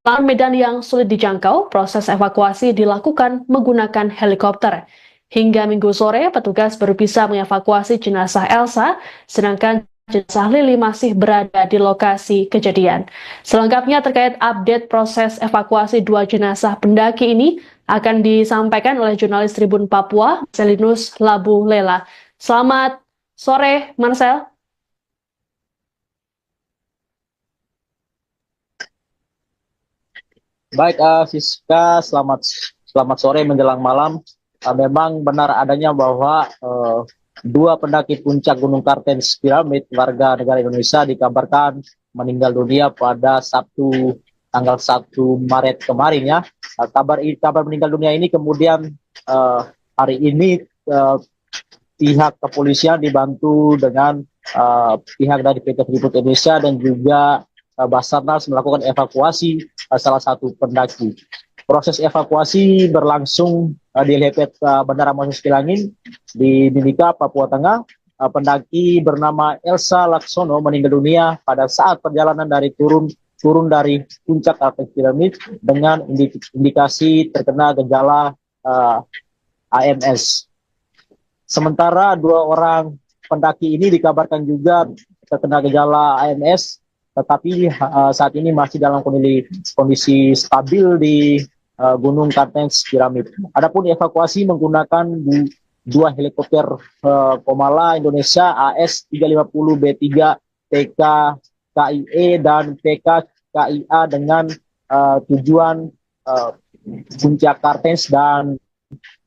Lantaran medan yang sulit dijangkau, proses evakuasi dilakukan menggunakan helikopter. Hingga Minggu sore, petugas baru bisa mengevakuasi jenazah Elsa, sedangkan jenazah Lili masih berada di lokasi kejadian. Selengkapnya terkait update proses evakuasi dua jenazah pendaki ini akan disampaikan oleh jurnalis Tribun Papua, Marcelinus Labu Lela. Selamat sore, Marcel. Baik, Siska, selamat sore menjelang malam. Memang benar adanya bahwa dua pendaki puncak Gunung Kartens Piramid warga negara Indonesia dikabarkan meninggal dunia pada Sabtu tanggal 1 Maret kemarin ya. Kabar meninggal dunia ini kemudian hari ini pihak kepolisian dibantu dengan pihak dari PT Freeport Indonesia dan juga Basarnas melakukan evakuasi salah satu pendaki. Proses evakuasi berlangsung di Lepet Bandara Moses Kilangin di Mimika, Papua Tengah. Pendaki bernama Elsa Laksono meninggal dunia pada saat perjalanan dari turun dari puncak Kartens Piramid dengan indikasi terkena gejala AMS. Sementara dua orang pendaki ini dikabarkan juga terkena gejala AMS, tetapi saat ini masih dalam kondisi stabil di Gunung Kartens Piramid. Adapun evakuasi menggunakan dua helikopter Komala Indonesia AS-350B3 TK KIE dan TK KIA dengan tujuan puncak Kartens dan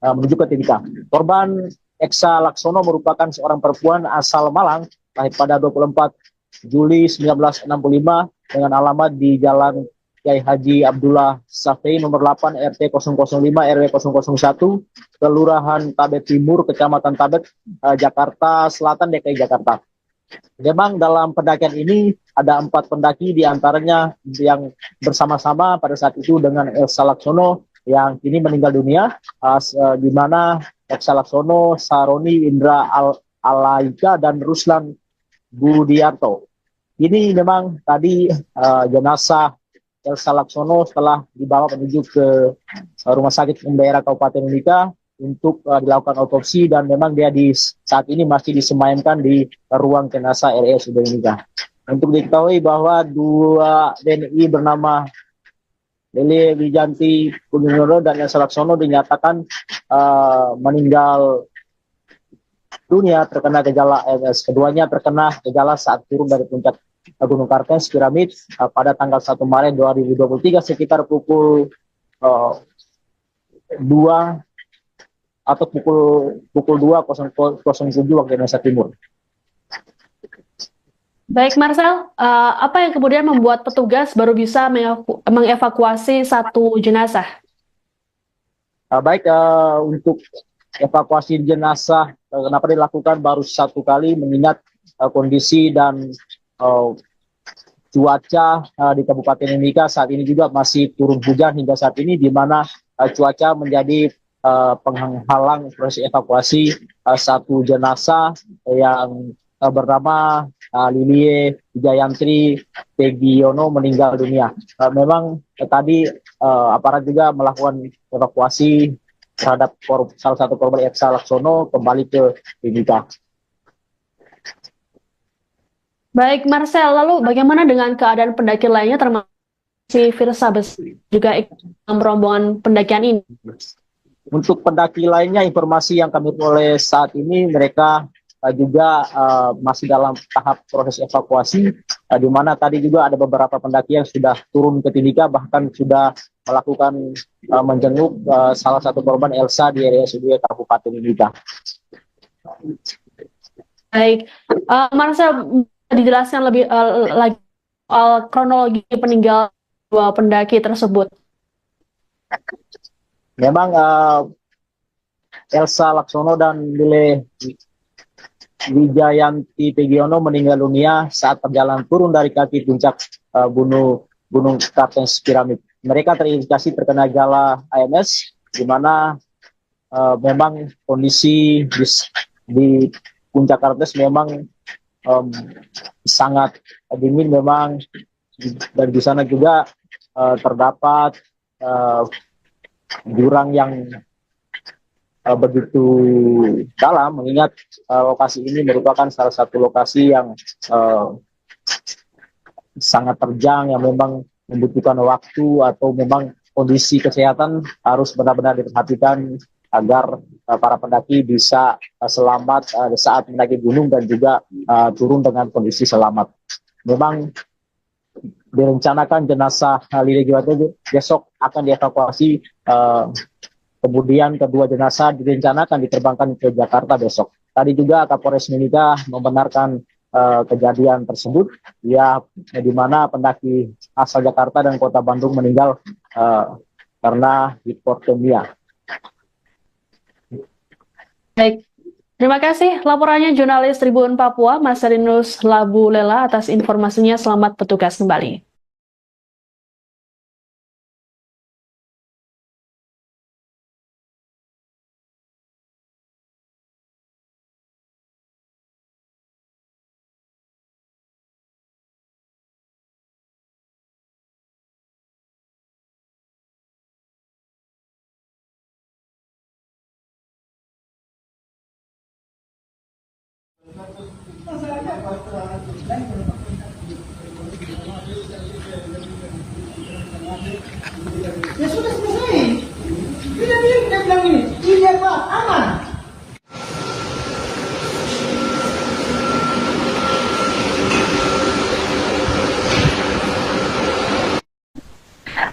menuju ke Timika. Korban Eksa Laksono merupakan seorang perempuan asal Malang, lahir pada 24 Juli 1965 dengan alamat di Jalan Kiai Haji Abdullah Safei nomor 8 RT 005 RW 001 Kelurahan Tabet Timur Kecamatan Tabet Jakarta Selatan DKI Jakarta. Memang dalam pendakian ini ada 4 pendaki diantaranya yang bersama-sama pada saat itu dengan Elsa Laksono yang kini meninggal dunia, di mana Elsa Laksono, Saroni Indra Alaika dan Ruslan Budiarto. Ini memang tadi jenazah Elsa Laksono setelah dibawa menuju ke Rumah Sakit Umum Daerah Kabupaten Mimika untuk dilakukan otopsi dan memang dia saat ini masih disemayamkan di ruang jenazah RSUD Mimika. Untuk diketahui bahwa dua WNI bernama Lili Wijanti Kuninoro dan Elsa Laksono dinyatakan meninggal dunia terkena gejala AMS. Keduanya terkena gejala saat turun dari puncak Gunung Kartens Piramid pada tanggal 1 Maret 2023 sekitar pukul 2 atau pukul 2.07 waktu Indonesia Timur. Baik, Marcel, apa yang kemudian membuat petugas baru bisa mengevakuasi satu jenazah? Baik, untuk evakuasi jenazah, kenapa dilakukan baru satu kali mengingat kondisi dan cuaca di Kabupaten Mimika saat ini juga masih turun hujan hingga saat ini, di mana cuaca menjadi penghalang proses evakuasi satu jenazah yang bernama Lilie Wijayantri Tegiono meninggal dunia. Memang tadi aparat juga melakukan evakuasi terhadap salah satu korban Elsa Laksono kembali ke Mimika. Baik, Marcel, lalu bagaimana dengan keadaan pendaki lainnya termasuk si Firsa juga ikut dalam rombongan pendakian ini? Untuk pendaki lainnya, informasi yang kami peroleh saat ini, mereka juga masih dalam tahap proses evakuasi, di mana tadi juga ada beberapa pendaki yang sudah turun ke Timika, bahkan sudah melakukan menjenguk salah satu korban Elsa di RSUD Kabupaten Mimika. Baik, Marcel, dijelaskan lebih lagi soal kronologi peninggalan dua pendaki tersebut. Memang Elsa Laksono dan Lile Wijayanti Tegiono meninggal dunia saat perjalanan turun dari kaki puncak Gunung Kartens Piramid. Mereka terindikasi terkena gejala AMS, di mana memang kondisi di puncak Kartens memang sangat dingin memang, dan di sana juga terdapat jurang yang begitu dalam, mengingat lokasi ini merupakan salah satu lokasi yang sangat terjang, yang memang membutuhkan waktu atau memang kondisi kesehatan harus benar-benar diperhatikan agar para pendaki bisa selamat saat mendaki gunung dan juga turun dengan kondisi selamat. Memang direncanakan jenazah Lili Juwati besok akan dievakuasi, kemudian kedua jenazah direncanakan diterbangkan ke Jakarta besok. Tadi juga Kapolres Mimika membenarkan kejadian tersebut, ya, di mana pendaki asal Jakarta dan Kota Bandung meninggal karena hipotermia. Baik, terima kasih laporannya jurnalis Tribun Papua, Mas Rinus Labu Lela atas informasinya. Selamat bertugas kembali. Ya sudah selesai. Dia bilang ini, iya Pak, aman.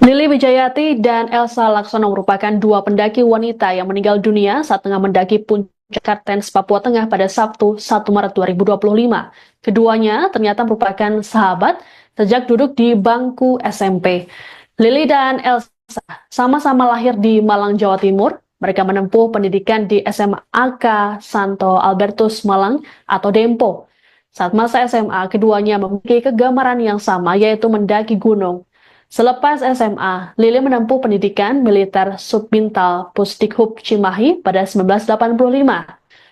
Lili Wijayati dan Elsa Laksono merupakan dua pendaki wanita yang meninggal dunia saat tengah mendaki puncak Kartens, Papua Tengah pada Sabtu 1 Maret 2025. Keduanya ternyata merupakan sahabat sejak duduk di bangku SMP. Lili dan Elsa sama-sama lahir di Malang, Jawa Timur. Mereka menempuh pendidikan di SMAK Santo Albertus Malang atau Dempo. Saat masa SMA, keduanya memiliki kegemaran yang sama, yaitu mendaki gunung. Selepas SMA, Lili menempuh pendidikan militer Subbintal Pusdikhub Cimahi pada 1985.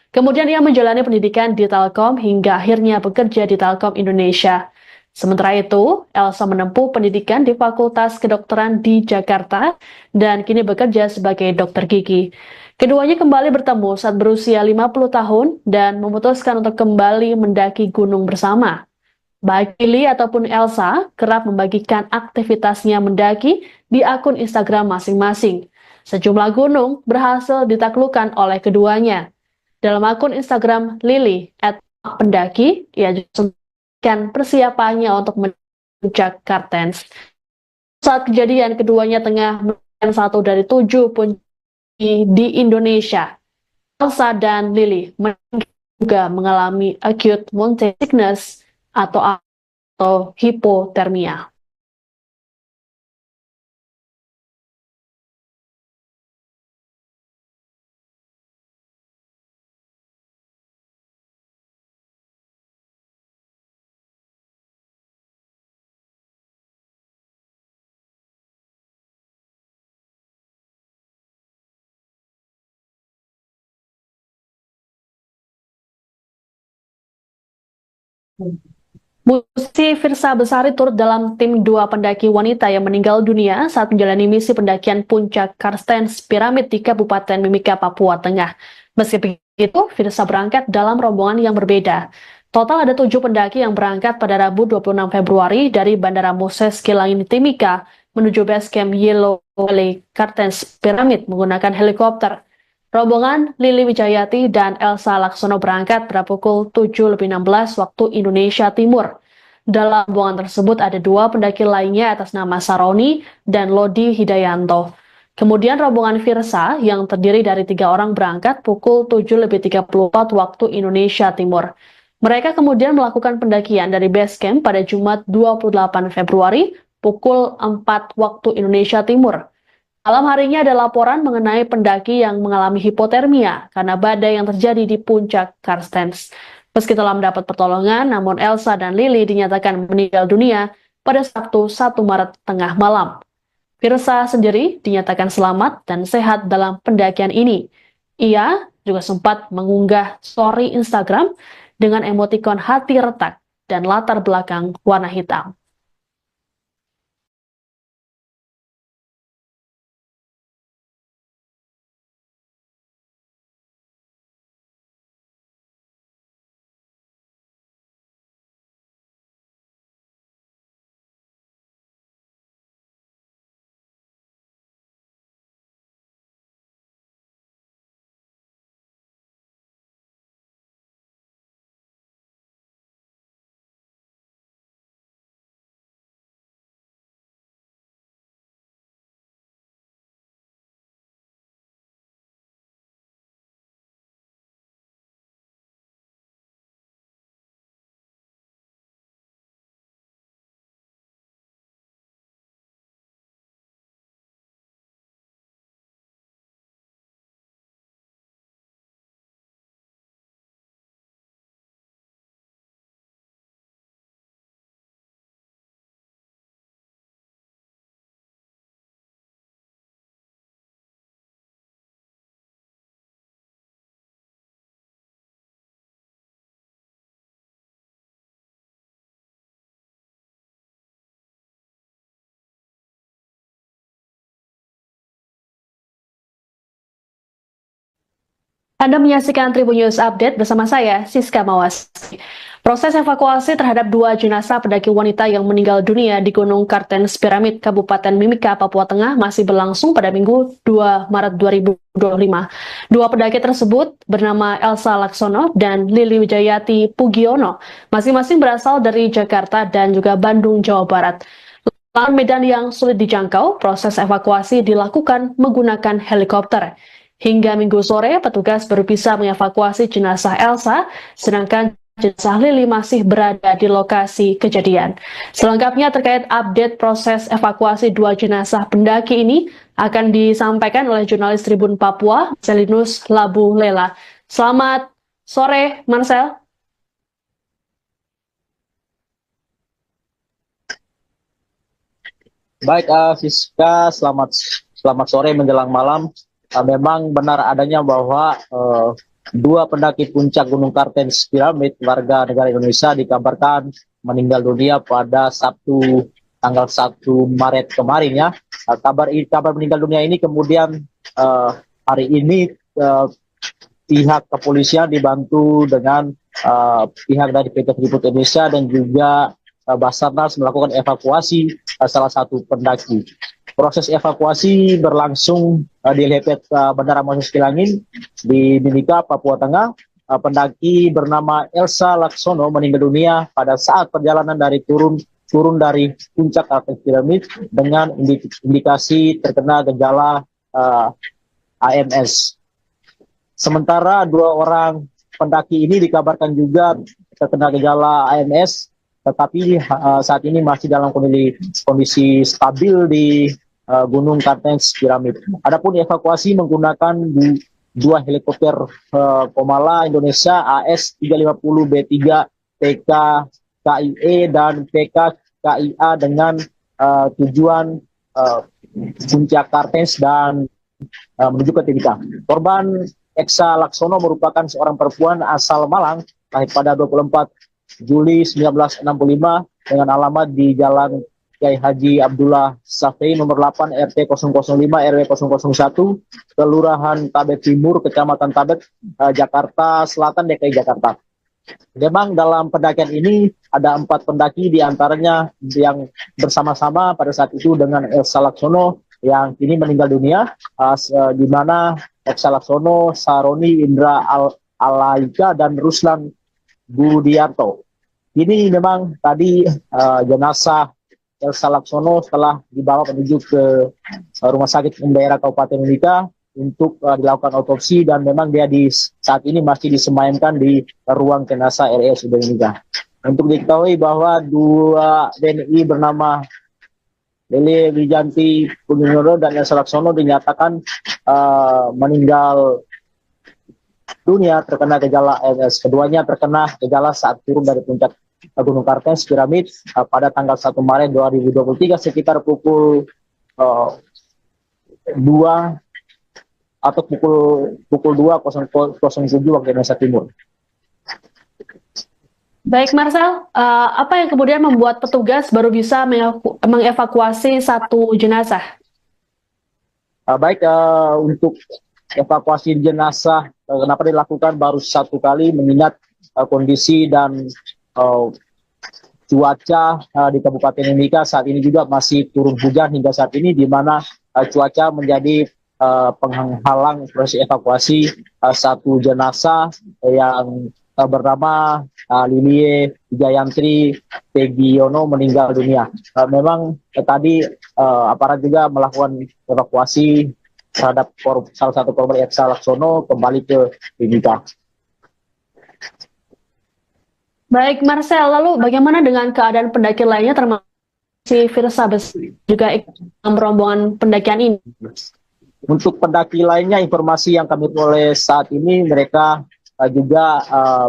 Kemudian ia menjalani pendidikan di Telkom hingga akhirnya bekerja di Telkom Indonesia. Sementara itu, Elsa menempuh pendidikan di Fakultas Kedokteran di Jakarta dan kini bekerja sebagai dokter gigi. Keduanya kembali bertemu saat berusia 50 tahun dan memutuskan untuk kembali mendaki gunung bersama. Baik Lili ataupun Elsa kerap membagikan aktivitasnya mendaki di akun Instagram masing-masing. Sejumlah gunung berhasil ditaklukkan oleh keduanya. Dalam akun Instagram Lili @pendaki, ia juga memberikan persiapannya untuk puncak Kartens. Saat kejadian, keduanya tengah melakukan satu dari 7 puncak di Indonesia. Elsa dan Lili juga mengalami acute mountain sickness atau hipotermia. Musisi Firsa Besari turut dalam tim dua pendaki wanita yang meninggal dunia saat menjalani misi pendakian puncak Karstens Piramid di Kabupaten Mimika, Papua Tengah. Meski begitu, Firsa berangkat dalam rombongan yang berbeda. Total ada 7 pendaki yang berangkat pada Rabu 26 Februari dari Bandara Moses Kilangin Timika menuju base camp Yellow Valley Karstens Piramid menggunakan helikopter. Rombongan Lili Wijayati dan Elsa Laksono berangkat pada pukul 7:16 waktu Indonesia Timur. Dalam rombongan tersebut ada 2 pendaki lainnya atas nama Saroni dan Lodi Hidayanto. Kemudian rombongan Firsa yang terdiri dari 3 orang berangkat pukul 7:34 waktu Indonesia Timur. Mereka kemudian melakukan pendakian dari base camp pada Jumat 28 Februari pukul 4 waktu Indonesia Timur. Malam harinya ada laporan mengenai pendaki yang mengalami hipotermia karena badai yang terjadi di puncak Karstens. Meski telah mendapat pertolongan, namun Elsa dan Lili dinyatakan meninggal dunia pada Sabtu 1 Maret tengah malam. Firsa sendiri dinyatakan selamat dan sehat dalam pendakian ini. Ia juga sempat mengunggah story Instagram dengan emotikon hati retak dan latar belakang warna hitam. Anda menyaksikan Tribun News Update bersama saya, Siska Mawasari. Proses evakuasi terhadap 2 jenazah pendaki wanita yang meninggal dunia di Gunung Kartens Piramid, Kabupaten Mimika, Papua Tengah masih berlangsung pada Minggu 2 Maret 2025. 2 pendaki tersebut bernama Elsa Laksono dan Lili Wijayati Pugiono, masing-masing berasal dari Jakarta dan juga Bandung, Jawa Barat. Lahan medan yang sulit dijangkau, proses evakuasi dilakukan menggunakan helikopter. Hingga Minggu sore, petugas baru bisa mengevakuasi jenazah Elsa, sedangkan jenazah Lili masih berada di lokasi kejadian. Selengkapnya terkait update proses evakuasi 2 jenazah pendaki ini akan disampaikan oleh jurnalis Tribun Papua, Marcelinus Labu Lela. Selamat sore, Marcel. Baik, Siska, selamat sore menjelang malam. Memang benar adanya bahwa 2 pendaki puncak Gunung Kartens Piramid warga negara Indonesia dikabarkan meninggal dunia pada Sabtu tanggal 1 Maret kemarin ya. Kabar meninggal dunia ini kemudian hari ini pihak kepolisian dibantu dengan pihak dari PT Freeport Indonesia dan juga Basarnas melakukan evakuasi salah satu pendaki. Proses evakuasi berlangsung di helipad Bandara Moses Kilangin di Mimika, Papua Tengah. Pendaki bernama Elsa Laksono meninggal dunia pada saat perjalanan dari turun dari puncak Kartens Piramid dengan indikasi terkena gejala AMS. Sementara 2 orang pendaki ini dikabarkan juga terkena gejala AMS, tetapi saat ini masih dalam kondisi stabil di Gunung Kartens Piramid. Adapun evakuasi menggunakan 2 helikopter Komala Indonesia AS-350B3 PK KIE dan PK KIA dengan tujuan puncak Kartens dan menuju ke Timika. Korban Elsa Laksono merupakan seorang perempuan asal Malang, lahir pada 24 Juli 1965 dengan alamat di Jalan Kiai Haji Abdullah Safei nomor 8 RT 005 RW 001 Kelurahan Tabet Timur Kecamatan Tabet Jakarta Selatan DKI Jakarta. Memang dalam pendakian ini ada 4 pendaki diantaranya yang bersama-sama pada saat itu dengan Elsa Laksono yang kini meninggal dunia, di mana Elsa Laksono, Saroni Indra Alaika dan Ruslan Budiarto. Ini memang tadi jenazah Elsa Laksono setelah dibawa menuju ke Rumah Sakit Umum Daerah Kabupaten Mimika untuk dilakukan otopsi dan memang dia saat ini masih disemayamkan di ruang jenazah RSUD Mimika. Untuk diketahui bahwa 2 WNI bernama Lili Wijanti Pugiono dan Elsa Laksono dinyatakan meninggal dunia terkena gejala AMS. Keduanya terkena gejala saat turun dari puncak Gunung Kartens Piramid pada tanggal 1 Maret 2023 sekitar pukul 2 atau pukul 2.07 waktu Indonesia Timur. Baik, Marcel, apa yang kemudian membuat petugas baru bisa mengevakuasi 1 jenazah? Baik, untuk evakuasi jenazah kenapa dilakukan baru 1 kali mengingat kondisi dan cuaca di Kabupaten Mimika saat ini juga masih turun hujan hingga saat ini, di mana cuaca menjadi penghalang proses evakuasi 1 jenazah yang bernama Lili Wijayantri Pegiono meninggal dunia. Memang tadi aparat juga melakukan evakuasi terhadap salah satu korban Elsa Laksono kembali ke Mimika. Baik, Marcel, lalu bagaimana dengan keadaan pendaki lainnya termasuk si Firsa juga ikut dalam rombongan pendakian ini? Untuk pendaki lainnya, informasi yang kami peroleh saat ini mereka juga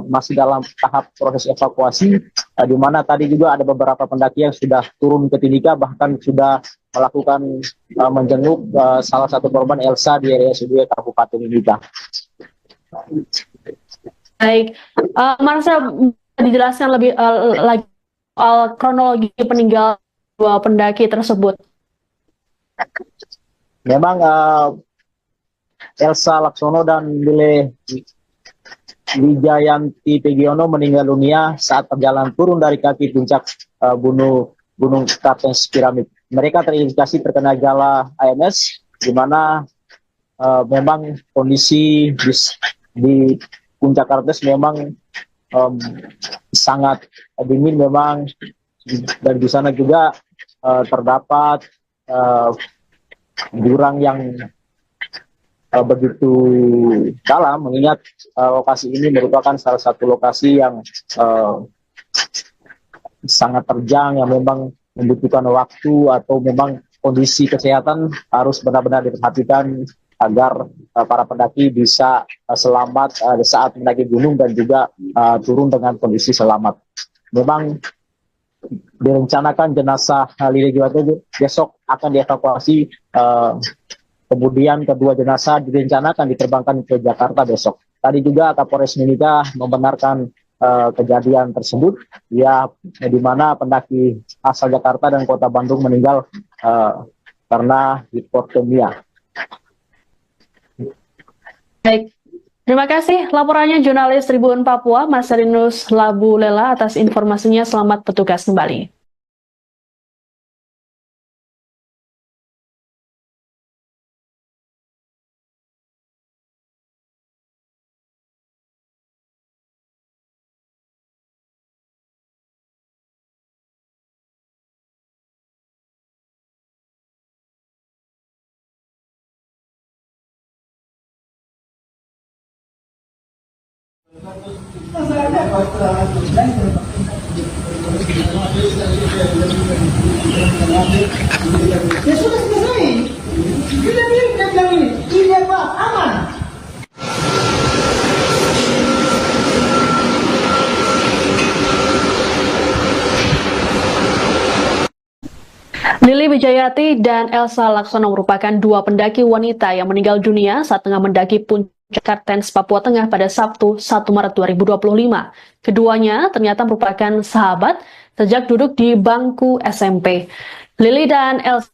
masih dalam tahap proses evakuasi, di mana tadi juga ada beberapa pendaki yang sudah turun ke Timika, bahkan sudah melakukan menjenguk salah satu korban Elsa di RSUD Kabupaten Mimika. Baik, Marcel, dijelaskan lebih lagi soal kronologi peninggalan 2 pendaki tersebut. Memang Elsa Laksono dan Lile Wijayanti Pegiono meninggal dunia saat perjalanan turun dari kaki puncak Gunung Kartens Piramid. Mereka terindikasi terkena gejala AMS, di mana memang kondisi di puncak Kartens memang sangat dingin memang, dan di sana juga terdapat jurang yang begitu dalam, mengingat lokasi ini merupakan salah satu lokasi yang sangat terjang, yang memang membutuhkan waktu atau memang kondisi kesehatan harus benar-benar diperhatikan agar para pendaki bisa selamat saat mendaki gunung dan juga turun dengan kondisi selamat. Memang direncanakan jenazah Lili Wijayanti besok akan dievakuasi. Kemudian kedua jenazah direncanakan diterbangkan ke Jakarta besok. Tadi juga Kapolres Mimika membenarkan kejadian tersebut, ya, di mana pendaki asal Jakarta dan Kota Bandung meninggal karena hipotermia. Baik, terima kasih laporannya jurnalis Tribun Papua, Mas Rinus Labu Lela atas informasinya. Selamat bertugas kembali. Ya sudah selesai. Kita bilang ini Pak, aman. Lili Wijayanti dan Elsa Laksono merupakan dua pendaki wanita yang meninggal dunia saat tengah mendaki puncak Kartens, Papua Tengah pada Sabtu 1 Maret 2025. Keduanya ternyata merupakan sahabat sejak duduk di bangku SMP. Lili dan Elsa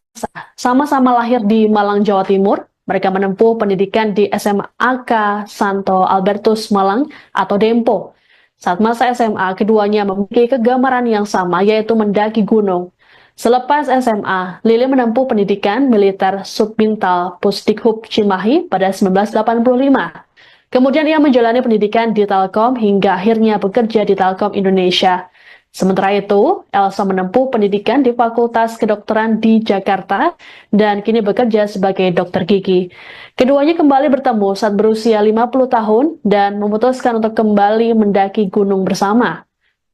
sama-sama lahir di Malang, Jawa Timur. Mereka menempuh pendidikan di SMAK Santo Albertus Malang atau Dempo. Saat masa SMA, keduanya memiliki kegemaran yang sama, yaitu mendaki gunung. Selepas SMA, Lili menempuh pendidikan militer Subbintal Pusdikhub Cimahi pada 1985. Kemudian ia menjalani pendidikan di Telkom hingga akhirnya bekerja di Telkom Indonesia. Sementara itu, Elsa menempuh pendidikan di Fakultas Kedokteran di Jakarta dan kini bekerja sebagai dokter gigi. Keduanya kembali bertemu saat berusia 50 tahun dan memutuskan untuk kembali mendaki gunung bersama.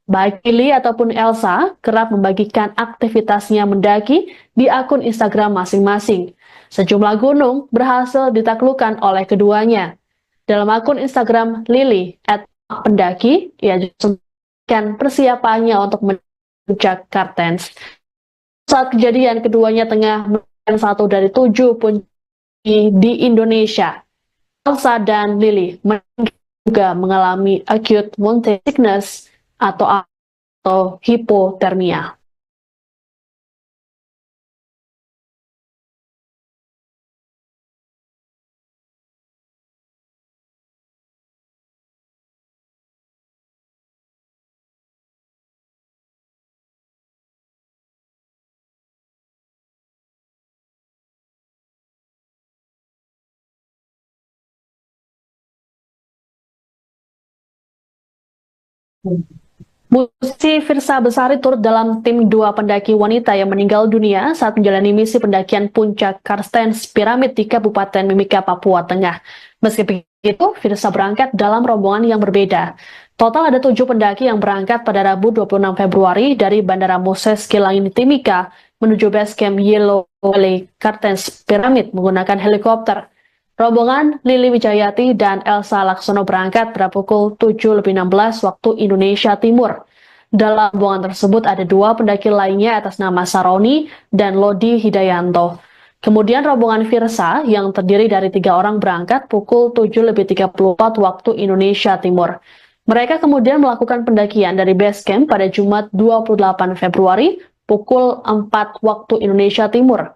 Baik Lili ataupun Elsa kerap membagikan aktivitasnya mendaki di akun Instagram masing-masing. Sejumlah gunung berhasil ditaklukkan oleh keduanya. Dalam akun Instagram Lili @pendaki, ia juga memberikan persiapannya untuk puncak Kartens. Saat kejadian, keduanya tengah melakukan satu dari 7 puncak di Indonesia. Elsa dan Lili juga mengalami acute mountain sickness atau hipotermia. Musisi Firsa Besari turut dalam tim 2 pendaki wanita yang meninggal dunia saat menjalani misi pendakian puncak Kartens Piramid di Kabupaten Mimika, Papua Tengah. Meski begitu, Firsa berangkat dalam rombongan yang berbeda. Total ada 7 pendaki yang berangkat pada Rabu 26 Februari dari Bandara Moses Kilangin Timika menuju base camp Yellow Valley Kartens Piramid menggunakan helikopter. Rombongan Lili Wijayanti dan Elsa Laksono berangkat pada pukul 7:16 waktu Indonesia Timur. Dalam rombongan tersebut ada 2 pendaki lainnya atas nama Saroni dan Lodi Hidayanto. Kemudian rombongan Firsa yang terdiri dari 3 orang berangkat pukul 7:34 waktu Indonesia Timur. Mereka kemudian melakukan pendakian dari base camp pada Jumat 28 Februari pukul 4 waktu Indonesia Timur.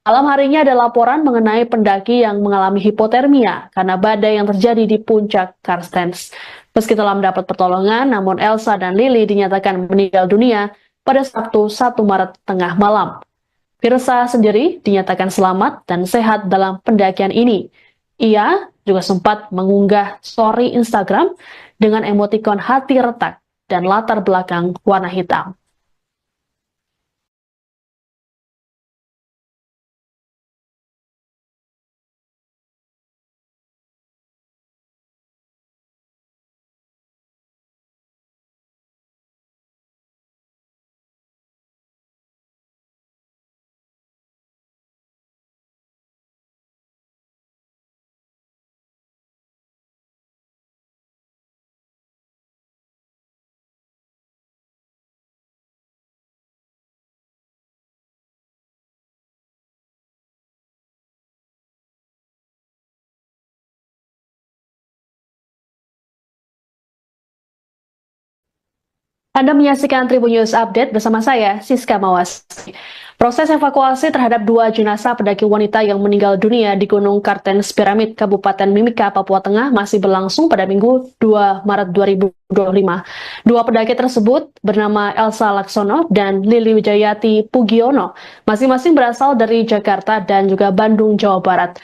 Malam harinya ada laporan mengenai pendaki yang mengalami hipotermia karena badai yang terjadi di puncak Karstens. Meski telah mendapat pertolongan, namun Elsa dan Lily dinyatakan meninggal dunia pada Sabtu 1 Maret tengah malam. Virsa sendiri dinyatakan selamat dan sehat dalam pendakian ini. Ia juga sempat mengunggah story Instagram dengan emotikon hati retak dan latar belakang warna hitam. Anda menyaksikan Tribun News Update bersama saya, Siska Mawas. Proses evakuasi terhadap 2 jenazah pendaki wanita yang meninggal dunia di Gunung Kartens Piramid, Kabupaten Mimika, Papua Tengah masih berlangsung pada Minggu 2 Maret 2025. 2 pendaki tersebut bernama Elsa Laksono dan Lili Wijayati Pugiono, masing-masing berasal dari Jakarta dan juga Bandung, Jawa Barat.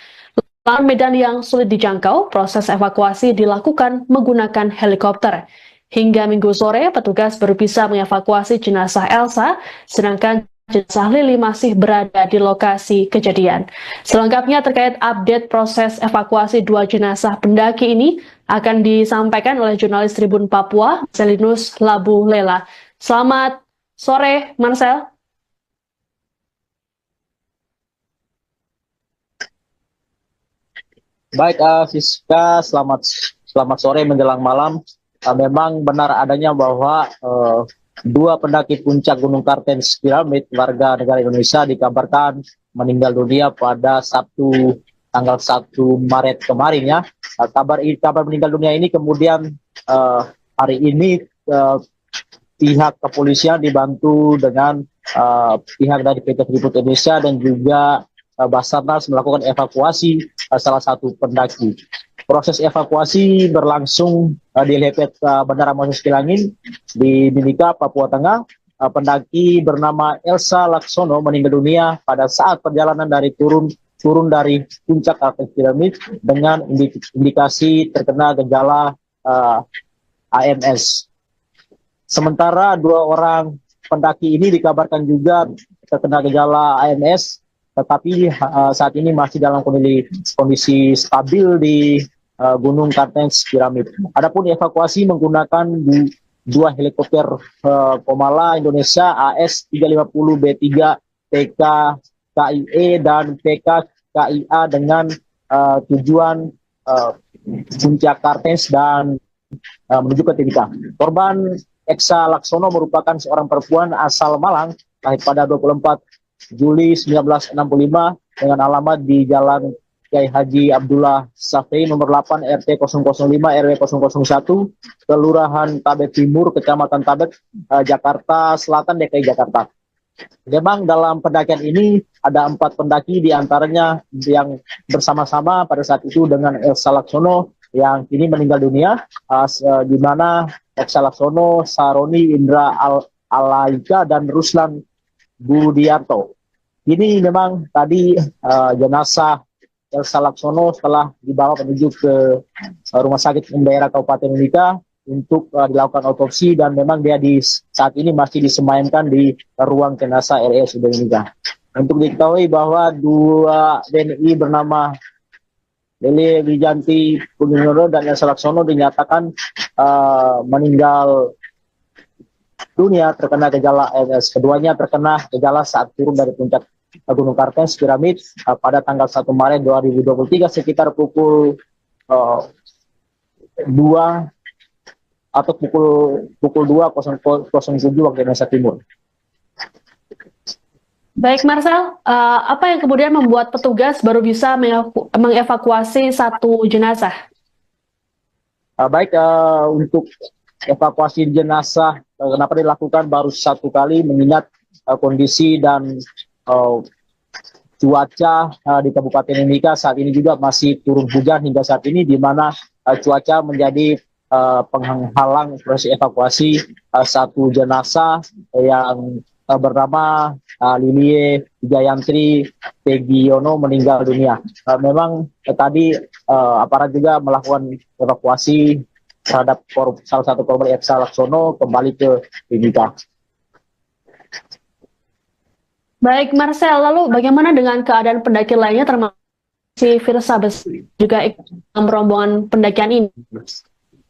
Lahan medan yang sulit dijangkau, proses evakuasi dilakukan menggunakan helikopter. Hingga Minggu sore, petugas baru bisa mengevakuasi jenazah Elsa, sedangkan jenazah Lili masih berada di lokasi kejadian. Selengkapnya terkait update proses evakuasi 2 jenazah pendaki ini akan disampaikan oleh jurnalis Tribun Papua, Marcelinus Labu Lela. Selamat sore, Marcel. Baik, Siska, selamat sore menjelang malam. Memang benar adanya bahwa 2 pendaki puncak Gunung Kartens Piramid warga negara Indonesia dikabarkan meninggal dunia pada Sabtu tanggal 1 Maret kemarin ya. Kabar meninggal dunia ini kemudian hari ini pihak kepolisian dibantu dengan pihak dari PT Freeport Indonesia dan juga Basarnas melakukan evakuasi salah satu pendaki. Proses evakuasi berlangsung di helipad Bandara Moses Kilangin di Mimika, Papua Tengah. Pendaki bernama Elsa Laksono meninggal dunia pada saat perjalanan dari turun dari puncak Kartens Piramid dengan indikasi terkena gejala AMS. Sementara 2 orang pendaki ini dikabarkan juga terkena gejala AMS, tetapi saat ini masih dalam kondisi stabil di Gunung Kartens Piramid. Adapun evakuasi menggunakan 2 helikopter Komala Indonesia AS-350B3 PK KIE dan PK KIA dengan tujuan puncak Kartens dan menuju ke Timika. Korban Elsa Laksono merupakan seorang perempuan asal Malang, lahir pada 24 Juli 1965 dengan alamat di Jalan Kiai Haji Abdullah Safei nomor 8 RT 005 RW 001 Kelurahan Tabet Timur Kecamatan Tabet Jakarta Selatan DKI Jakarta. Memang dalam pendakian ini ada 4 pendaki diantaranya yang bersama-sama pada saat itu dengan Elsa Laksono yang kini meninggal dunia, di mana Elsa Laksono, Saroni Indra Alaika dan Ruslan Budiarto. Ini memang tadi jenazah Elsa Laksono setelah dibawa menuju ke Rumah Sakit Umum Daerah Kabupaten Mimika untuk dilakukan otopsi dan memang dia saat ini masih disemayamkan di ruang jenazah RSUD Mimika. Untuk diketahui bahwa 2 WNI bernama Lili Wijanti Pugiono dan Elsa Laksono dinyatakan meninggal dunia terkena gejala AMS. Keduanya terkena gejala saat turun dari puncak Gunung Kartens Piramid pada tanggal 1 Maret 2023 sekitar pukul 2 atau pukul 2.07 waktu Indonesia Timur. Baik Marcel, apa yang kemudian membuat petugas baru bisa mengevakuasi 1 jenazah? Untuk evakuasi jenazah kenapa dilakukan baru 1 kali mengingat kondisi dan cuaca di Kabupaten Mimika saat ini juga masih turun hujan hingga saat ini, di mana cuaca menjadi penghalang proses evakuasi satu jenazah yang bernama Lilie Jayantri Pegiono meninggal dunia. Memang tadi aparat juga melakukan evakuasi terhadap salah satu korban Elsa Laksono kembali ke Mimika. Baik, Marcel, lalu bagaimana dengan keadaan pendaki lainnya termasuk si Firsa Besari juga ikut dalam rombongan pendakian ini?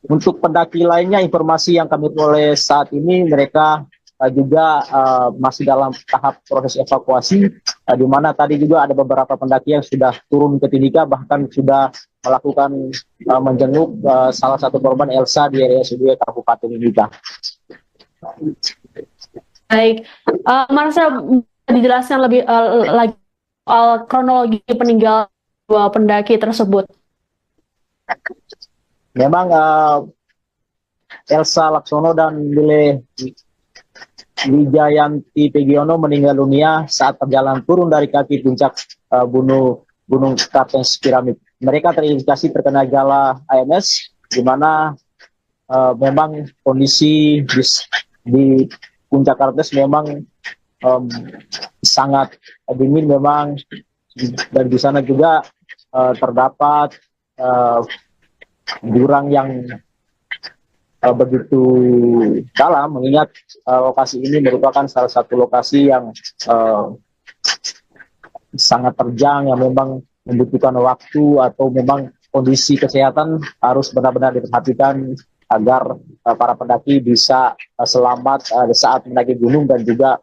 Untuk pendaki lainnya, informasi yang kami peroleh saat ini, mereka juga masih dalam tahap proses evakuasi, di mana tadi juga ada beberapa pendaki yang sudah turun ke Timika, bahkan sudah melakukan menjenguk salah satu korban Elsa di RSUD Kabupaten Timika. Baik, Marcel, dijelaskan lebih lagi soal kronologi peninggalan dua pendaki tersebut. Memang Elsa Laksono dan Lile Wijayanti Pegiono meninggal dunia saat perjalanan turun dari kaki puncak Gunung Kartens Piramid. Mereka terindikasi terkena gejala AMS, di mana memang kondisi di puncak Kartens memang sangat dingin memang, dan di sana juga terdapat jurang yang begitu dalam, mengingat lokasi ini merupakan salah satu lokasi yang sangat terjang, yang memang membutuhkan waktu atau memang kondisi kesehatan harus benar-benar diperhatikan agar para pendaki bisa selamat saat mendaki gunung dan juga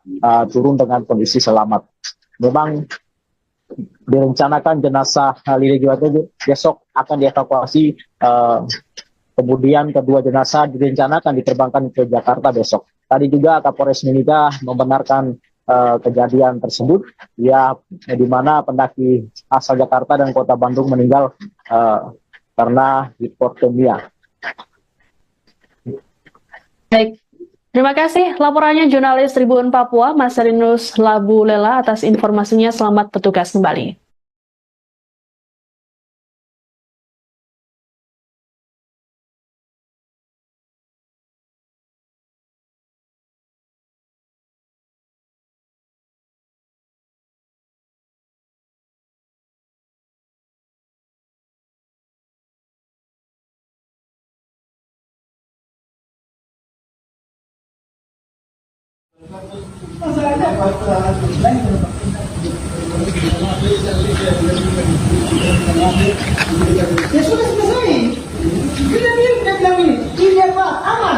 turun dengan kondisi selamat. Memang direncanakan jenazah Lili Juwate besok akan dievakuasi, kemudian kedua jenazah direncanakan diterbangkan ke Jakarta besok. Tadi juga Kapolres Mimika membenarkan kejadian tersebut, ya, di mana pendaki asal Jakarta dan Kota Bandung meninggal karena hipotermia. Baik, terima kasih laporannya jurnalis Tribun Papua, Marcelinus Labu Lela atas informasinya. Selamat bertugas kembali. Masalahnya apa? Ya sudah selesai. Kita bilang ini apa? Aman.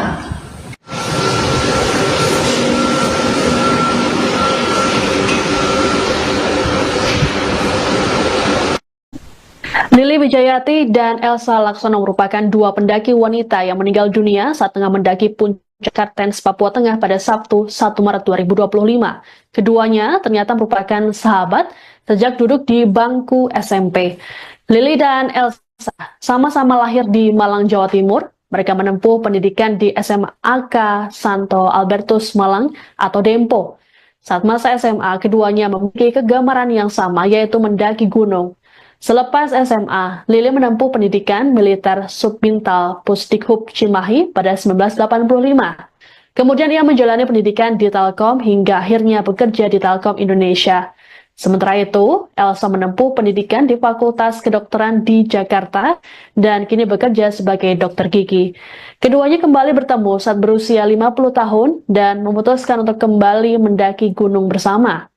Lili Wijayati dan Elsa Laksono merupakan dua pendaki wanita yang meninggal dunia saat tengah mendaki puncak Kartens, Papua Tengah pada Sabtu 1 Maret 2025. Keduanya ternyata merupakan sahabat sejak duduk di bangku SMP. Lili dan Elsa sama-sama lahir di Malang, Jawa Timur. Mereka menempuh pendidikan di SMAK Santo Albertus Malang atau Dempo. Saat masa SMA, keduanya memiliki kegemaran yang sama, yaitu mendaki gunung. Selepas SMA, Lili menempuh pendidikan militer Subbintal Pusdikhub Cimahi pada 1985. Kemudian ia menjalani pendidikan di Telkom hingga akhirnya bekerja di Telkom Indonesia. Sementara itu, Elsa menempuh pendidikan di Fakultas Kedokteran di Jakarta dan kini bekerja sebagai dokter gigi. Keduanya kembali bertemu saat berusia 50 tahun dan memutuskan untuk kembali mendaki gunung bersama.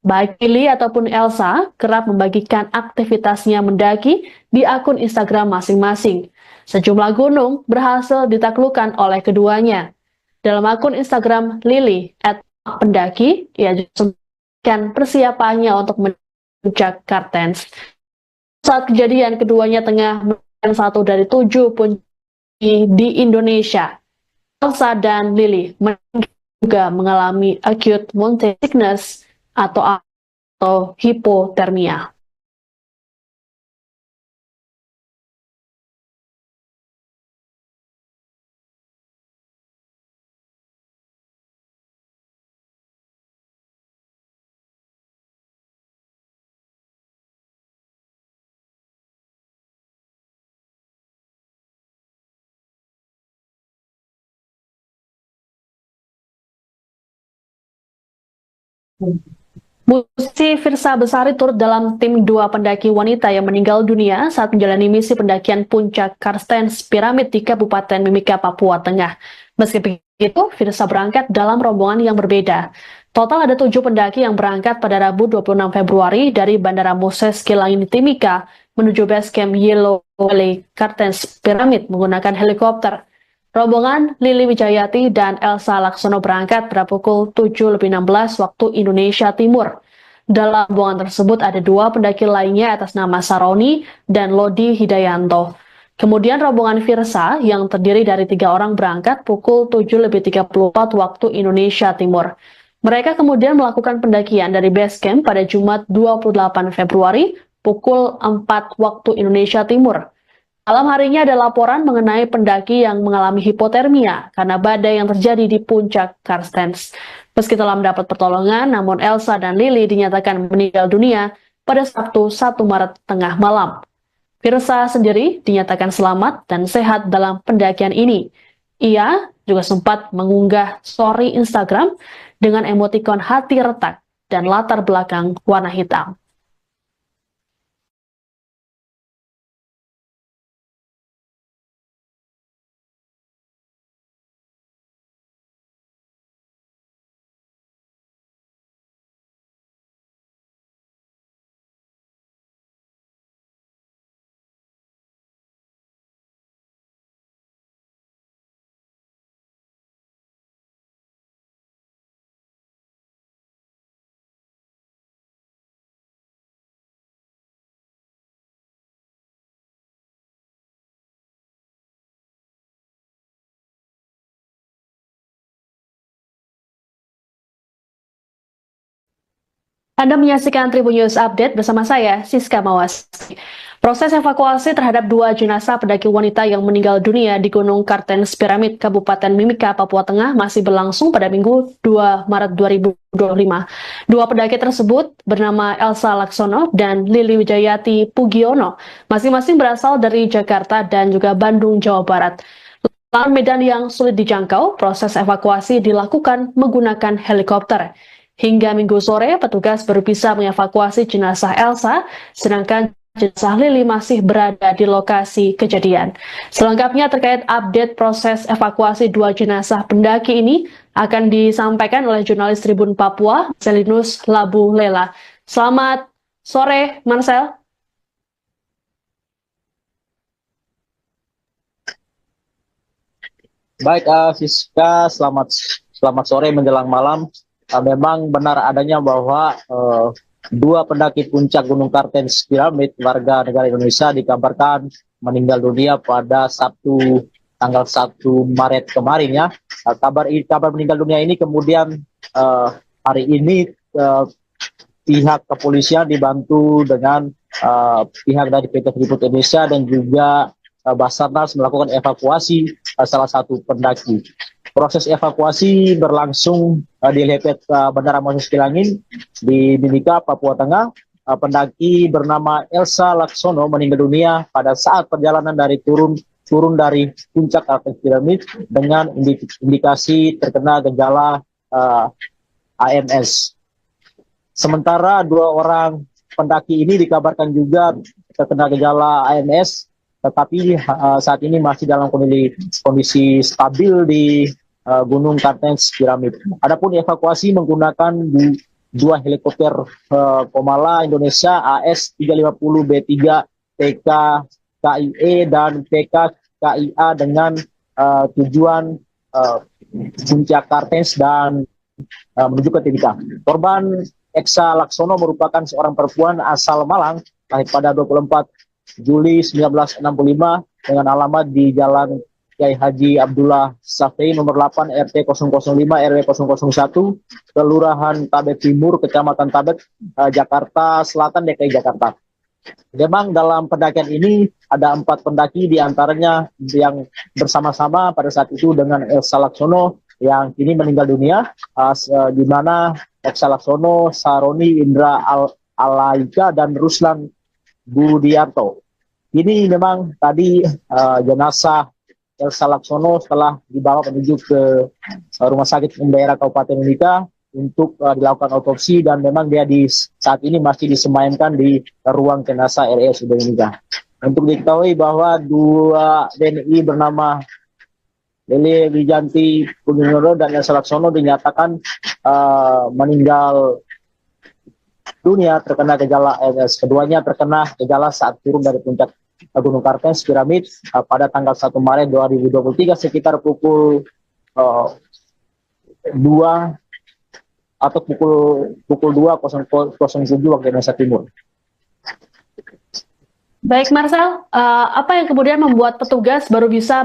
Baik Lili ataupun Elsa kerap membagikan aktivitasnya mendaki di akun Instagram masing-masing. Sejumlah gunung berhasil ditaklukkan oleh keduanya. Dalam akun Instagram Lili @pendaki, ia juga memberikan persiapannya untuk puncak Kartens. Saat kejadian, keduanya tengah melakukan satu dari 7 puncak di Indonesia. Elsa dan Lili juga mengalami acute mountain sickness atau hipotermia. Musisi Firsa Besari turut dalam tim 2 pendaki wanita yang meninggal dunia saat menjalani misi pendakian puncak Karstens Piramid di Kabupaten Mimika, Papua Tengah. Meski begitu, Firsa berangkat dalam rombongan yang berbeda. Total ada 7 pendaki yang berangkat pada Rabu 26 Februari dari Bandara Moses Kilangin Timika menuju base camp Yellow Valley Karstens Piramid menggunakan helikopter. Rombongan Lili Wijayati dan Elsa Laksono berangkat pada pukul 7.16 waktu Indonesia Timur. Dalam rombongan tersebut ada 2 pendaki lainnya atas nama Saroni dan Lodi Hidayanto. Kemudian rombongan Firsa yang terdiri dari 3 orang berangkat pukul 7.34 waktu Indonesia Timur. Mereka kemudian melakukan pendakian dari base camp pada Jumat 28 Februari pukul 4 waktu Indonesia Timur. Malam harinya ada laporan mengenai pendaki yang mengalami hipotermia karena badai yang terjadi di puncak Karstens. Meski telah mendapat pertolongan, namun Elsa dan Lili dinyatakan meninggal dunia pada Sabtu 1 Maret tengah malam. Firsa sendiri dinyatakan selamat dan sehat dalam pendakian ini. Ia juga sempat mengunggah story Instagram dengan emotikon hati retak dan latar belakang warna hitam. Anda menyaksikan Tribun News Update bersama saya, Siska Mawas. Proses evakuasi terhadap 2 jenazah pendaki wanita yang meninggal dunia di Gunung Kartens Piramid, Kabupaten Mimika, Papua Tengah masih berlangsung pada Minggu 2 Maret 2025. 2 pendaki tersebut bernama Elsa Laksono dan Lili Wijayati Pugiono, masing-masing berasal dari Jakarta dan juga Bandung, Jawa Barat. Lahan medan yang sulit dijangkau, proses evakuasi dilakukan menggunakan helikopter. Hingga Minggu sore, petugas baru bisa mengevakuasi jenazah Elsa, sedangkan jenazah Lili masih berada di lokasi kejadian. Selengkapnya terkait update proses evakuasi 2 jenazah pendaki ini akan disampaikan oleh jurnalis Tribun Papua, Marcelinus Labu Lela. Selamat sore, Marcel. Baik, Siska, selamat sore menjelang malam. Memang benar adanya bahwa 2 pendaki puncak Gunung Kartens Piramid warga negara Indonesia dikabarkan meninggal dunia pada Sabtu tanggal 1 Maret kemarin ya. Kabar meninggal dunia ini kemudian hari ini pihak kepolisian dibantu dengan pihak dari PT Freeport Indonesia dan juga Basarnas melakukan evakuasi salah satu pendaki. Proses evakuasi berlangsung di helipad Bandara Moses Kilangin di Mimika, Papua Tengah. Pendaki bernama Elsa Laksono meninggal dunia pada saat perjalanan dari turun dari puncak Kartens Piramid dengan indikasi terkena gejala AMS. Sementara 2 orang pendaki ini dikabarkan juga terkena gejala AMS, tetapi saat ini masih dalam kondisi stabil di Gunung Kartens Piramid. Adapun evakuasi menggunakan 2 helikopter Komala Indonesia AS-350B3 PK KIE dan PK KIA dengan tujuan puncak Kartens dan menuju ke Timika. Korban Elsa Laksono merupakan seorang perempuan asal Malang, lahir pada 24 Juli 1965 dengan alamat di Jalan Kiai Haji Abdullah Safei nomor 8 RT 005 RW 001 Kelurahan Tabet Timur Kecamatan Tabet Jakarta Selatan DKI Jakarta. Memang dalam pendakian ini ada 4 pendaki diantaranya yang bersama-sama pada saat itu dengan Elsa Laksono yang kini meninggal dunia, di mana Elsa Laksono, Saroni Indra Alaika dan Ruslan Budiarto. Ini memang tadi jenazah Elsa Laksono setelah dibawa menuju ke Rumah Sakit Umum Daerah Kabupaten Mimika untuk dilakukan otopsi, dan memang dia saat ini masih disemayamkan di ruang jenazah RSUD Mimika. Untuk diketahui bahwa dua WNI bernama Lili Wijanti Pugiono dan Elsa Laksono dinyatakan meninggal dunia terkena gejala ALS. Keduanya terkena gejala saat turun dari puncak Gunung Kartens Piramid pada tanggal 1 Maret 2023 sekitar pukul 2 atau pukul 2.07 waktu Indonesia Timur. Baik, Marcel, apa yang kemudian membuat petugas baru bisa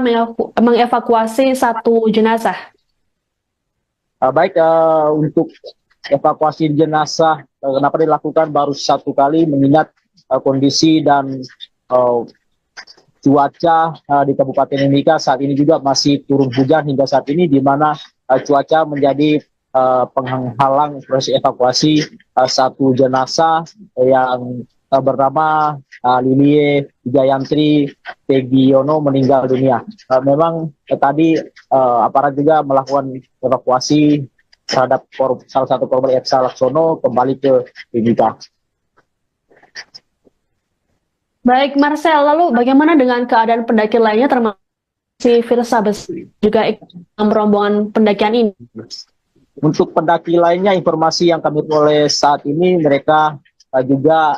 mengevakuasi satu jenazah? Untuk evakuasi jenazah, kenapa dilakukan baru satu kali, mengingat kondisi dan cuaca di Kabupaten Mimika saat ini juga masih turun hujan hingga saat ini, di mana cuaca menjadi penghalang proses evakuasi satu jenazah yang bernama Lilie Wijayanti Pegiono meninggal dunia. Memang tadi aparat juga melakukan evakuasi terhadap salah satu korban Elsa Laksono kembali ke Mimika. Baik, Marcel, lalu bagaimana dengan keadaan pendaki lainnya termasuk si Firsa juga ikut dalam rombongan pendakian ini? Untuk pendaki lainnya, informasi yang kami peroleh saat ini, mereka juga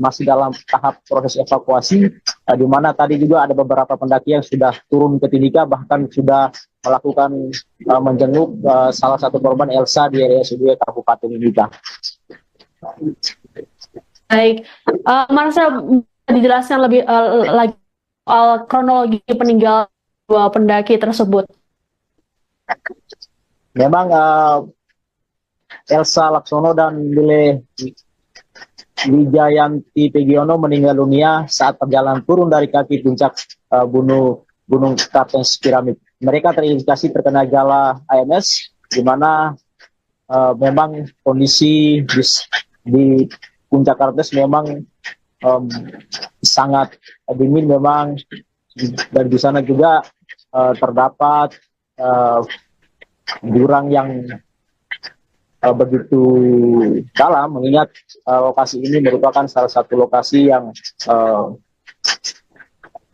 masih dalam tahap proses evakuasi, di mana tadi juga ada beberapa pendaki yang sudah turun ke Timika, bahkan sudah melakukan menjenguk salah satu korban Elsa di RSUD Kabupaten Mimika. Baik, Marcel, dijelaskan lebih lagi soal kronologi peninggalan dua pendaki tersebut. Memang Elsa Laksono dan Lile Wijayanti Pegiono meninggal dunia saat perjalanan turun dari kaki puncak Gunung Kartens Piramid. Mereka terindikasi terkena gejala ALS, di mana memang kondisi di puncak Kartens memang sangat dingin memang, dan di sana juga terdapat jurang yang begitu dalam, mengingat lokasi ini merupakan salah satu lokasi yang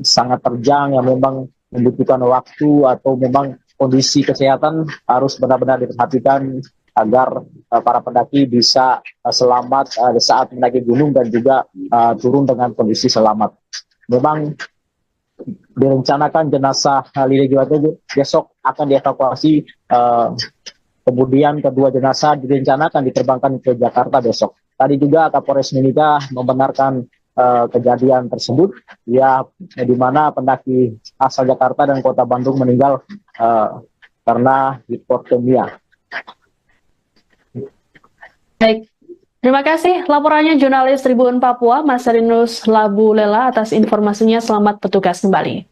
sangat terjang, yang memang membutuhkan waktu atau memang kondisi kesehatan harus benar-benar diperhatikan agar para pendaki bisa selamat saat mendaki gunung dan juga turun dengan kondisi selamat. Memang direncanakan jenazah Lili Wijanti besok akan dievakuasi. Kemudian kedua jenazah direncanakan diterbangkan ke Jakarta besok. Tadi juga Kapolres Mimika membenarkan kejadian tersebut, ya, di mana pendaki asal Jakarta dan Kota Bandung meninggal karena hipotermia. Baik, terima kasih laporannya jurnalis Tribun Papua, Marcelinus Labu Lela, atas informasinya. Selamat bertugas kembali.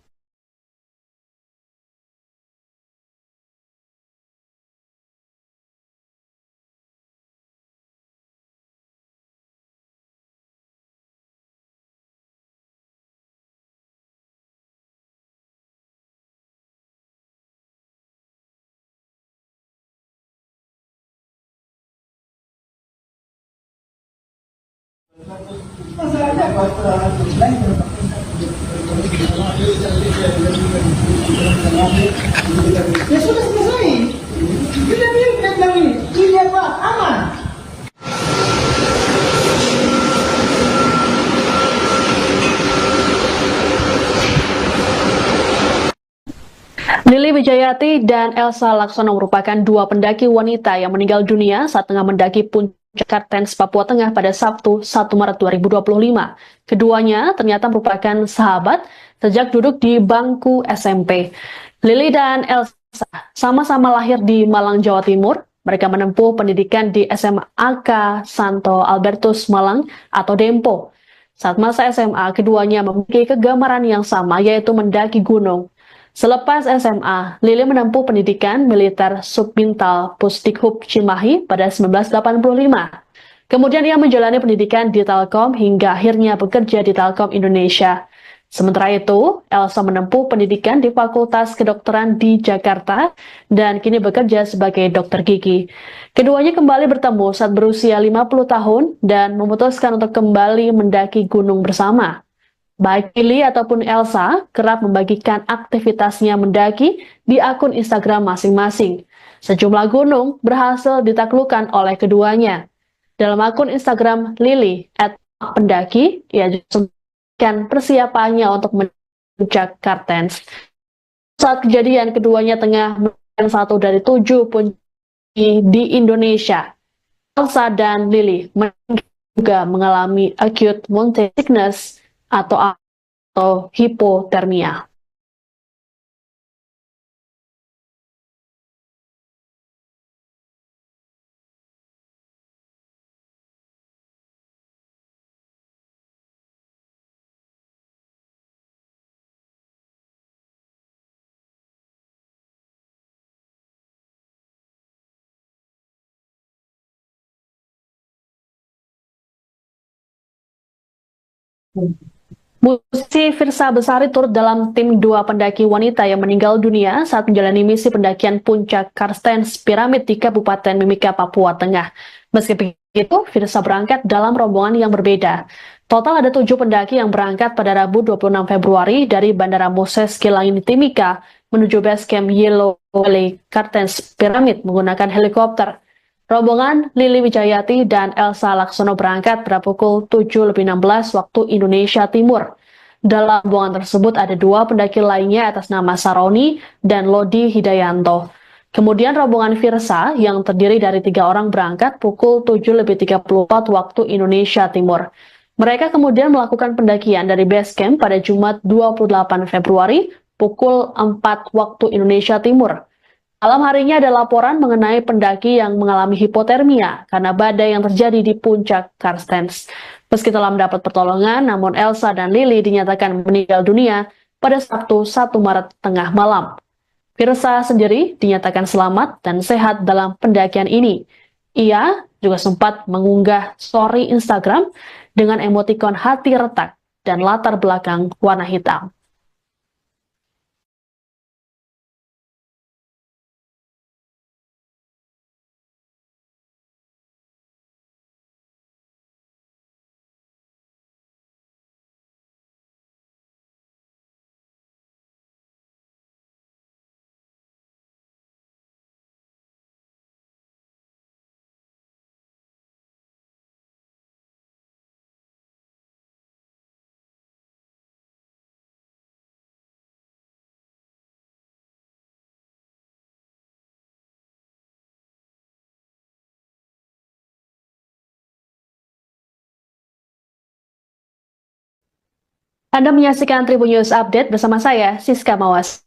Masalahnya apa? Ya sudah selesai. Kita bilang ini, ini apa? Aman. Lili Wijayanti dan Elsa Laksono merupakan dua pendaki wanita yang meninggal dunia saat tengah mendaki puncak Kartens, Papua Tengah pada Sabtu 1 Maret 2025. Keduanya ternyata merupakan sahabat sejak duduk di bangku SMP. Lili dan Elsa sama-sama lahir di Malang, Jawa Timur. Mereka menempuh pendidikan di SMA Santo Albertus Malang atau Dempo. Saat masa SMA, keduanya memiliki kegemaran yang sama, yaitu mendaki gunung. Selepas SMA, Lili menempuh pendidikan militer Subbintal Pusdikhub Cimahi pada 1985. Kemudian ia menjalani pendidikan di Telkom hingga akhirnya bekerja di Telkom Indonesia. Sementara itu, Elsa menempuh pendidikan di Fakultas Kedokteran di Jakarta dan kini bekerja sebagai dokter gigi. Keduanya kembali bertemu saat berusia 50 tahun dan memutuskan untuk kembali mendaki gunung bersama. Baik Lili ataupun Elsa kerap membagikan aktivitasnya mendaki di akun Instagram masing-masing. Sejumlah gunung berhasil ditaklukkan oleh keduanya. Dalam akun Instagram Lili @pendaki, ia juga persiapannya untuk puncak Kartens. Saat kejadian, keduanya tengah menemukan satu dari 7 puncak di Indonesia. Elsa dan Lili juga mengalami acute mountain sickness atau hipotermia. Musisi Firsa Besari turut dalam tim 2 pendaki wanita yang meninggal dunia saat menjalani misi pendakian puncak Karstens Piramid di Kabupaten Mimika, Papua Tengah. Meski begitu, Firsa berangkat dalam rombongan yang berbeda. Total ada 7 pendaki yang berangkat pada Rabu 26 Februari dari Bandara Moses Kilangin Timika menuju base camp Yellow Valley Karstens Piramid menggunakan helikopter. Rombongan Lili Wijayati dan Elsa Laksono berangkat pada pukul 7.16 waktu Indonesia Timur. Dalam rombongan tersebut ada 2 pendaki lainnya atas nama Saroni dan Lodi Hidayanto. Kemudian rombongan Firsa yang terdiri dari 3 orang berangkat pukul 7.34 waktu Indonesia Timur. Mereka kemudian melakukan pendakian dari base camp pada Jumat 28 Februari pukul 4 waktu Indonesia Timur. Malam harinya ada laporan mengenai pendaki yang mengalami hipotermia karena badai yang terjadi di puncak Karstens. Meski telah mendapat pertolongan, namun Elsa dan Lili dinyatakan meninggal dunia pada Sabtu 1 Maret tengah malam. Firsa sendiri dinyatakan selamat dan sehat dalam pendakian ini. Ia juga sempat mengunggah story Instagram dengan emotikon hati retak dan latar belakang warna hitam. Anda menyaksikan Tribun News Update bersama saya, Siska Mawas.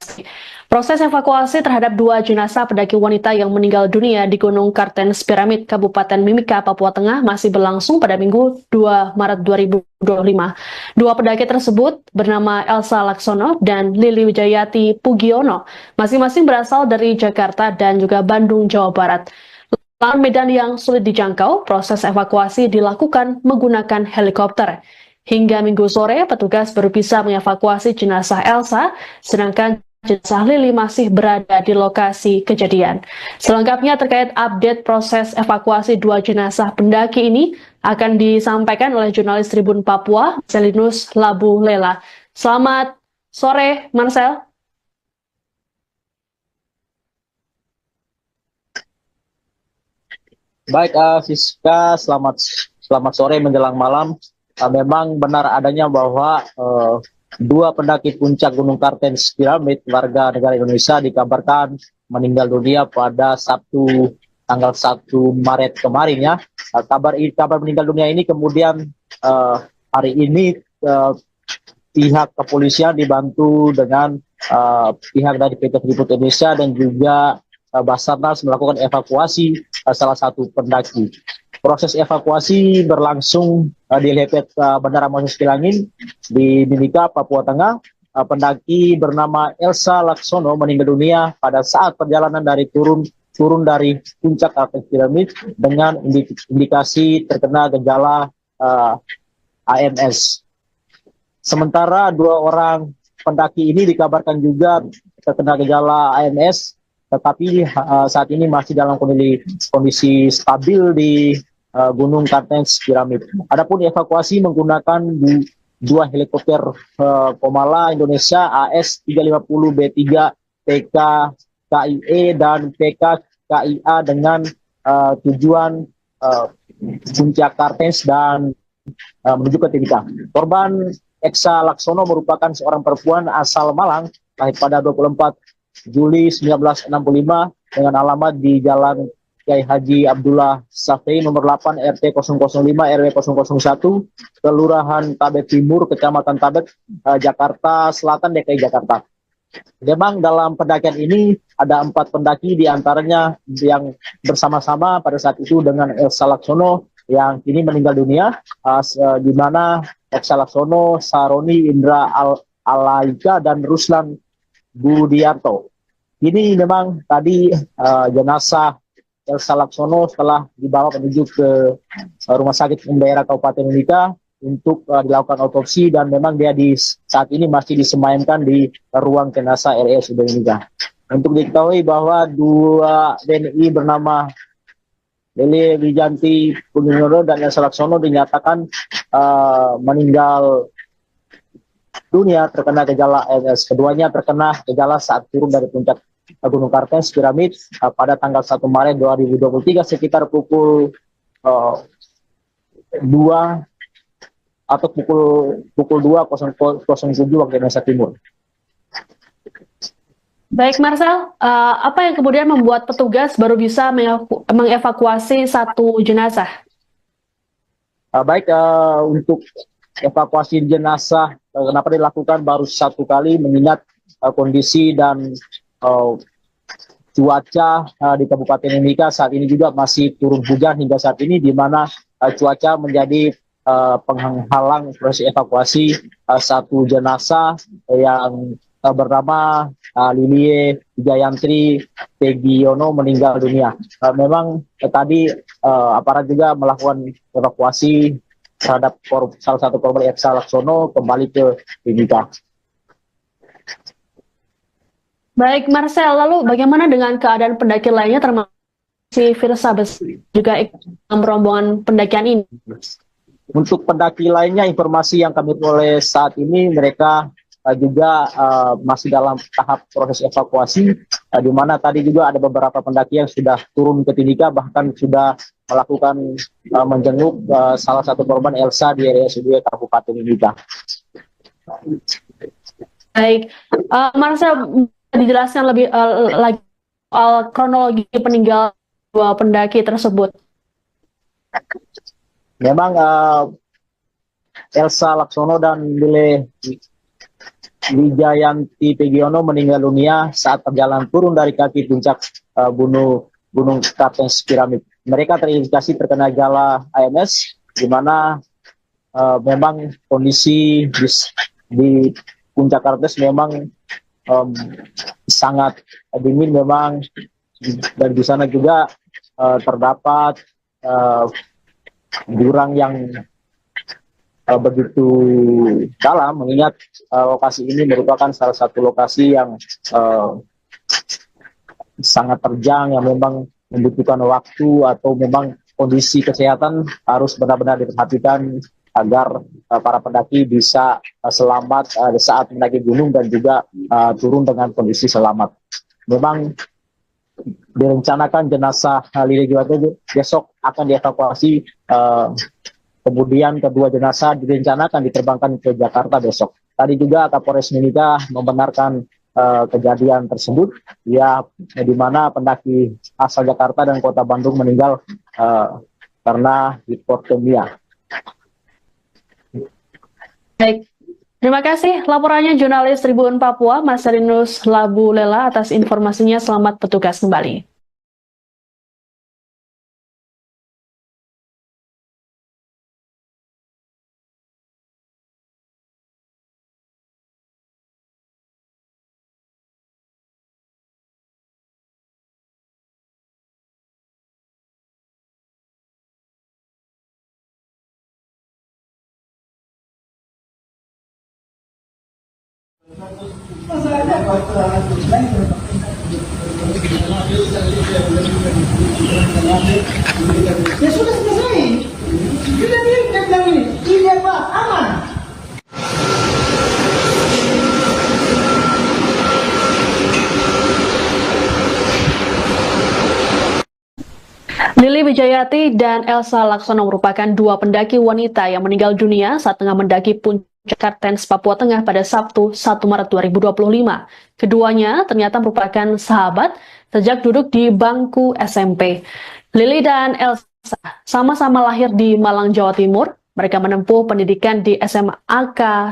Proses evakuasi terhadap 2 jenazah pendaki wanita yang meninggal dunia di Gunung Kartens Piramid, Kabupaten Mimika, Papua Tengah masih berlangsung pada Minggu 2 Maret 2025. 2 pendaki tersebut bernama Elsa Laksono dan Lili Wijayati Pugiono, masing-masing berasal dari Jakarta dan juga Bandung, Jawa Barat. Lahan medan yang sulit dijangkau, proses evakuasi dilakukan menggunakan helikopter. Hingga Minggu sore, petugas baru bisa mengevakuasi jenazah Elsa, sedangkan jenazah Lili masih berada di lokasi kejadian. Selengkapnya terkait update proses evakuasi 2 jenazah pendaki ini akan disampaikan oleh jurnalis Tribun Papua, Marcelinus Labu Lela. Selamat sore, Marcel. Baik, Siska, selamat sore menjelang malam. Memang benar adanya bahwa 2 pendaki puncak Gunung Kartens Piramid warga negara Indonesia dikabarkan meninggal dunia pada Sabtu tanggal 1 Maret kemarin ya. Kabar meninggal dunia ini kemudian hari ini pihak kepolisian dibantu dengan pihak dari PT Freeport Indonesia dan juga Basarnas melakukan evakuasi salah satu pendaki. Proses evakuasi berlangsung di helipad Bandara Moses Kilangin di Mimika, Papua Tengah. Pendaki bernama Elsa Laksono meninggal dunia pada saat perjalanan dari turun dari puncak Kartens Piramid dengan indikasi terkena gejala AMS. Sementara dua orang pendaki ini dikabarkan juga terkena gejala AMS, tetapi saat ini masih dalam kondisi stabil di Gunung Kartens Piramid. Adapun evakuasi menggunakan dua helikopter Komala Indonesia AS350B3 PK KIE dan PK KIA dengan tujuan Puncak Kartens dan menuju ke Timika. Korban Eksa Laksono merupakan seorang perempuan asal Malang, lahir pada 24 Juli 1965 dengan alamat di Jalan Kiai Haji Abdullah Safei nomor 8 RT 005 RW 001 Kelurahan Tabek Timur Kecamatan Tabek Jakarta Selatan DKI Jakarta. Memang dalam pendakian ini ada 4 pendaki diantaranya yang bersama-sama pada saat itu dengan Elsa Laksono yang kini meninggal dunia, di mana Elsa Laksono, Saroni Indra Alaika dan Ruslan Budiarto. Ini memang tadi jenazah Elsa Laksono setelah dibawa menuju ke Rumah Sakit Umum Daerah Kabupaten Mimika untuk dilakukan otopsi dan memang dia saat ini masih disemayamkan di ruang jenazah RSUD Mimika. Untuk diketahui bahwa dua WNI bernama Lele Wijanti Punginodo dan Elsa Laksono dinyatakan meninggal dunia terkena gejala AMS. Keduanya terkena gejala saat turun dari puncak Gunung Kartens Piramid pada tanggal 1 Maret 2023 sekitar pukul 2 atau pukul 2.07 waktu Indonesia Timur. Baik, Marcel, apa yang kemudian membuat petugas baru bisa mengevakuasi satu jenazah? Baik, untuk evakuasi jenazah kenapa dilakukan baru satu kali mengingat kondisi dan cuaca di Kabupaten Mimika saat ini juga masih turun hujan hingga saat ini, di mana cuaca menjadi penghalang proses evakuasi satu jenazah yang bernama Lilie Jayantri Pegiono meninggal dunia. Memang tadi aparat juga melakukan evakuasi terhadap salah satu korban Elsa Laksono kembali ke Mimika. Baik, Marcel, lalu bagaimana dengan keadaan pendaki lainnya termasuk si Firsa juga ikut dalam rombongan pendakian ini? Untuk pendaki lainnya, informasi yang kami peroleh saat ini, mereka juga masih dalam tahap proses evakuasi, di mana tadi juga ada beberapa pendaki yang sudah turun ke Timika, bahkan sudah melakukan menjenguk salah satu korban Elsa di RSUD Kabupaten Timika. Baik, Marcel, dijelaskan lebih lagi soal kronologi peninggalan dua pendaki tersebut. Memang Elsa Laksono dan Lile Wijayanti Pegiono meninggal dunia saat perjalanan turun dari kaki puncak Gunung Kartens Piramid. Mereka terindikasi terkena gejala AMS, di mana memang kondisi di puncak Kartens memang sangat dingin memang, dan di sana juga terdapat jurang yang begitu dalam, mengingat lokasi ini merupakan salah satu lokasi yang sangat terjang, yang memang membutuhkan waktu atau memang kondisi kesehatan harus benar-benar diperhatikan agar para pendaki bisa selamat saat mendaki gunung dan juga turun dengan kondisi selamat. Memang direncanakan jenazah Lili Juwante besok akan dievakuasi, kemudian kedua jenazah direncanakan diterbangkan ke Jakarta besok. Tadi juga Kapolres Mimika membenarkan kejadian tersebut, ya, di mana pendaki asal Jakarta dan Kota Bandung meninggal karena hipotermia. Baik, terima kasih laporannya jurnalis Tribun Papua, Marcelinus Labulela, atas informasinya. Selamat bertugas kembali. Masalahnya apa? Ya sudah selesai. Kita bilang ini, iya Pak, aman. Lili Wijayati dan Elsa Laksono merupakan dua pendaki wanita yang meninggal dunia saat tengah mendaki puncak Kartens, Papua Tengah pada Sabtu 1 Maret 2025. Keduanya ternyata merupakan sahabat sejak duduk di bangku SMP. Lili dan Elsa sama-sama lahir di Malang, Jawa Timur. Mereka menempuh pendidikan di SMA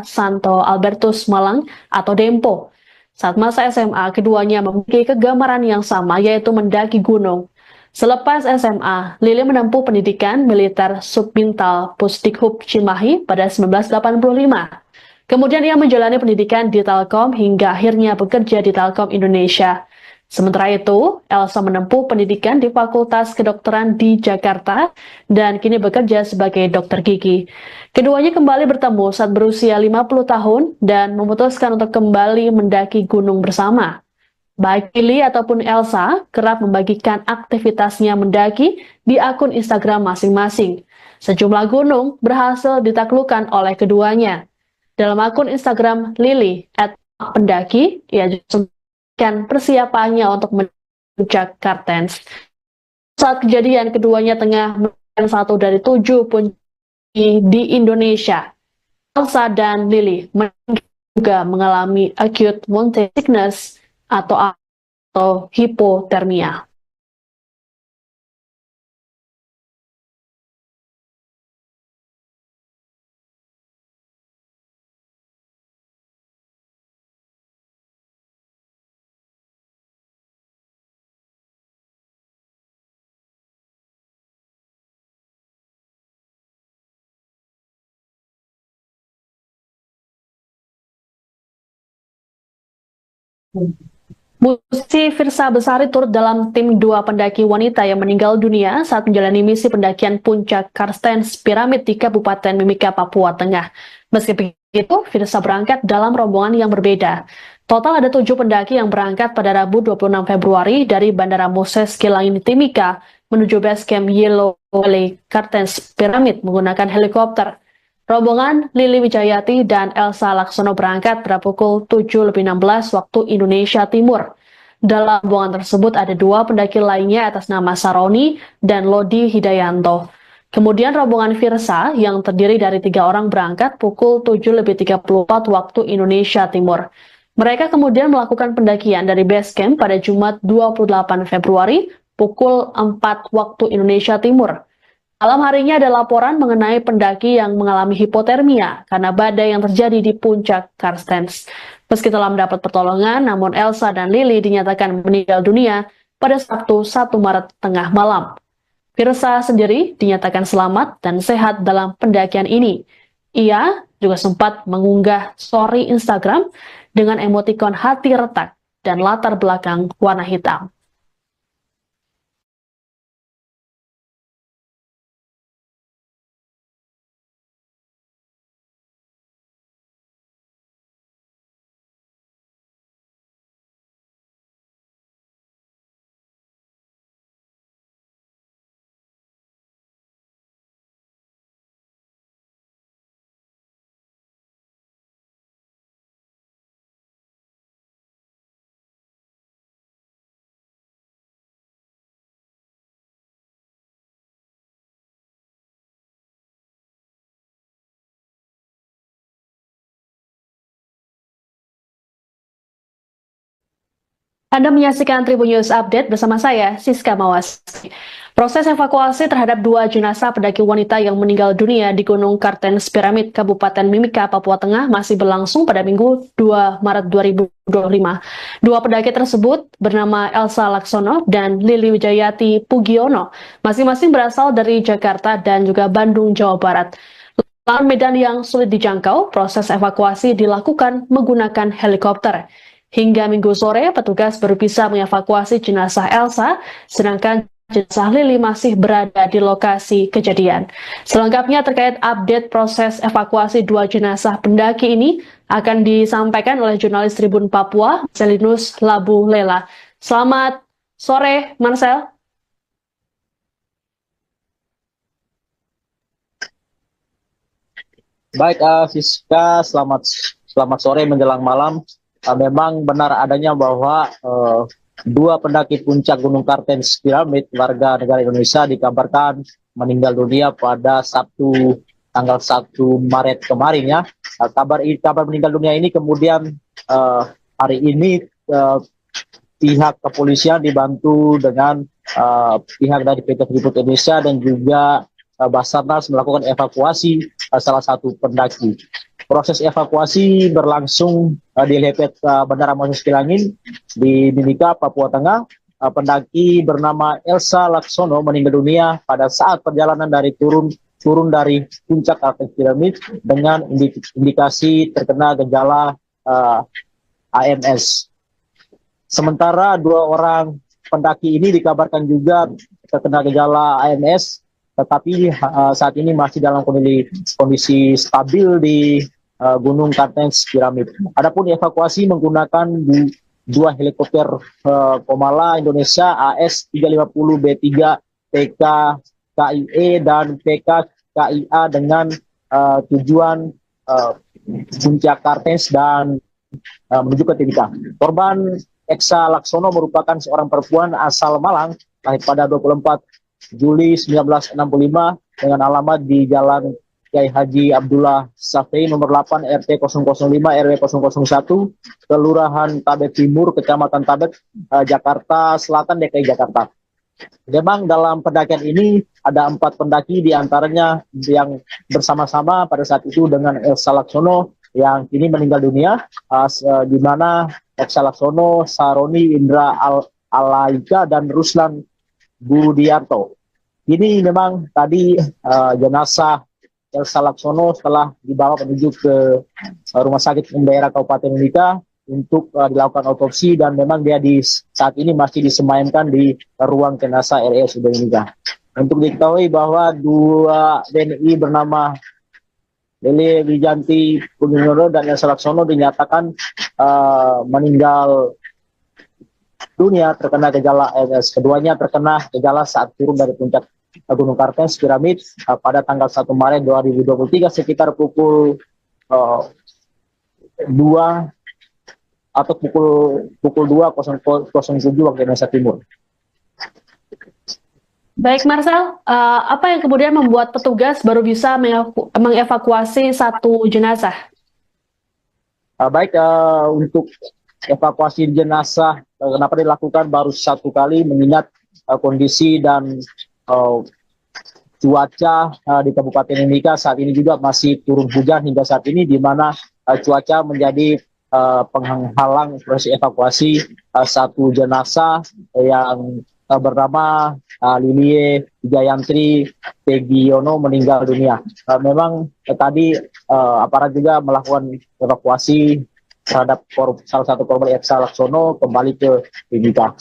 Santo Albertus Malang atau Dempo. Saat masa SMA, keduanya memiliki kegemaran yang sama, yaitu mendaki gunung. Selepas SMA, Lili menempuh pendidikan militer Subbintal Pusdikhub Cimahi pada 1985. Kemudian ia menjalani pendidikan di Telkom hingga akhirnya bekerja di Telkom Indonesia. Sementara itu, Elsa menempuh pendidikan di Fakultas Kedokteran di Jakarta dan kini bekerja sebagai dokter gigi. Keduanya kembali bertemu saat berusia 50 tahun dan memutuskan untuk kembali mendaki gunung bersama. Baik Lili ataupun Elsa kerap membagikan aktivitasnya mendaki di akun Instagram masing-masing. Sejumlah gunung berhasil ditaklukkan oleh keduanya. Dalam akun Instagram Lili @pendaki, ia juga memberikan persiapannya untuk puncak Kartens. Saat kejadian, keduanya tengah melakukan satu dari 7 puncak di Indonesia. Elsa dan Lili juga mengalami acute mountain sickness atau hipotermia. Musisi Firsa Besari turut dalam tim 2 pendaki wanita yang meninggal dunia saat menjalani misi pendakian puncak Kartens Piramid di Kabupaten Mimika, Papua Tengah. Meski begitu, Firsa berangkat dalam rombongan yang berbeda. Total ada 7 pendaki yang berangkat pada Rabu 26 Februari dari Bandara Moses Kilangin Timika menuju base camp Yellow Valley Kartens Piramid menggunakan helikopter. Rombongan Lili Wijayati dan Elsa Laksono berangkat pada pukul 7.16 waktu Indonesia Timur. Dalam rombongan tersebut ada 2 pendaki lainnya atas nama Saroni dan Lodi Hidayanto. Kemudian rombongan Firsa yang terdiri dari 3 orang berangkat pukul 7.34 waktu Indonesia Timur. Mereka kemudian melakukan pendakian dari base camp pada Jumat 28 Februari pukul 4 waktu Indonesia Timur. Malam harinya ada laporan mengenai pendaki yang mengalami hipotermia karena badai yang terjadi di puncak Kartens. Meski telah mendapat pertolongan, namun Elsa dan Lili dinyatakan meninggal dunia pada Sabtu 1 Maret tengah malam. Firsa sendiri dinyatakan selamat dan sehat dalam pendakian ini. Ia juga sempat mengunggah story Instagram dengan emotikon hati retak dan latar belakang warna hitam. Anda menyaksikan Tribun News Update bersama saya, Siska Mawasari. Proses evakuasi terhadap 2 jenazah pendaki wanita yang meninggal dunia di Gunung Kartens Piramid, Kabupaten Mimika, Papua Tengah masih berlangsung pada Minggu 2 Maret 2025. 2 pendaki tersebut bernama Elsa Laksono dan Lili Wijayati Pugiono, masing-masing berasal dari Jakarta dan juga Bandung, Jawa Barat. Dalam medan yang sulit dijangkau, proses evakuasi dilakukan menggunakan helikopter. Hingga Minggu sore, petugas baru bisa mengevakuasi jenazah Elsa, sedangkan jenazah Lili masih berada di lokasi kejadian. Selengkapnya terkait update proses evakuasi dua jenazah pendaki ini akan disampaikan oleh jurnalis Tribun Papua, Marcelinus Labu Lela. Selamat sore, Marcel. Baik, Siska, selamat sore menjelang malam. Memang benar adanya bahwa dua pendaki puncak Gunung Kartens Piramid warga negara Indonesia dikabarkan meninggal dunia pada Sabtu tanggal 1 Maret kemarin ya. Kabar meninggal dunia ini kemudian hari ini pihak kepolisian dibantu dengan pihak dari PT Freeport Indonesia dan juga Basarnas melakukan evakuasi salah satu pendaki. Proses evakuasi berlangsung di Lepet Bandara Moses Kilangin di Mimika, Papua Tengah. Pendaki bernama Elsa Laksono meninggal dunia pada saat perjalanan dari turun dari puncak Kartens Piramid dengan indikasi terkena gejala AMS. Sementara dua orang pendaki ini dikabarkan juga terkena gejala AMS, tetapi saat ini masih dalam kondisi stabil di Gunung Kartens Piramid. Adapun evakuasi menggunakan dua helikopter Komala Indonesia AS-350B3 PK KIE dan PK KIA dengan tujuan puncak Kartens dan menuju ke Timika. Korban Eksa Laksono merupakan seorang perempuan asal Malang, lahir pada 24 Juli 1965 dengan alamat di Jalan Kiai Haji Abdullah Safei nomor 8 RT 005 RW 001 Kelurahan Tabet Timur Kecamatan Tabet Jakarta Selatan DKI Jakarta. Memang dalam pendakian ini ada 4 pendaki diantaranya yang bersama-sama pada saat itu dengan Elsa Laksono yang kini meninggal dunia, di mana Elsa Laksono, Saroni Indra Alaika dan Ruslan Budiarto. Ini memang tadi jenazah Elsa Laksono setelah dibawa menuju ke Rumah Sakit Umum Daerah Kabupaten Mimika untuk dilakukan otopsi dan memang dia saat ini masih disemayamkan di ruang jenazah RSUD Mimika. Untuk diketahui bahwa dua WNI bernama Lili Wijanti Kuninoro dan Elsa Laksono dinyatakan meninggal dunia terkena gejala AMS. Keduanya terkena gejala saat turun dari puncak Gunung Kartens Piramid pada tanggal 1 Maret 2023 sekitar pukul 2 atau pukul 2.07 waktu Indonesia Timur. Baik, Marcel, apa yang kemudian membuat petugas baru bisa mengevakuasi satu jenazah? Baik, untuk evakuasi jenazah kenapa dilakukan baru satu kali mengingat kondisi dan cuaca di Kabupaten Mimika saat ini juga masih turun hujan hingga saat ini, di mana cuaca menjadi penghalang proses evakuasi satu jenazah yang bernama Lilie Jayantri Pegiono meninggal dunia. Memang tadi aparat juga melakukan evakuasi terhadap salah satu korban Elsa Laksono kembali ke Mimika.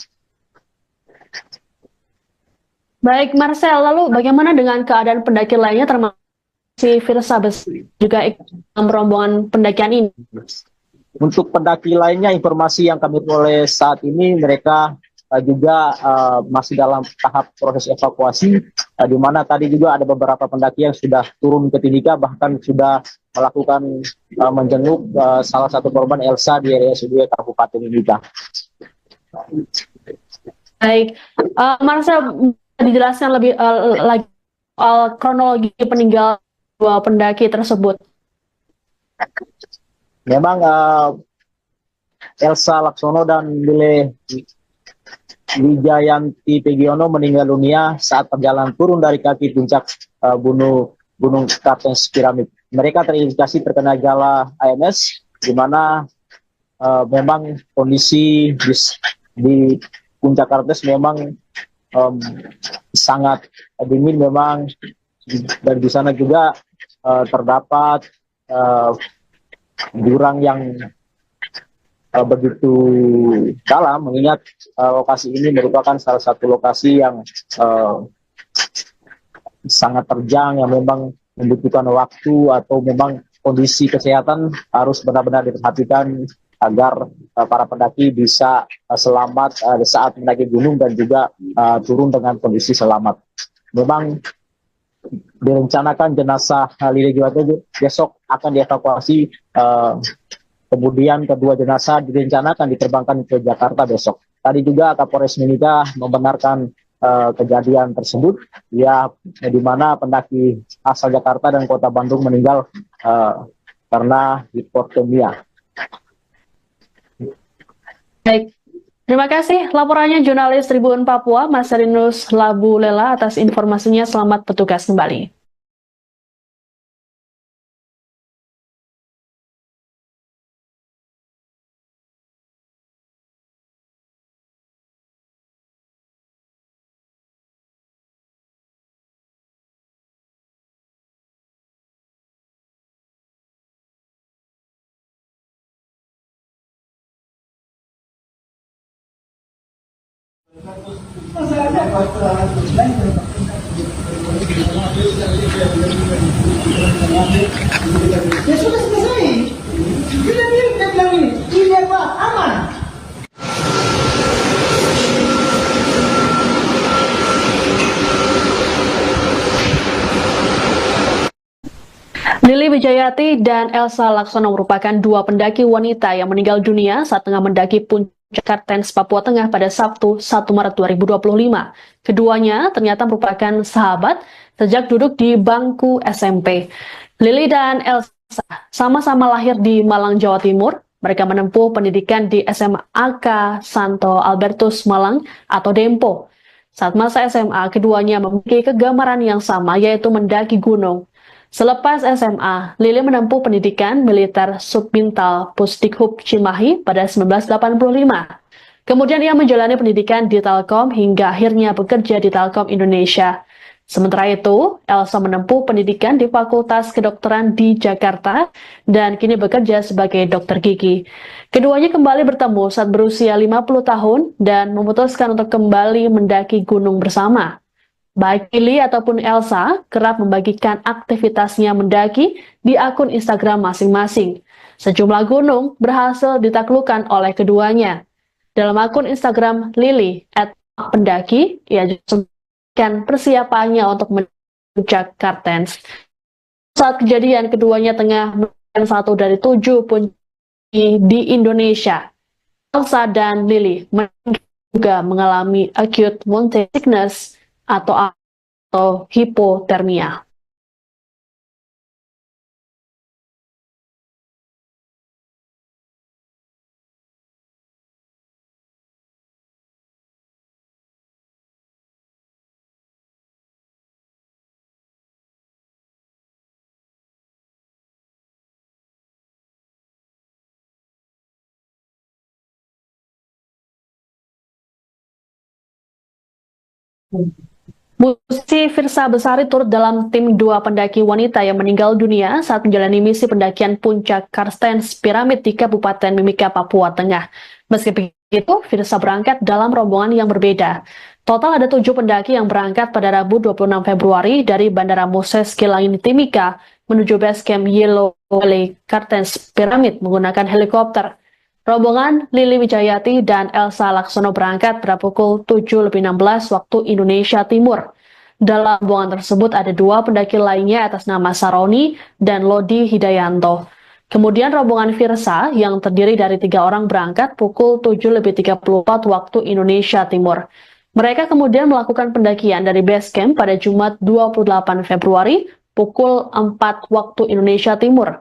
Baik, Marcel, lalu bagaimana dengan keadaan pendaki lainnya termasuk si Firsa juga ikut dalam rombongan pendakian ini? Untuk pendaki lainnya, informasi yang kami peroleh saat ini mereka juga masih dalam tahap proses evakuasi, di mana tadi juga ada beberapa pendaki yang sudah turun ke Timika, bahkan sudah melakukan menjenguk salah satu korban Elsa di RSUD Kabupaten Mimika. Baik, Marcel, dijelaskan lebih lagi soal kronologi peninggalan dua pendaki tersebut. Memang Elsa Laksono dan Lile Wijayanti Pegiono meninggal dunia saat perjalanan turun dari kaki puncak Gunung Kartens Piramid. Mereka terindikasi terkena gejala AMS, di mana memang kondisi di puncak Kartens memang sangat dingin memang, dan di sana juga terdapat jurang yang begitu dalam, mengingat lokasi ini merupakan salah satu lokasi yang sangat terjang, yang memang membutuhkan waktu atau memang kondisi kesehatan harus benar-benar diperhatikan agar para pendaki bisa selamat saat mendaki gunung dan juga turun dengan kondisi selamat. Memang direncanakan jenazah Lili Juwate besok akan dievakuasi, kemudian kedua jenazah direncanakan diterbangkan ke Jakarta besok. Tadi juga Kapolres Mimika membenarkan kejadian tersebut, ya, di mana pendaki asal Jakarta dan Kota Bandung meninggal karena hipotermia. Baik, terima kasih laporannya jurnalis Tribun Papua, Mas Rinus Labu Lela atas informasinya. Selamat bertugas kembali. Ya sudah selesai. Dia bilang ini apa? Aman. Lili Wijayati dan Elsa Laksono merupakan dua pendaki wanita yang meninggal dunia saat tengah mendaki puncak Kartens, Papua Tengah pada Sabtu 1 Maret 2025. Keduanya ternyata merupakan sahabat sejak duduk di bangku SMP. Lili dan Elsa sama-sama lahir di Malang, Jawa Timur. Mereka menempuh pendidikan di SMA Santo Albertus Malang atau Dempo. Saat masa SMA, keduanya memiliki kegemaran yang sama, yaitu mendaki gunung. Selepas SMA, Lili menempuh pendidikan militer Subbintal Pusdikhub Cimahi pada 1985. Kemudian ia menjalani pendidikan di Telkom hingga akhirnya bekerja di Telkom Indonesia. Sementara itu, Elsa menempuh pendidikan di Fakultas Kedokteran di Jakarta dan kini bekerja sebagai dokter gigi. Keduanya kembali bertemu saat berusia 50 tahun dan memutuskan untuk kembali mendaki gunung bersama. Baik Lili ataupun Elsa kerap membagikan aktivitasnya mendaki di akun Instagram masing-masing. Sejumlah gunung berhasil ditaklukkan oleh keduanya. Dalam akun Instagram Lili @pendaki, ia juga memberikan persiapannya untuk puncak Kartens. Saat kejadian, keduanya tengah melakukan satu dari 7 puncak di Indonesia. Elsa dan Lili juga mengalami acute mountain sickness atau hipotermia. Musisi Firsa Besari turut dalam tim dua pendaki wanita yang meninggal dunia saat menjalani misi pendakian puncak Karstens Piramid di Kabupaten Mimika, Papua Tengah. Meski begitu, Firsa berangkat dalam rombongan yang berbeda. Total ada 7 pendaki yang berangkat pada Rabu 26 Februari dari Bandara Moses Kilangin Timika menuju base camp Yellow Valley Karstens Piramid menggunakan helikopter. Rombongan Lili Wijayati dan Elsa Laksono berangkat pada pukul 7.16 waktu Indonesia Timur. Dalam rombongan tersebut ada 2 pendaki lainnya atas nama Saroni dan Lodi Hidayanto. Kemudian rombongan Firsa yang terdiri dari 3 orang berangkat pukul 7.34 waktu Indonesia Timur. Mereka kemudian melakukan pendakian dari base camp pada Jumat 28 Februari pukul 4 waktu Indonesia Timur.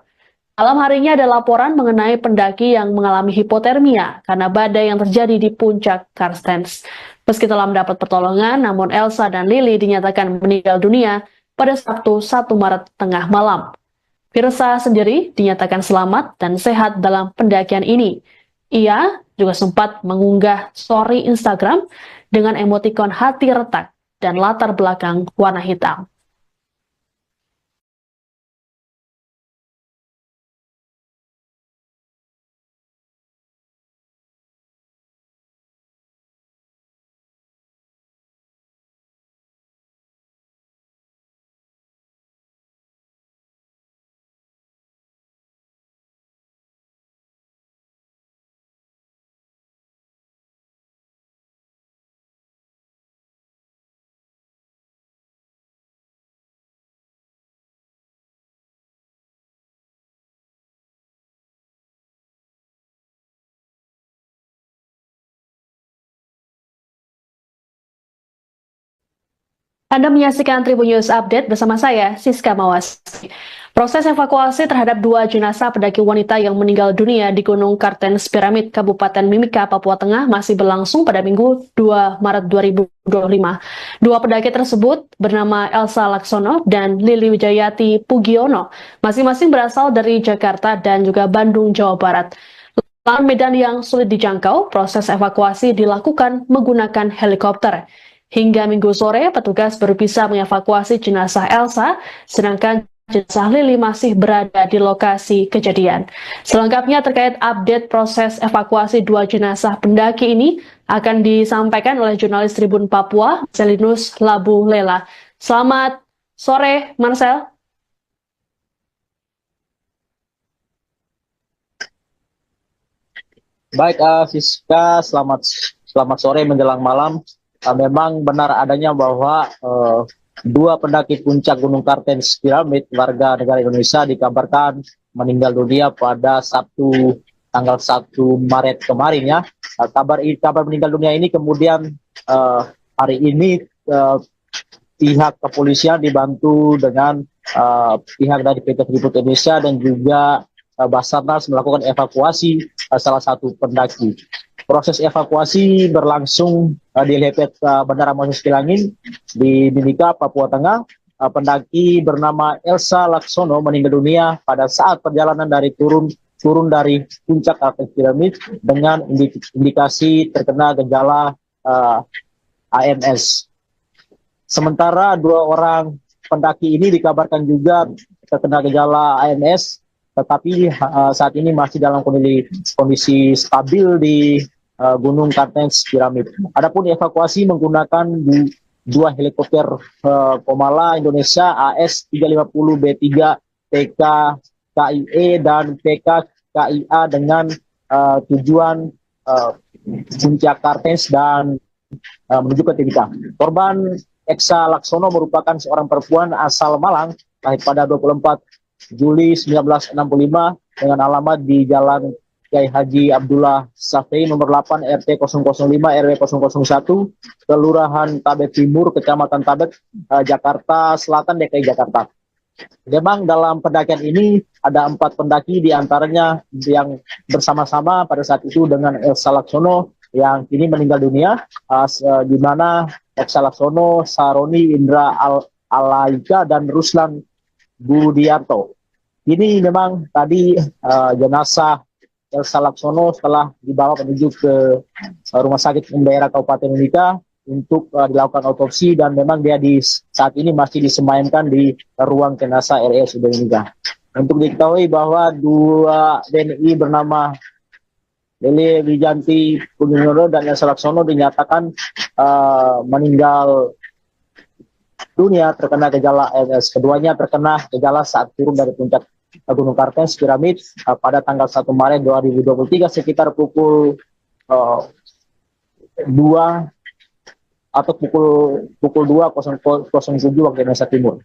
Malam harinya ada laporan mengenai pendaki yang mengalami hipotermia karena badai yang terjadi di puncak Karstens. Meski telah mendapat pertolongan, namun Elsa dan Lili dinyatakan meninggal dunia pada Sabtu 1 Maret tengah malam. Firsa sendiri dinyatakan selamat dan sehat dalam pendakian ini. Ia juga sempat mengunggah story Instagram dengan emotikon hati retak dan latar belakang warna hitam. Anda menyaksikan Tribun News Update bersama saya, Siska Mawas. Proses evakuasi terhadap 2 jenazah pendaki wanita yang meninggal dunia di Gunung Kartens Piramid, Kabupaten Mimika, Papua Tengah masih berlangsung pada Minggu 2 Maret 2025. 2 pendaki tersebut bernama Elsa Laksono dan Lili Wijayati Pugiono, masing-masing berasal dari Jakarta dan juga Bandung, Jawa Barat. Lahan medan yang sulit dijangkau, proses evakuasi dilakukan menggunakan helikopter. Hingga Minggu sore, petugas baru bisa mengevakuasi jenazah Elsa, sedangkan jenazah Lili masih berada di lokasi kejadian. Selengkapnya terkait update proses evakuasi 2 jenazah pendaki ini akan disampaikan oleh jurnalis Tribun Papua, Marcelinus Labu Lela. Selamat sore, Marcel. Baik, Siska, selamat sore menjelang malam. Memang benar adanya bahwa 2 pendaki puncak Gunung Kartens Piramid warga negara Indonesia dikabarkan meninggal dunia pada Sabtu tanggal 1 Maret kemarin ya. Kabar meninggal dunia ini kemudian hari ini pihak kepolisian dibantu dengan pihak dari PT Freeport Indonesia dan juga Basarnas melakukan evakuasi salah satu pendaki. Proses evakuasi berlangsung di helipad Bandara Moses Kilangin di Mimika, Papua Tengah. Pendaki bernama Elsa Laksono meninggal dunia pada saat perjalanan dari turun dari puncak Kartens Piramid dengan indikasi terkena gejala AMS. Sementara 2 orang pendaki ini dikabarkan juga terkena gejala AMS, tetapi saat ini masih dalam kondisi stabil di Gunung Kartens Piramid. Adapun evakuasi menggunakan 2 helikopter Komala Indonesia AS-350B3 PK KIE dan PK KIA dengan tujuan puncak Kartens dan menuju ke Timika. Korban Elsa Laksono merupakan seorang perempuan asal Malang, lahir pada 24 Juli 1965 dengan alamat di Jalan Kiai Haji Abdullah Safei nomor 8 RT 005 RW 001 Kelurahan Tabet Timur Kecamatan Tabet Jakarta Selatan DKI Jakarta. Memang dalam pendakian ini ada 4 pendaki diantaranya yang bersama-sama pada saat itu dengan Elsa Laksono yang kini meninggal dunia, di mana Elsa Laksono, Saroni Indra Alaika dan Ruslan Budiarto. Ini memang tadi jenazah Elsa Laksono setelah dibawa menuju ke Rumah Sakit Umum Daerah Kabupaten Mimika untuk dilakukan otopsi dan memang dia saat ini masih disemayamkan di ruang jenazah RSUD Mimika. Untuk diketahui bahwa 2 WNI bernama Lili Wijanti Pugiono dan Elsa Laksono dinyatakan meninggal dunia terkena gejala AMS. Keduanya terkena gejala saat turun dari puncak Gunung Kartens Piramid pada tanggal 1 Maret 2023 sekitar pukul 2 atau pukul 2.07 waktu Indonesia Timur.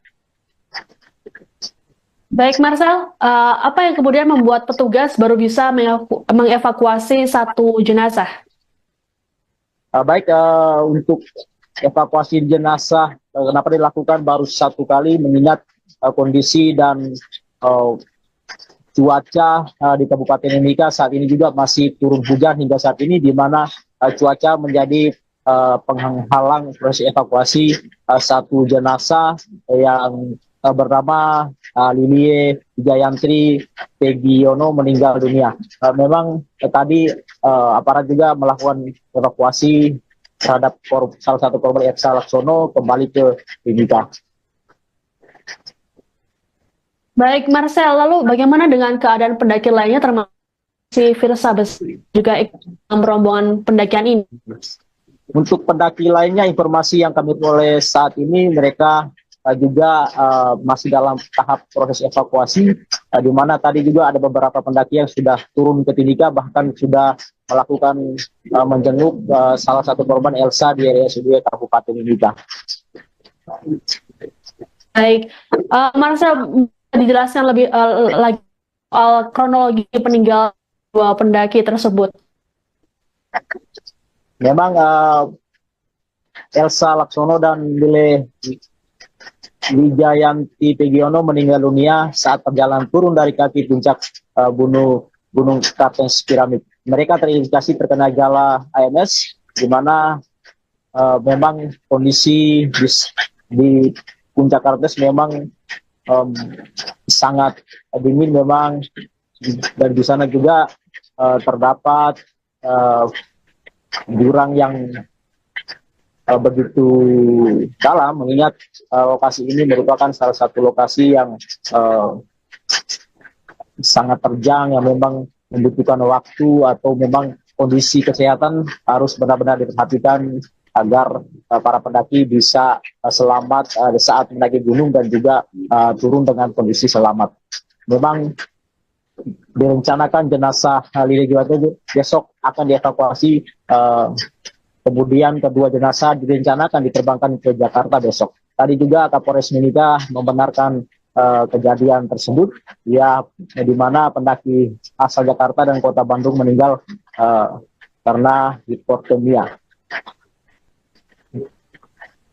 Baik, Marcel, apa yang kemudian membuat petugas baru bisa mengevakuasi 1 jenazah? Baik, untuk evakuasi jenazah kenapa dilakukan baru 1 kali mengingat kondisi dan cuaca di Kabupaten Mimika saat ini juga masih turun hujan hingga saat ini, di mana cuaca menjadi penghalang proses evakuasi 1 jenazah yang bernama Lili Wijayantri Pegiono meninggal dunia. Memang tadi aparat juga melakukan evakuasi terhadap salah satu korban Elsa Laksono kembali ke Mimika. Baik, Marcel, lalu bagaimana dengan keadaan pendaki lainnya termasuk si Firsa juga ikut dalam rombongan pendakian ini? Untuk pendaki lainnya, informasi yang kami peroleh saat ini mereka juga masih dalam tahap proses evakuasi, di mana tadi juga ada beberapa pendaki yang sudah turun ke Timika, bahkan sudah melakukan menjenguk salah satu korban Elsa di RSUD Kabupaten Mimika. Baik, Marcel, dijelaskan lebih lagi soal kronologi peninggalan 2 pendaki tersebut. Memang Elsa Laksono dan Lile Wijayanti Pegiono meninggal dunia saat perjalanan turun dari kaki puncak Gunung Kartens Piramid. Mereka terindikasi terkena gejala AMS, di mana memang kondisi di puncak Kartens memang sangat dingin memang, dan di sana juga terdapat jurang yang begitu dalam, mengingat lokasi ini merupakan salah satu lokasi yang sangat terjang, yang memang membutuhkan waktu atau memang kondisi kesehatan harus benar-benar diperhatikan agar para pendaki bisa selamat saat mendaki gunung dan juga turun dengan kondisi selamat. Memang direncanakan jenazah Lili Wijayanti besok akan dievakuasi. Kemudian kedua jenazah direncanakan diterbangkan ke Jakarta besok. Tadi juga Kapolres Mimika membenarkan kejadian tersebut, ya, di mana pendaki asal Jakarta dan Kota Bandung meninggal karena hipotermia.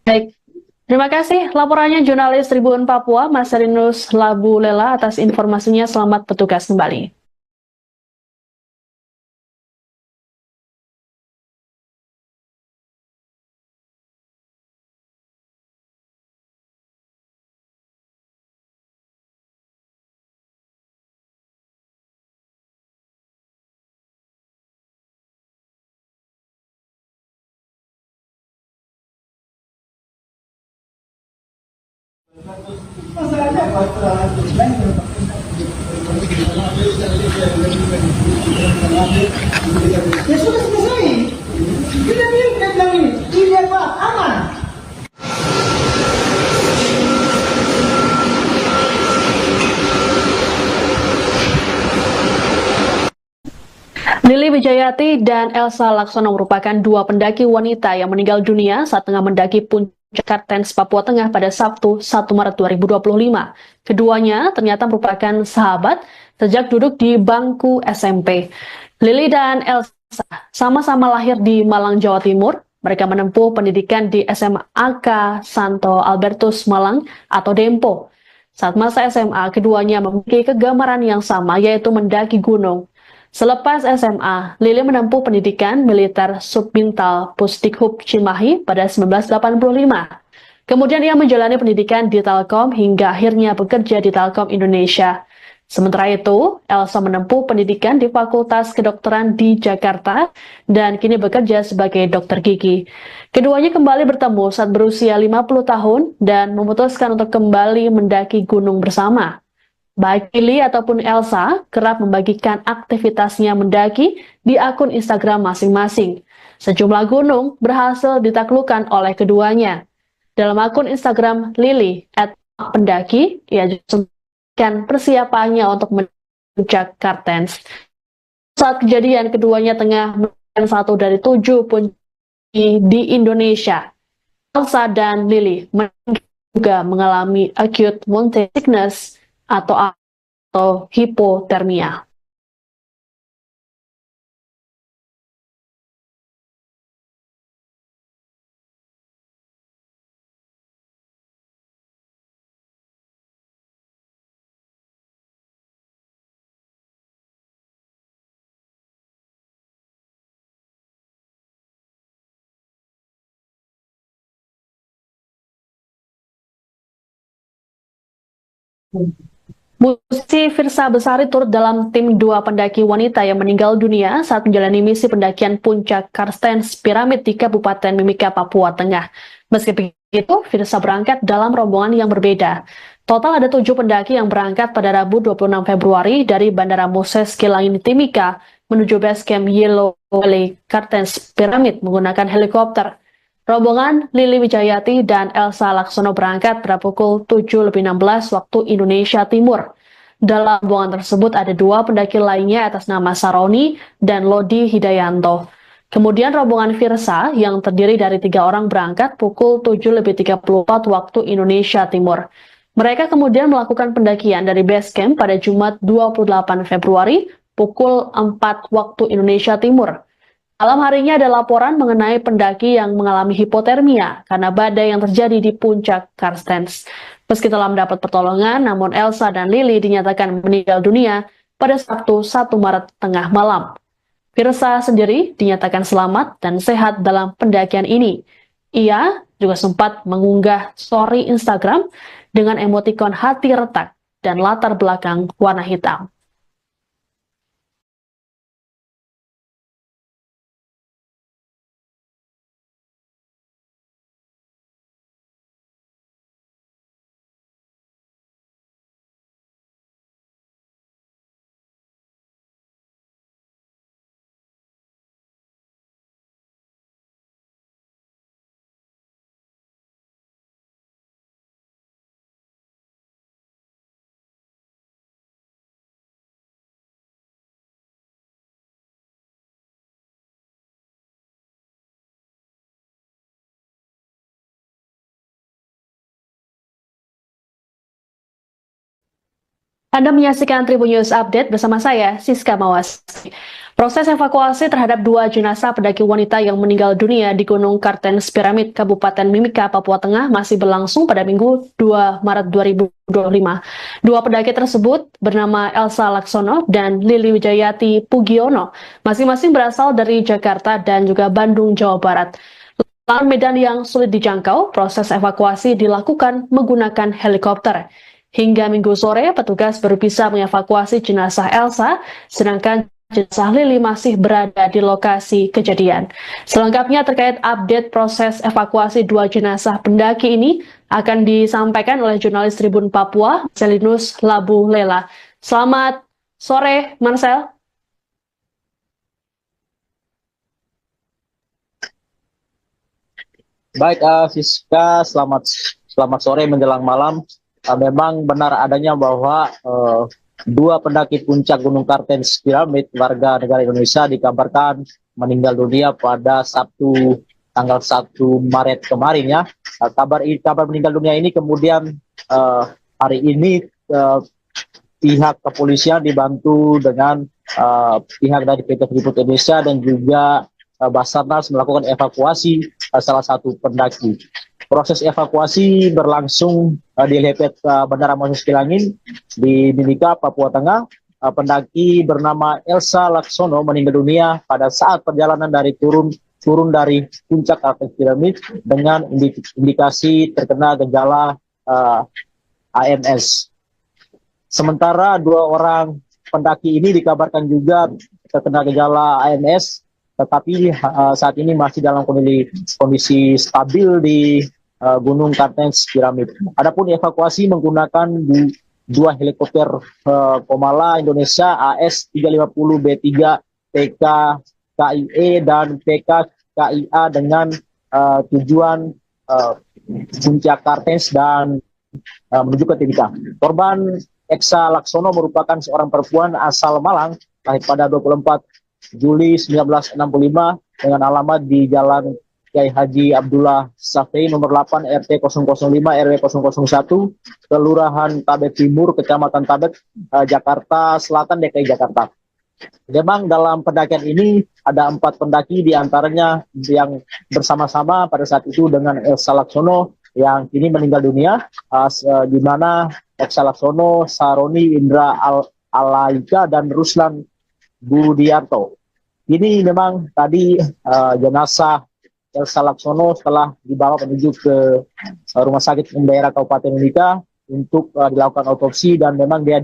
Baik, terima kasih laporannya jurnalis Tribun Papua, Mas Rinus Labu Lela atas informasinya. Selamat bertugas kembali. Masalahnya apa? Ya sudah selesai. Kita bilang ini, ini apa? Aman. Lili Wijayanti dan Elsa Laksono merupakan dua pendaki wanita yang meninggal dunia saat tengah mendaki puncak Kartens, Papua Tengah pada Sabtu 1 Maret 2025. Keduanya ternyata merupakan sahabat sejak duduk di bangku SMP. Lili dan Elsa sama-sama lahir di Malang, Jawa Timur. Mereka menempuh pendidikan di SMA Santo Albertus Malang atau Dempo. Saat masa SMA, keduanya memiliki kegemaran yang sama, yaitu mendaki gunung. Selepas SMA, Lili menempuh pendidikan militer Subbintal Pusdikhub Cimahi pada 1985. Kemudian ia menjalani pendidikan di Telkom hingga akhirnya bekerja di Telkom Indonesia. Sementara itu, Elsa menempuh pendidikan di Fakultas Kedokteran di Jakarta dan kini bekerja sebagai dokter gigi. Keduanya kembali bertemu saat berusia 50 tahun dan memutuskan untuk kembali mendaki gunung bersama. Baik Lili ataupun Elsa kerap membagikan aktivitasnya mendaki di akun Instagram masing-masing. Sejumlah gunung berhasil ditaklukkan oleh keduanya. Dalam akun Instagram Lili @pendaki, ia juga memberikan persiapannya untuk puncak Kartens. Saat kejadian, keduanya tengah melakukan satu dari 7 puncak di Indonesia. Elsa dan Lili juga mengalami acute mountain sickness atau hipotermia. Musisi Firsa Besari turut dalam tim 2 pendaki wanita yang meninggal dunia saat menjalani misi pendakian puncak Kartens Piramid di Kabupaten Mimika, Papua Tengah. Meski begitu, Firsa berangkat dalam rombongan yang berbeda. Total ada 7 pendaki yang berangkat pada Rabu 26 Februari dari Bandara Moses Kilangin Timika menuju base camp Yellow Valley Kartens Piramid menggunakan helikopter. Rombongan Lili Wijayanti dan Elsa Laksono berangkat pada pukul 7:16 waktu Indonesia Timur. Dalam rombongan tersebut ada 2 pendaki lainnya atas nama Saroni dan Lodi Hidayanto. Kemudian rombongan Firsa yang terdiri dari 3 orang berangkat pukul 7:34 waktu Indonesia Timur. Mereka kemudian melakukan pendakian dari base camp pada Jumat 28 Februari pukul 4 waktu Indonesia Timur. Malam harinya ada laporan mengenai pendaki yang mengalami hipotermia karena badai yang terjadi di puncak Karstens. Meski telah mendapat pertolongan, namun Elsa dan Lily dinyatakan meninggal dunia pada Sabtu 1 Maret tengah malam. Virsa sendiri dinyatakan selamat dan sehat dalam pendakian ini. Ia juga sempat mengunggah story Instagram dengan emotikon hati retak dan latar belakang warna hitam. Anda menyaksikan Tribun News Update bersama saya, Siska Mawasari. Proses evakuasi terhadap 2 jenazah pendaki wanita yang meninggal dunia di Gunung Kartens Piramid, Kabupaten Mimika, Papua Tengah masih berlangsung pada Minggu 2 Maret 2025. 2 pendaki tersebut bernama Elsa Laksono dan Lili Wijayati Pugiono, masing-masing berasal dari Jakarta dan juga Bandung, Jawa Barat. Lahan medan yang sulit dijangkau, proses evakuasi dilakukan menggunakan helikopter. Hingga Minggu sore, petugas baru bisa mengevakuasi jenazah Elsa, sedangkan jenazah Lili masih berada di lokasi kejadian. Selengkapnya terkait update proses evakuasi 2 jenazah pendaki ini akan disampaikan oleh jurnalis Tribun Papua, Marcelinus Labu Lela. Selamat sore, Marcel. Baik, Siska, selamat sore menjelang malam. Memang benar adanya bahwa 2 pendaki puncak Gunung Kartens Piramid warga negara Indonesia dikabarkan meninggal dunia pada Sabtu tanggal 1 Maret kemarin ya. Kabar meninggal dunia ini kemudian hari ini pihak kepolisian dibantu dengan pihak dari PT Freeport Indonesia dan juga Basarnas melakukan evakuasi salah satu pendaki. Proses evakuasi berlangsung di helipad Bandara Moses Kilangin di Mimika, Papua Tengah. Pendaki bernama Elsa Laksono meninggal dunia pada saat perjalanan dari turun dari puncak Kartens Piramid dengan indikasi terkena gejala AMS. Sementara 2 orang pendaki ini dikabarkan juga terkena gejala AMS, tetapi saat ini masih dalam kondisi stabil di Gunung Kartens Piramid. Adapun evakuasi menggunakan 2 helikopter Komala Indonesia AS-350B3 PK KIE dan PK KIA dengan tujuan puncak Kartens dan menuju ke Timika. Korban Elsa Laksono merupakan seorang perempuan asal Malang, lahir pada 24 Juli 1965 dengan alamat di Jalan Kiai Haji Abdullah Safei nomor 8 RT 005 RW 001 Kelurahan Tabet Timur Kecamatan Tabet Jakarta Selatan DKI Jakarta. Memang dalam pendakian ini ada 4 pendaki diantaranya yang bersama-sama pada saat itu dengan Elsa Laksono yang kini meninggal dunia, di mana Elsa Laksono, Saroni Indra Alaika dan Ruslan Budiarto. Ini memang tadi jenazah Elsa Laksono setelah dibawa menuju ke Rumah Sakit Umum Daerah Kabupaten Mimika untuk dilakukan otopsi dan memang dia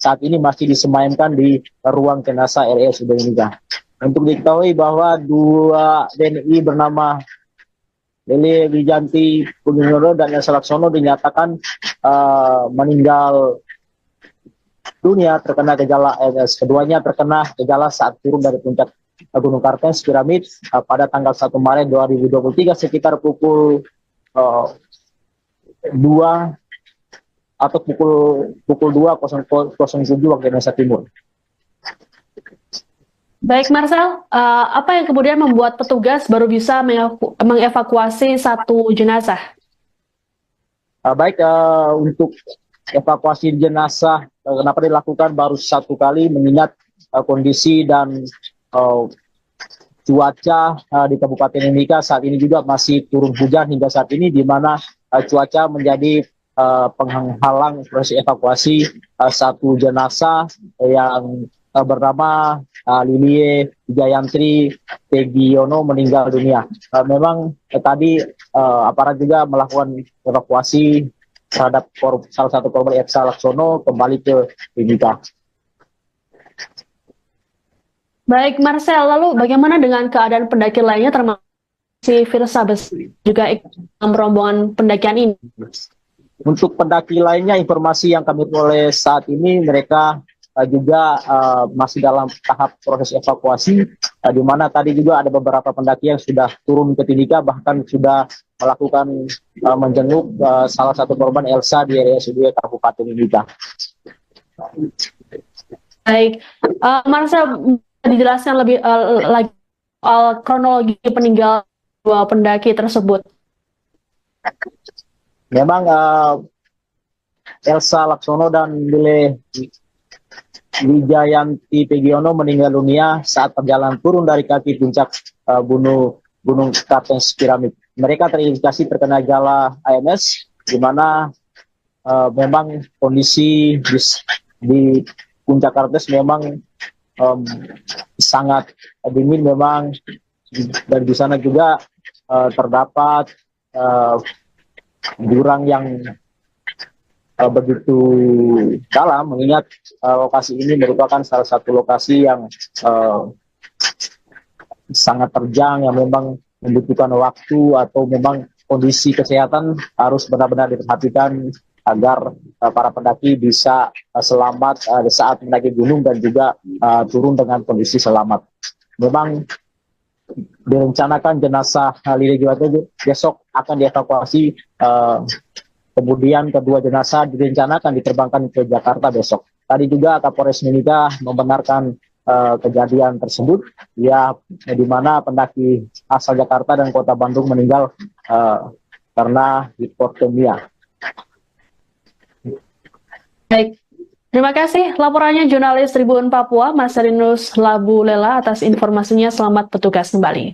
saat ini masih disemayamkan di ruang jenazah RSUD Mimika. Untuk diketahui bahwa 2 WNI bernama Lili Wijanti Pugiono dan Elsa Laksono dinyatakan meninggal dunia terkena gejala AMS. Keduanya terkena gejala saat turun dari puncak Gunung Kartens Piramid pada tanggal 1 Maret 2023 sekitar pukul 2 atau pukul 2.07 waktu Indonesia Timur. Baik, Marcel, apa yang kemudian membuat petugas baru bisa mengevakuasi 1 jenazah? Untuk evakuasi jenazah kenapa dilakukan baru 1 kali mengingat kondisi dan cuaca di Kabupaten Mimika saat ini juga masih turun hujan hingga saat ini, di mana cuaca menjadi penghalang proses evakuasi satu jenazah yang bernama Lilie Jayantri Pegiono meninggal dunia. Memang tadi aparat juga melakukan evakuasi terhadap salah satu korban Elsa Laksono kembali ke Mimika. Baik, Marcel, lalu bagaimana dengan keadaan pendaki lainnya termasuk si Firsa juga ikut dalam rombongan pendakian ini? Untuk pendaki lainnya, informasi yang kami peroleh saat ini, mereka juga masih dalam tahap proses evakuasi, di mana tadi juga ada beberapa pendaki yang sudah turun ke Timika, bahkan sudah melakukan menjenguk salah satu korban Elsa di RSUD Kabupaten Timika. Baik, Marcel, dijelaskan lebih lagi soal kronologi peninggalan dua pendaki tersebut. Memang Elsa Laksono dan Lile Wijayanti Pegiono meninggal dunia saat perjalanan turun dari kaki puncak Gunung Kartens Piramid. Mereka terindikasi terkena gejala AMS, di mana memang kondisi di puncak Kartens memang sangat dingin memang, dan di sana juga terdapat jurang yang begitu dalam, mengingat lokasi ini merupakan salah satu lokasi yang sangat terjang, yang memang membutuhkan waktu atau memang kondisi kesehatan harus benar-benar diperhatikan agar para pendaki bisa selamat saat mendaki gunung dan juga turun dengan kondisi selamat. Memang direncanakan jenazah Lili Jayantri besok akan dievakuasi, kemudian kedua jenazah direncanakan diterbangkan ke Jakarta besok. Tadi juga Kapolres Mimika membenarkan kejadian tersebut, ya, di mana pendaki asal Jakarta dan Kota Bandung meninggal karena hipotermia. Baik, terima kasih laporannya jurnalis Tribun Papua, Marcelinus Labu Lela, atas informasinya. Selamat bertugas kembali.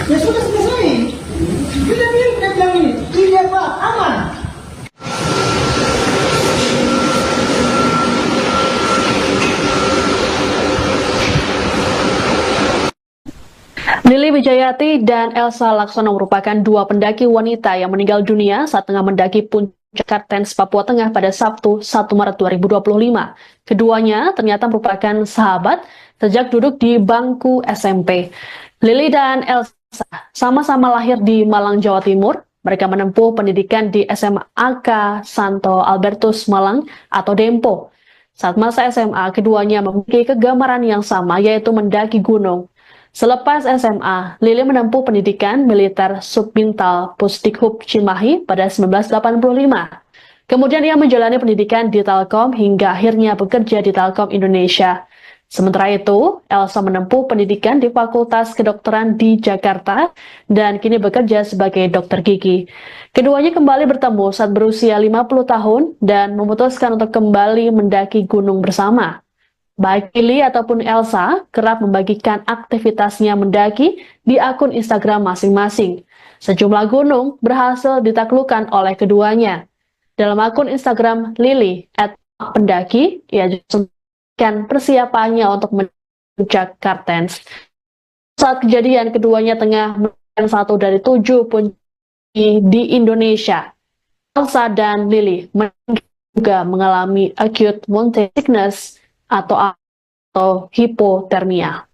Ya sudah selesai. Kita bilang ini, iya Pak, aman. Lili Wijayati dan Elsa Laksono merupakan dua pendaki wanita yang meninggal dunia saat tengah mendaki puncak Kartens, Papua Tengah pada Sabtu 1 Maret 2025. Keduanya ternyata merupakan sahabat sejak duduk di bangku SMP. Lili dan Elsa sama-sama lahir di Malang, Jawa Timur. Mereka menempuh pendidikan di SMA Santo Albertus Malang atau Dempo. Saat masa SMA, keduanya memiliki kegemaran yang sama, yaitu mendaki gunung. Selepas SMA, Lili menempuh pendidikan militer Subbintal Pusdikhub Cimahi pada 1985. Kemudian ia menjalani pendidikan di Telkom hingga akhirnya bekerja di Telkom Indonesia. Sementara itu, Elsa menempuh pendidikan di Fakultas Kedokteran di Jakarta dan kini bekerja sebagai dokter gigi. Keduanya kembali bertemu saat berusia 50 tahun dan memutuskan untuk kembali mendaki gunung bersama. Baik Lili ataupun Elsa kerap membagikan aktivitasnya mendaki di akun Instagram masing-masing. Sejumlah gunung berhasil ditaklukkan oleh keduanya. Dalam akun Instagram Lili @pendaki, ia juga memberikan persiapannya untuk puncak Kartens. Saat kejadian, keduanya tengah melakukan satu dari 7 puncak di Indonesia. Elsa dan Lili juga mengalami acute mountain sickness atau hipotermia.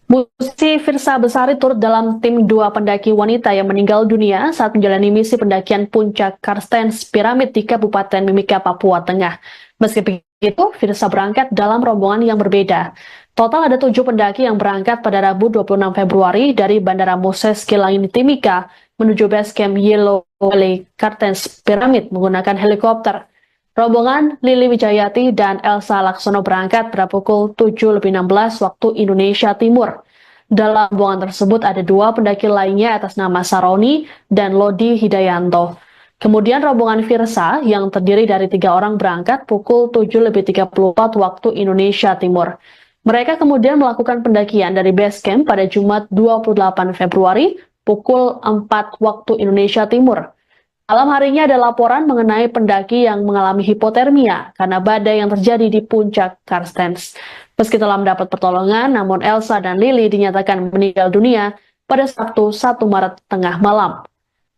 Musisi Firsa Besari turut dalam tim 2 pendaki wanita yang meninggal dunia saat menjalani misi pendakian puncak Karstens Piramid di Kabupaten Mimika, Papua Tengah. Meski begitu, Firsa berangkat dalam rombongan yang berbeda. Total ada 7 pendaki yang berangkat pada Rabu 26 Februari dari Bandara Moses Kilangin Timika menuju base camp Yellow Valley Karstens Piramid menggunakan helikopter. Rombongan Lili Wijayati dan Elsa Laksono berangkat pada pukul 7.16 waktu Indonesia Timur. Dalam rombongan tersebut ada 2 pendaki lainnya atas nama Saroni dan Lodi Hidayanto. Kemudian rombongan Firsa yang terdiri dari 3 orang berangkat pukul 7.34 waktu Indonesia Timur. Mereka kemudian melakukan pendakian dari base camp pada Jumat 28 Februari pukul 4 waktu Indonesia Timur. Malam harinya ada laporan mengenai pendaki yang mengalami hipotermia karena badai yang terjadi di puncak Karstens. Meski telah mendapat pertolongan, namun Elsa dan Lili dinyatakan meninggal dunia pada Sabtu 1 Maret tengah malam.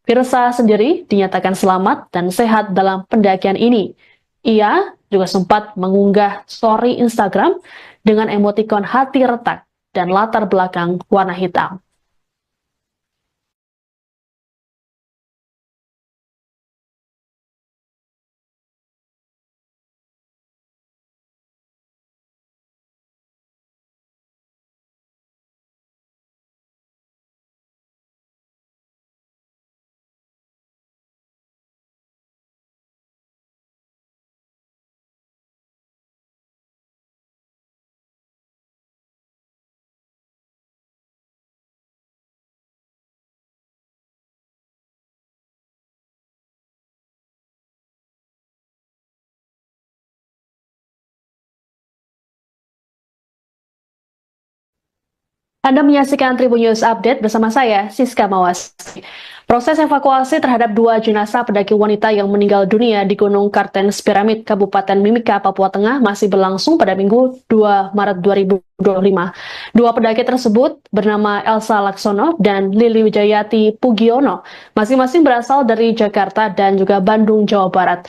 Firsa sendiri dinyatakan selamat dan sehat dalam pendakian ini. Ia juga sempat mengunggah story Instagram dengan emotikon hati retak dan latar belakang warna hitam. Anda menyaksikan Tribun News Update bersama saya, Siska Mawasari. Proses evakuasi terhadap 2 jenazah pendaki wanita yang meninggal dunia di Gunung Kartens Piramid, Kabupaten Mimika, Papua Tengah masih berlangsung pada Minggu 2 Maret 2025. 2 pendaki tersebut bernama Elsa Laksono dan Lili Wijayati Pugiono, masing-masing berasal dari Jakarta dan juga Bandung, Jawa Barat.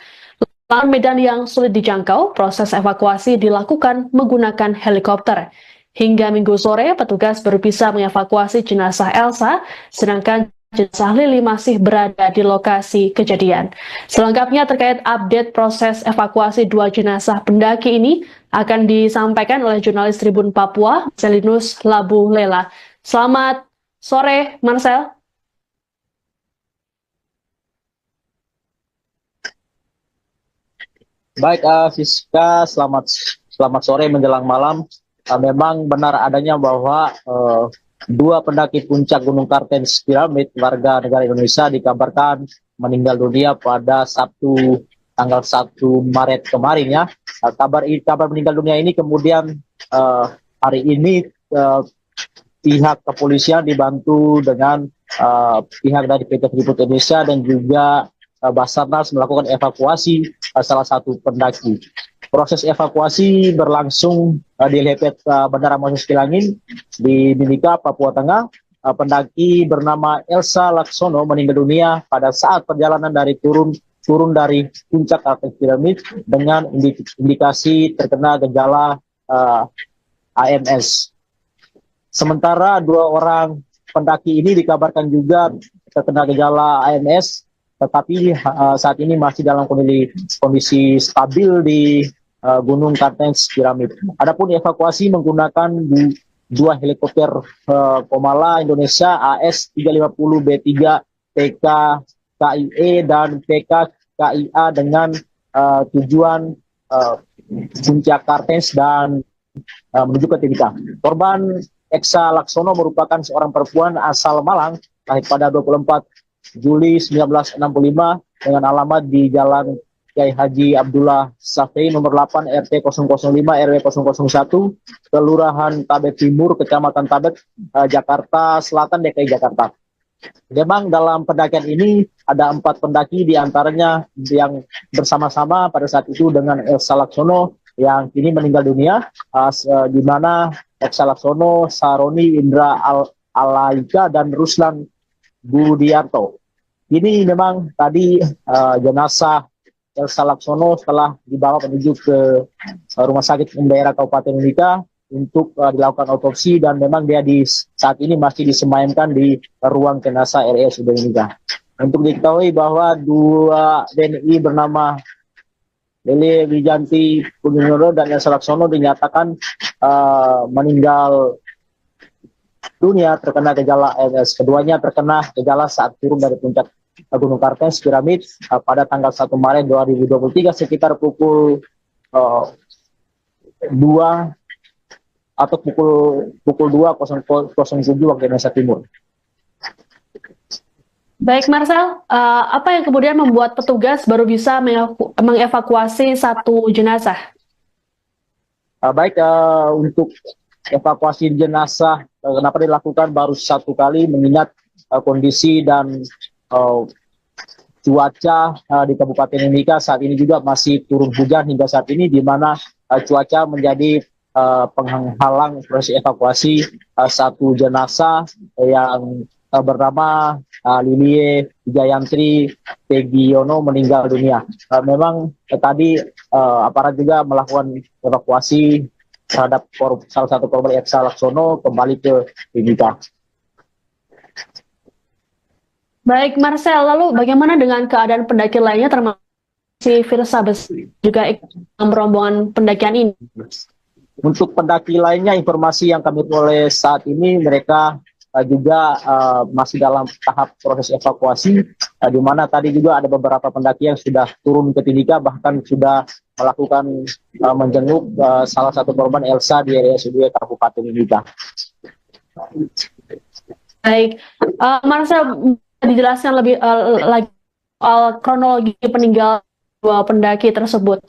Lahan medan yang sulit dijangkau, proses evakuasi dilakukan menggunakan helikopter. Hingga Minggu sore, petugas baru bisa mengevakuasi jenazah Elsa, sedangkan jenazah Lili masih berada di lokasi kejadian. Selengkapnya terkait update proses evakuasi 2 jenazah pendaki ini akan disampaikan oleh jurnalis Tribun Papua, Marcelinus Labu Lela. Selamat sore, Marcel. Baik, Siska, selamat sore menjelang malam. Memang benar adanya bahwa 2 pendaki puncak Gunung Kartens Piramid warga negara Indonesia dikabarkan meninggal dunia pada Sabtu tanggal 1 Maret kemarin ya. Kabar meninggal dunia ini kemudian hari ini pihak kepolisian dibantu dengan pihak dari PT Freeport Indonesia dan juga Basarnas melakukan evakuasi salah satu pendaki. Proses evakuasi berlangsung di helipad Bandara Moses Kilangin di Mimika, Papua Tengah. Pendaki bernama Elsa Laksono meninggal dunia pada saat perjalanan dari turun dari puncak Kartens Piramid dengan indikasi terkena gejala AMS. Sementara 2 orang pendaki ini dikabarkan juga terkena gejala AMS, tetapi saat ini masih dalam kondisi stabil di Gunung Kartens Piramid. Adapun evakuasi menggunakan 2 helikopter Komala Indonesia AS-350B3 PK KIE dan PK KIA dengan tujuan puncak Kartens dan menuju ke Timika. Korban Elsa Laksono merupakan seorang perempuan asal Malang, lahir pada 24 Juli 1965 dengan alamat di Jalan Kiai Haji Abdullah Safei nomor 8 RT 005 RW 001 Kelurahan Tabet Timur Kecamatan Tabet Jakarta Selatan DKI Jakarta. Memang dalam pendakian ini ada 4 pendaki diantaranya yang bersama-sama pada saat itu dengan Elsa Laksono yang kini meninggal dunia, di mana Elsa Laksono, Saroni Indra Alaika dan Ruslan Budiarto. Ini memang tadi jenazah Elsa Laksono setelah dibawa menuju ke Rumah Sakit Umum Daerah Kabupaten Mimika untuk dilakukan otopsi, dan memang dia saat ini masih disemayamkan di ruang jenazah RSUD Mimika. Untuk diketahui bahwa dua WNI bernama Lili Wijanti Pudinoro dan Elsa Laksono dinyatakan meninggal dunia terkena gejala ALS. Keduanya terkena gejala saat turun dari puncak Gunung Kartens Piramid pada tanggal 1 Maret 2023 sekitar pukul 2 atau pukul 2.07 waktu Indonesia Timur. Baik, Marcel, apa yang kemudian membuat petugas baru bisa mengevakuasi satu jenazah? Untuk evakuasi jenazah, kenapa dilakukan baru satu kali, mengingat kondisi dan cuaca di Kabupaten Mimika saat ini juga masih turun hujan hingga saat ini, di mana cuaca menjadi penghalang proses evakuasi satu jenazah yang bernama Lilie Wijayantri Pegiono meninggal dunia. Memang tadi aparat juga melakukan evakuasi terhadap salah satu korban Elsa Laksono kembali ke Mimika. Baik, Marcel, lalu bagaimana dengan keadaan pendaki lainnya termasuk si Firsa juga ikut dalam rombongan pendakian ini? Untuk pendaki lainnya, informasi yang kami peroleh saat ini, mereka juga masih dalam tahap proses evakuasi, di mana tadi juga ada beberapa pendaki yang sudah turun ke Timika, bahkan sudah melakukan menjenguk salah satu korban Elsa di RSUD Kabupaten Mimika. Baik, Marcel, dijelaskan lebih lagi soal kronologi peninggalan dua pendaki tersebut.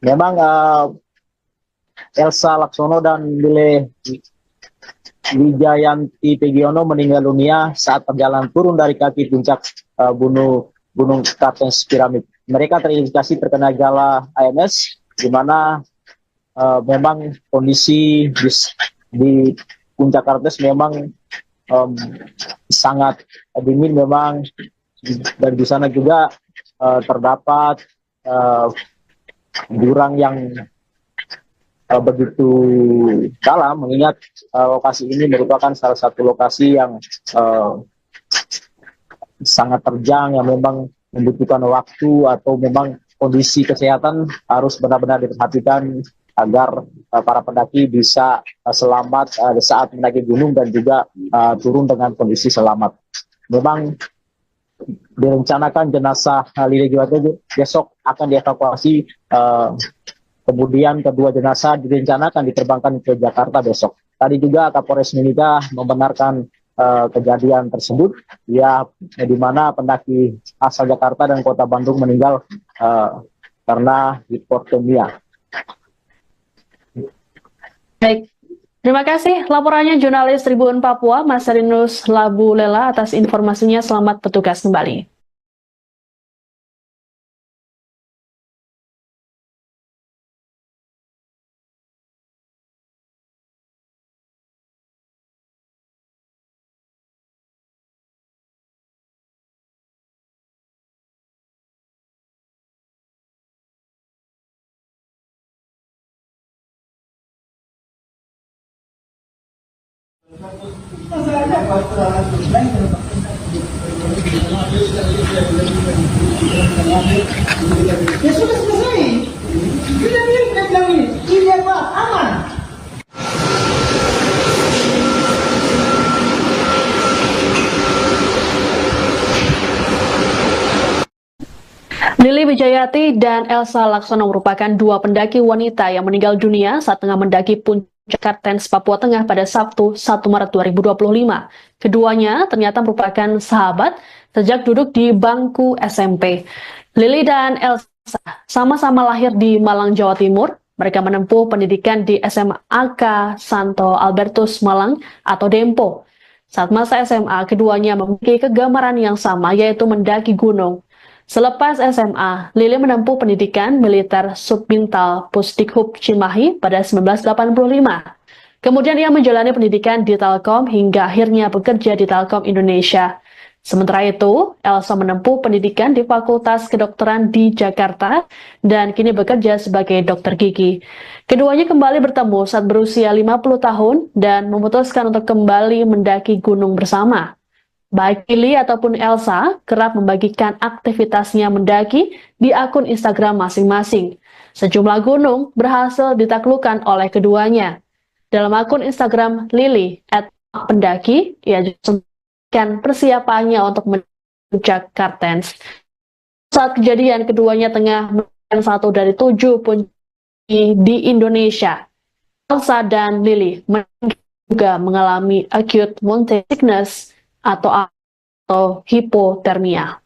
Memang Elsa Laksono dan Lile Wijayanti Pegiono meninggal dunia saat perjalanan turun dari kaki puncak Gunung Kartens Piramid. Mereka terindikasi terkena gejala ALS, di mana memang kondisi di puncak Kartens memang sangat dingin memang, dan di sana juga terdapat jurang yang begitu dalam, mengingat lokasi ini merupakan salah satu lokasi yang sangat terjang, yang memang membutuhkan waktu atau memang kondisi kesehatan harus benar-benar diperhatikan agar para pendaki bisa selamat saat mendaki gunung dan juga turun dengan kondisi selamat. Memang direncanakan jenazah Lili Wijayantri besok akan dievakuasi. Kemudian kedua jenazah direncanakan diterbangkan ke Jakarta besok. Tadi juga Kapolres Mimika membenarkan kejadian tersebut, ya, di mana pendaki asal Jakarta dan Kota Bandung meninggal karena hipotermia. Baik, terima kasih laporannya jurnalis Tribun Papua, Marcelinus Labu Lela, atas informasinya. Selamat bertugas kembali. Ya sudah selesai. Kita bilang ini apa? Aman. Lili Wijayati dan Elsa Laksono merupakan dua pendaki wanita yang meninggal dunia saat tengah mendaki puncak Kartens, Papua Tengah pada Sabtu 1 Maret 2025. Keduanya ternyata merupakan sahabat sejak duduk di bangku SMP. Lili dan Elsa sama-sama lahir di Malang, Jawa Timur. Mereka menempuh pendidikan di SMA AK Santo Albertus Malang atau Dempo. Saat masa SMA, keduanya memiliki kegemaran yang sama, yaitu mendaki gunung. Selepas SMA, Lili menempuh pendidikan militer Subbintal Pusdikhub Cimahi pada 1985. Kemudian ia menjalani pendidikan di Telkom hingga akhirnya bekerja di Telkom Indonesia. Sementara itu, Elsa menempuh pendidikan di Fakultas Kedokteran di Jakarta dan kini bekerja sebagai dokter gigi. Keduanya kembali bertemu saat berusia 50 tahun dan memutuskan untuk kembali mendaki gunung bersama. Baik Lily ataupun Elsa kerap membagikan aktivitasnya mendaki di akun Instagram masing-masing. Sejumlah gunung berhasil ditaklukkan oleh keduanya. Dalam akun Instagram Lily @pendaki, ia juga persiapannya untuk puncak Kartens. Saat kejadian, keduanya tengah melakukan satu dari 7 puncak di Indonesia. Elsa dan Lily juga mengalami acute mountain sickness atau hipotermia.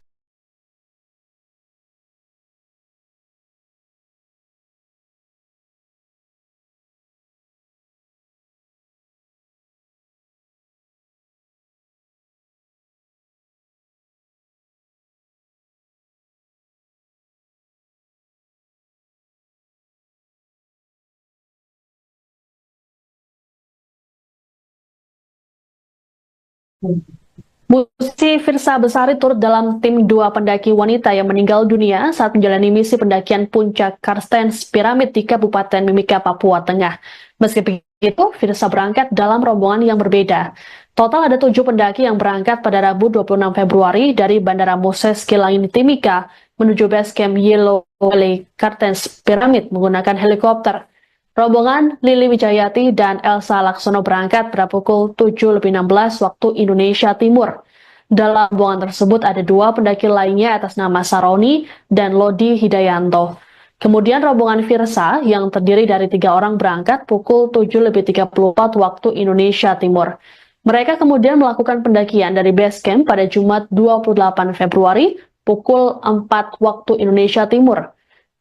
Musisi Firsa Besari turut dalam tim 2 pendaki wanita yang meninggal dunia saat menjalani misi pendakian puncak Karstens Piramid di Kabupaten Mimika, Papua Tengah. Meski begitu, Firsa berangkat dalam rombongan yang berbeda. Total ada 7 pendaki yang berangkat pada Rabu 26 Februari dari Bandara Moses Kilangin Timika menuju base camp Yellow Valley Karstens Piramid menggunakan helikopter. Rombongan Lily Wijayati dan Elsa Laksono berangkat pada pukul 7:16 waktu Indonesia Timur. Dalam rombongan tersebut ada 2 pendaki lainnya atas nama Saroni dan Lodi Hidayanto. Kemudian rombongan Firsa yang terdiri dari 3 orang berangkat pukul 7:34 waktu Indonesia Timur. Mereka kemudian melakukan pendakian dari base camp pada Jumat 28 Februari pukul 4 waktu Indonesia Timur.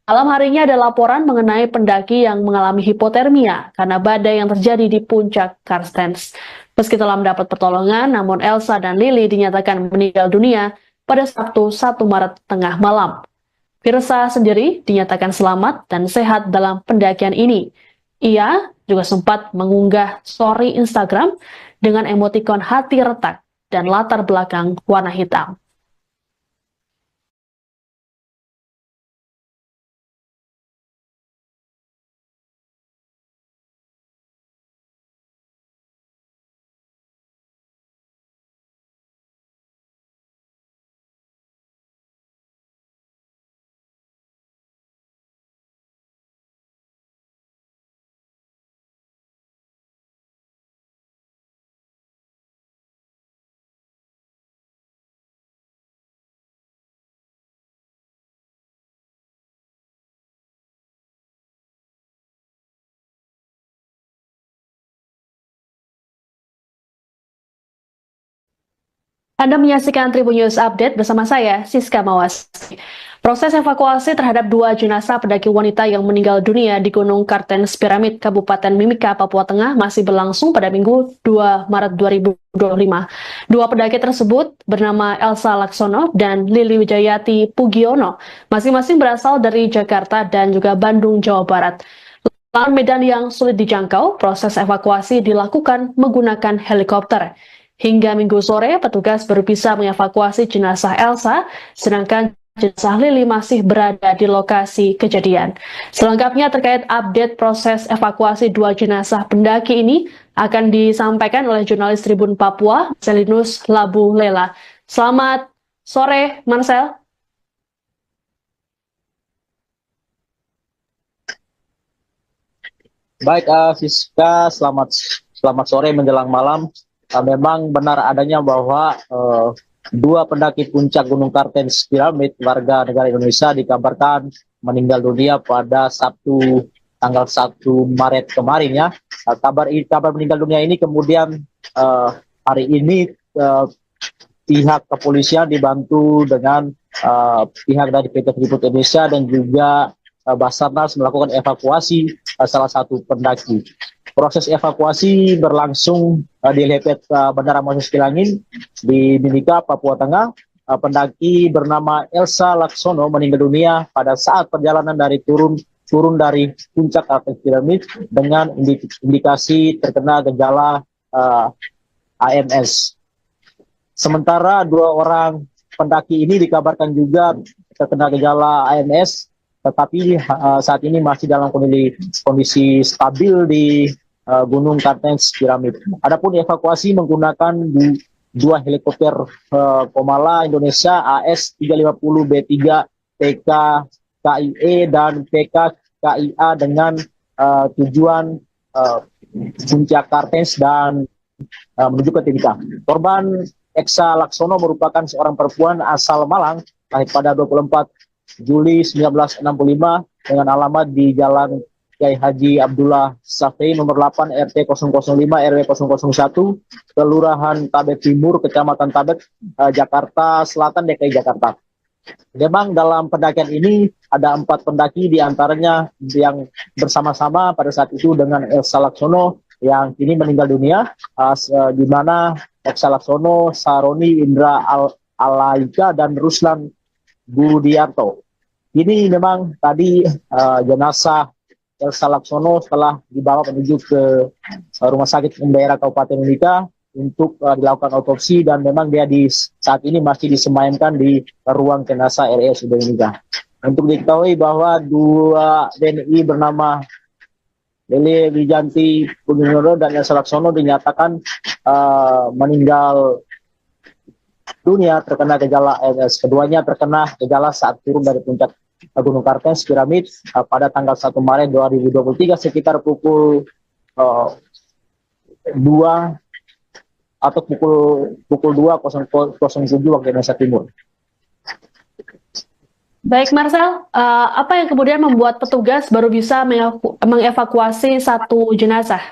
Malam harinya ada laporan mengenai pendaki yang mengalami hipotermia karena badai yang terjadi di puncak Karstens. Meski telah mendapat pertolongan, namun Elsa dan Lily dinyatakan meninggal dunia pada Sabtu 1 Maret tengah malam. Firsa sendiri dinyatakan selamat dan sehat dalam pendakian ini. Ia juga sempat mengunggah story Instagram dengan emotikon hati retak dan latar belakang warna hitam. Anda menyaksikan Tribun News Update bersama saya, Siska Mawasari. Proses evakuasi terhadap 2 jenazah pendaki wanita yang meninggal dunia di Gunung Kartens Piramid, Kabupaten Mimika, Papua Tengah masih berlangsung pada Minggu 2 Maret 2025. 2 pendaki tersebut bernama Elsa Laksono dan Lily Wijayati Pugiono, masing-masing berasal dari Jakarta dan juga Bandung, Jawa Barat. Lahan medan yang sulit dijangkau, proses evakuasi dilakukan menggunakan helikopter. Hingga Minggu sore, petugas baru bisa mengevakuasi jenazah Elsa, sedangkan jenazah Lily masih berada di lokasi kejadian. Selengkapnya terkait update proses evakuasi 2 jenazah pendaki ini akan disampaikan oleh jurnalis Tribun Papua, Marcelinus Labu Lela. Selamat sore, Marcel. Baik, Siska, selamat sore menjelang malam. Memang benar adanya bahwa 2 pendaki puncak Gunung Kartens Piramid warga negara Indonesia dikabarkan meninggal dunia pada Sabtu tanggal 1 Maret kemarin ya. Kabar meninggal dunia ini kemudian hari ini pihak kepolisian dibantu dengan pihak dari PT Freeport Indonesia dan juga Basarnas melakukan evakuasi salah satu pendaki. Proses evakuasi berlangsung di Lepet Bandara Moses Kilangin di Mimika, Papua Tengah. Pendaki bernama Elsa Laksono meninggal dunia pada saat perjalanan dari turun dari puncak Kartens Piramid dengan indikasi terkena gejala AMS. Sementara dua orang pendaki ini dikabarkan juga terkena gejala AMS, tetapi saat ini masih dalam kondisi stabil di Gunung Kartens Piramid. Adapun evakuasi menggunakan dua helikopter Komala Indonesia AS-350B3 TK KIE dan TK KIA dengan tujuan Puncak Kartens dan menuju ke Timika. Korban Eksa Laksono merupakan seorang perempuan asal Malang, lahir pada 24 Juli 1965 dengan alamat di Jalan Kiai Haji Abdullah Safei nomor 8 RT 005 RW 001 Kelurahan Tabek Timur Kecamatan Tabek Jakarta Selatan DKI Jakarta. Memang dalam pendakian ini ada 4 pendaki diantaranya yang bersama-sama pada saat itu dengan Elsa Laksono yang kini meninggal dunia, di mana Eksa Laksono, Saroni Indra Alaika dan Ruslan Budiarto. Ini memang tadi jenazah Elsa Laksono setelah dibawa menuju ke Rumah Sakit Umum Daerah Kabupaten Mimika untuk dilakukan otopsi dan memang dia saat ini masih disemayamkan di ruang jenazah RSUD Mimika. Untuk diketahui bahwa dua WNI bernama Lele Wijanti Pugiono dan Elsa Laksono dinyatakan meninggal dunia terkena gejala AMS. Keduanya terkena gejala saat turun dari puncak Gunung Kartens Piramid pada tanggal 1 Maret 2023 sekitar pukul 2 atau pukul 2.07 waktu Indonesia Timur. Baik Marcel, apa yang kemudian membuat petugas baru bisa mengevakuasi satu jenazah?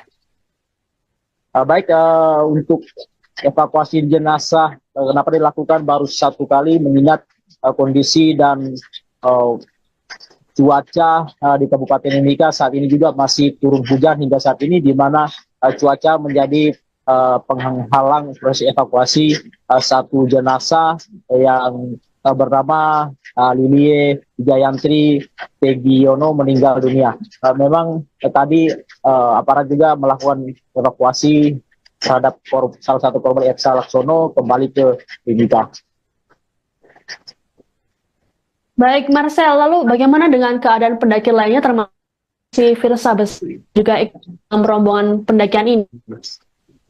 Untuk evakuasi jenazah kenapa dilakukan baru satu kali mengingat kondisi dan cuaca di Kabupaten Mimika saat ini juga masih turun hujan hingga saat ini, di mana cuaca menjadi penghalang proses evakuasi satu jenazah yang bernama Lilie Jayantri Pegiono meninggal dunia. Memang tadi aparat juga melakukan evakuasi terhadap salah satu korban Eksa Laksono kembali ke Mimika. Baik Marcel, lalu bagaimana dengan keadaan pendaki lainnya termasuk si Firsa juga ikut dalam rombongan pendakian ini?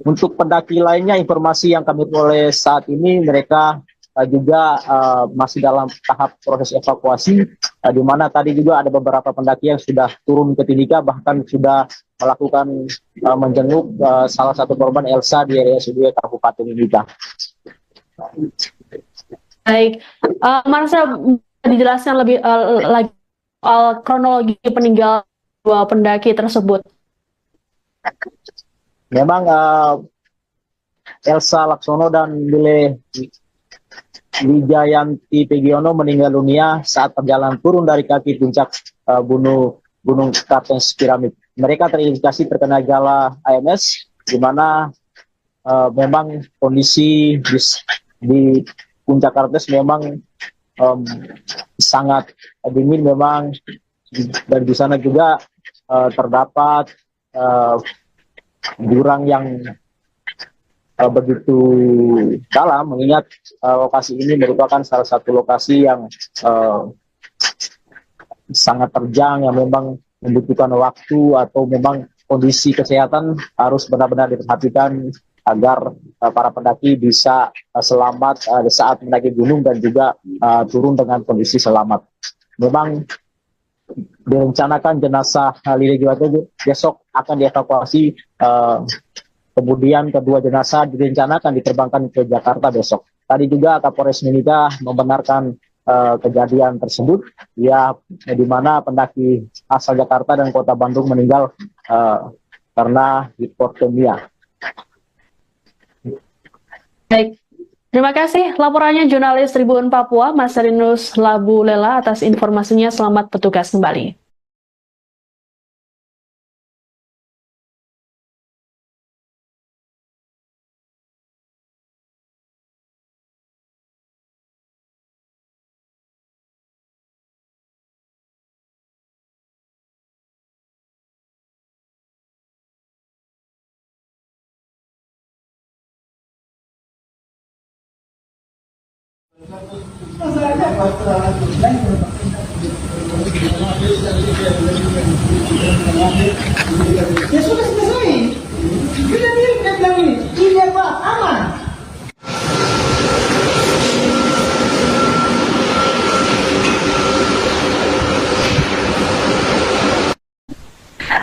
Untuk pendaki lainnya, informasi yang kami peroleh saat ini mereka juga masih dalam tahap proses evakuasi, di mana tadi juga ada beberapa pendaki yang sudah turun ke Timika, bahkan sudah melakukan menjenguk salah satu korban Elsa di RSUD Kabupaten Mimika. Baik, Marcel, dijelaskan lebih lagi soal kronologi peninggalan dua pendaki tersebut. Memang Elsa Laksono dan Lile Wijayanti Pegiono meninggal dunia saat perjalanan turun dari kaki puncak Gunung Kartens Piramid. Mereka terindikasi terkena gejala AMS, di mana memang kondisi di puncak Kartens memang sangat dingin memang, dan di sana juga terdapat jurang yang begitu dalam, mengingat lokasi ini merupakan salah satu lokasi yang sangat terjang yang memang membutuhkan waktu atau memang kondisi kesehatan harus benar-benar diperhatikan agar para pendaki bisa selamat saat mendaki gunung dan juga turun dengan kondisi selamat. Memang direncanakan jenazah Lili Jiwanto besok akan dievakuasi, kemudian kedua jenazah direncanakan diterbangkan ke Jakarta besok. Tadi juga Kapolres Mimika membenarkan kejadian tersebut, ya, di mana pendaki asal Jakarta dan Kota Bandung meninggal karena hipotermia. Baik, terima kasih laporannya jurnalis Tribun Papua, Marcelinus Labulela atas informasinya. Selamat bertugas kembali. Masalahnya apa? Ya sudah selesai. Dia bilang ini apa? Aman.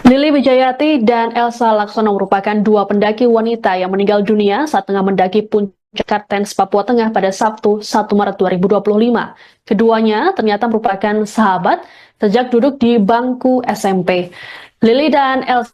Lili Wijayati dan Elsa Laksono merupakan dua pendaki wanita yang meninggal dunia saat tengah mendaki puncak Kartens, Papua Tengah pada Sabtu 1 Maret 2025. Keduanya ternyata merupakan sahabat sejak duduk di bangku SMP. Lili dan Elsa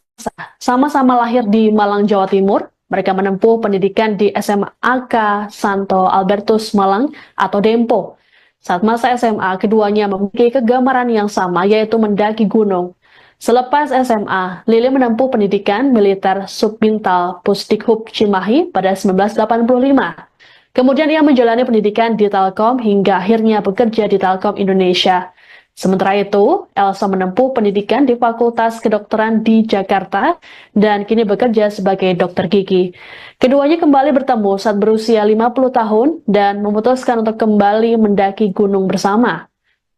sama-sama lahir di Malang, Jawa Timur. Mereka menempuh pendidikan di SMAK Santo Albertus Malang atau Dempo. Saat masa SMA, keduanya memiliki kegemaran yang sama, yaitu mendaki gunung. Selepas SMA, Lili menempuh pendidikan militer Subbintal Pusdikhub Cimahi pada 1985. Kemudian ia menjalani pendidikan di Telkom hingga akhirnya bekerja di Telkom Indonesia. Sementara itu, Elsa menempuh pendidikan di Fakultas Kedokteran di Jakarta dan kini bekerja sebagai dokter gigi. Keduanya kembali bertemu saat berusia 50 tahun dan memutuskan untuk kembali mendaki gunung bersama.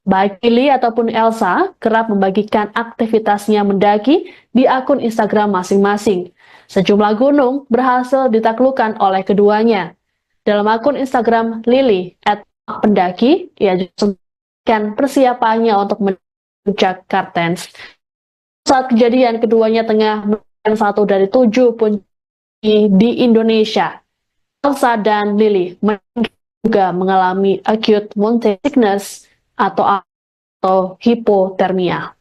Baik Lili ataupun Elsa kerap membagikan aktivitasnya mendaki di akun Instagram masing-masing. Sejumlah gunung berhasil ditaklukkan oleh keduanya. Dalam akun Instagram Lili @pendaki, ia juga memberikan persiapannya untuk puncak Kartens. Saat kejadian, keduanya tengah melakukan satu dari 7 puncak di Indonesia. Elsa dan Lili juga mengalami acute mountain sickness atau hipotermia.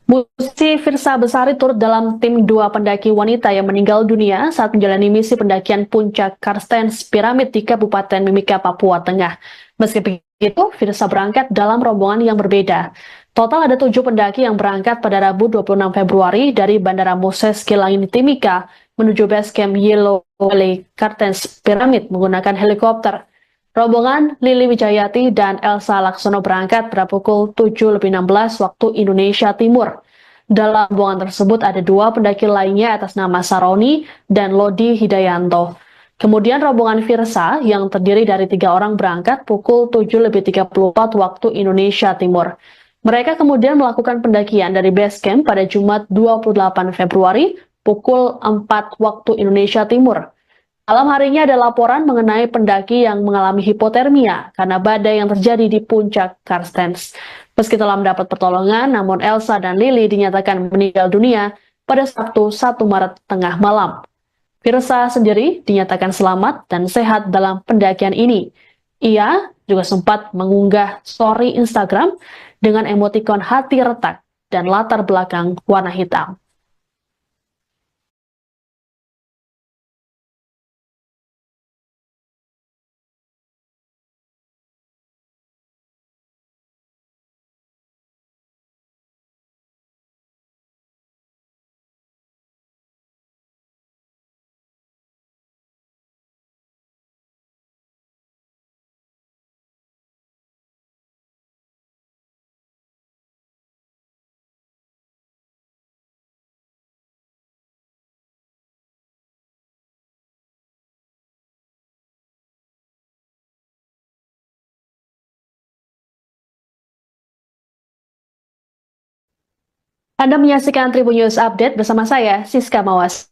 Musisi Firsa Besari turut dalam tim 2 pendaki wanita yang meninggal dunia saat menjalani misi pendakian puncak Karstens Piramid di Kabupaten Mimika, Papua Tengah. Meski begitu, Firsa berangkat dalam rombongan yang berbeda. Total ada 7 pendaki yang berangkat pada Rabu 26 Februari dari Bandara Moses Kilangin Timika menuju base camp Yellow Valley Karstens Piramid menggunakan helikopter. Rombongan Lili Wijayati dan Elsa Laksono berangkat pada pukul 7.16 waktu Indonesia Timur. Dalam rombongan tersebut ada 2 pendaki lainnya atas nama Saroni dan Lodi Hidayanto. Kemudian rombongan Firsa yang terdiri dari 3 orang berangkat pukul 7.34 waktu Indonesia Timur. Mereka kemudian melakukan pendakian dari base camp pada Jumat 28 Februari pukul 4 waktu Indonesia Timur. Malam harinya ada laporan mengenai pendaki yang mengalami hipotermia karena badai yang terjadi di puncak Karstens. Meski telah mendapat pertolongan, namun Elsa dan Lili dinyatakan meninggal dunia pada Sabtu 1 Maret tengah malam. Firsa sendiri dinyatakan selamat dan sehat dalam pendakian ini. Ia juga sempat mengunggah story Instagram dengan emotikon hati retak dan latar belakang warna hitam. Anda menyaksikan Tribun News Update bersama saya, Siska Mawas.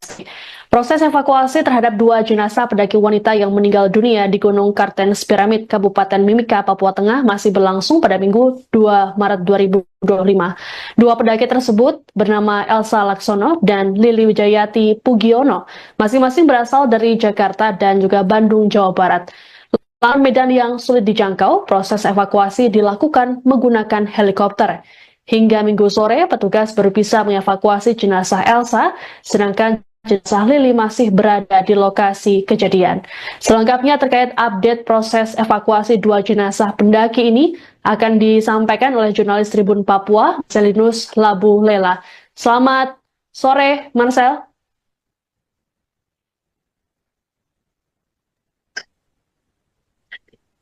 Proses evakuasi terhadap 2 jenazah pendaki wanita yang meninggal dunia di Gunung Kartens Piramid, Kabupaten Mimika, Papua Tengah masih berlangsung pada Minggu 2 Maret 2025. 2 pendaki tersebut bernama Elsa Laksono dan Lili Wijayati Pugiono, masing-masing berasal dari Jakarta dan juga Bandung, Jawa Barat. Lantaran medan yang sulit dijangkau, proses evakuasi dilakukan menggunakan helikopter. Hingga Minggu sore, petugas baru bisa mengevakuasi jenazah Elsa, sedangkan jenazah Lili masih berada di lokasi kejadian. Selengkapnya terkait update proses evakuasi dua jenazah pendaki ini akan disampaikan oleh jurnalis Tribun Papua, Marcelinus Labu Lela. Selamat sore, Marcel.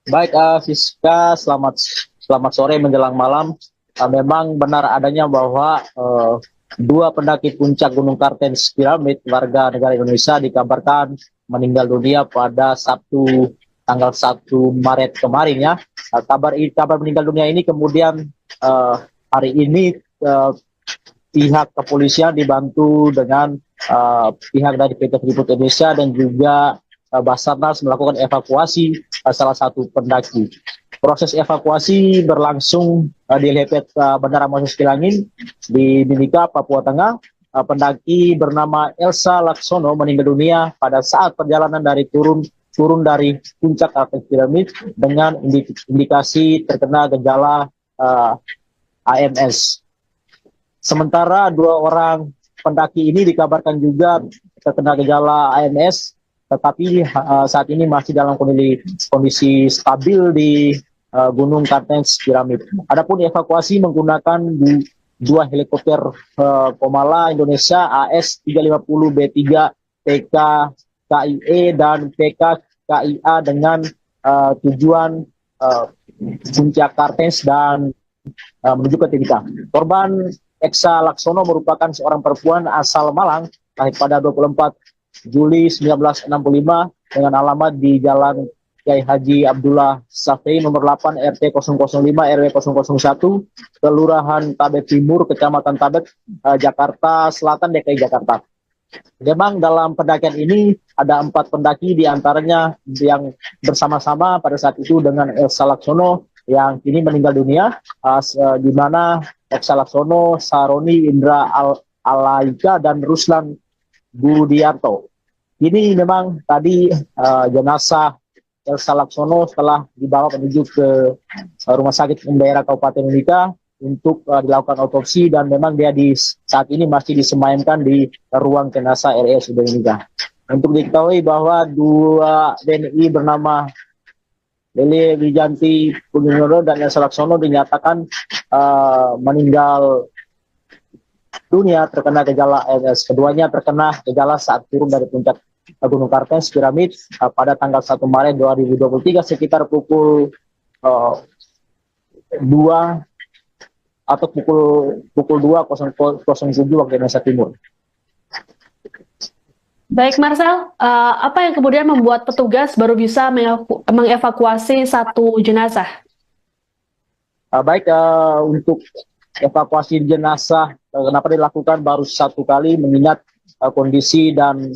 Baik, Siska, selamat sore menjelang malam. Memang benar adanya bahwa dua pendaki puncak Gunung Kartens Piramid warga negara Indonesia dikabarkan meninggal dunia pada Sabtu tanggal 1 Maret kemarin ya. Kabar meninggal dunia ini kemudian hari ini pihak kepolisian dibantu dengan pihak dari PT Freeport Indonesia dan juga Basarnas melakukan evakuasi salah satu pendaki. Proses evakuasi berlangsung di helipad Bandara Moses Kilangin di Mimika, Papua Tengah. Pendaki bernama Elsa Laksono meninggal dunia pada saat perjalanan dari turun dari puncak Kartens Piramid dengan indikasi terkena gejala AMS. Sementara dua orang pendaki ini dikabarkan juga terkena gejala AMS, tetapi saat ini masih dalam kondisi stabil di Gunung Kartens Piramid. Adapun evakuasi menggunakan dua helikopter Komala Indonesia AS-350B3 PK KIE dan PK KIA dengan tujuan puncak Kartens dan menuju ke Timika. Korban Elsa Laksono merupakan seorang perempuan asal Malang lahir pada 24 Juli 1965 dengan alamat di Jalan Kiai Haji Abdullah Safei nomor 8 RT 005 RW 001 Kelurahan Tabet Timur Kecamatan Tabet Jakarta Selatan DKI Jakarta. Memang dalam pendakian ini ada 4 pendaki diantaranya yang bersama-sama pada saat itu dengan Elsa Laksono yang kini meninggal dunia, di mana Elsa Laksono, Saroni Indra Alaika dan Ruslan Budiarto. Ini memang tadi jenazah Elsa Laksono setelah dibawa menuju ke Rumah Sakit Umum Daerah Kabupaten Mimika untuk dilakukan otopsi dan memang dia saat ini masih disemayamkan di ruang jenazah RSUD Mimika. Untuk diketahui bahwa dua WNI bernama Lili Wijanti Pugiono dan Elsa Laksono dinyatakan meninggal dunia terkena gejala AMS. Keduanya terkena gejala saat turun dari puncak Gunung Kartens Piramid pada tanggal 1 Maret 2023 sekitar pukul 2 atau pukul 2.07 waktu Indonesia Timur. Baik Marcel, apa yang kemudian membuat petugas baru bisa mengevakuasi satu jenazah? Untuk evakuasi jenazah kenapa dilakukan baru satu kali mengingat kondisi dan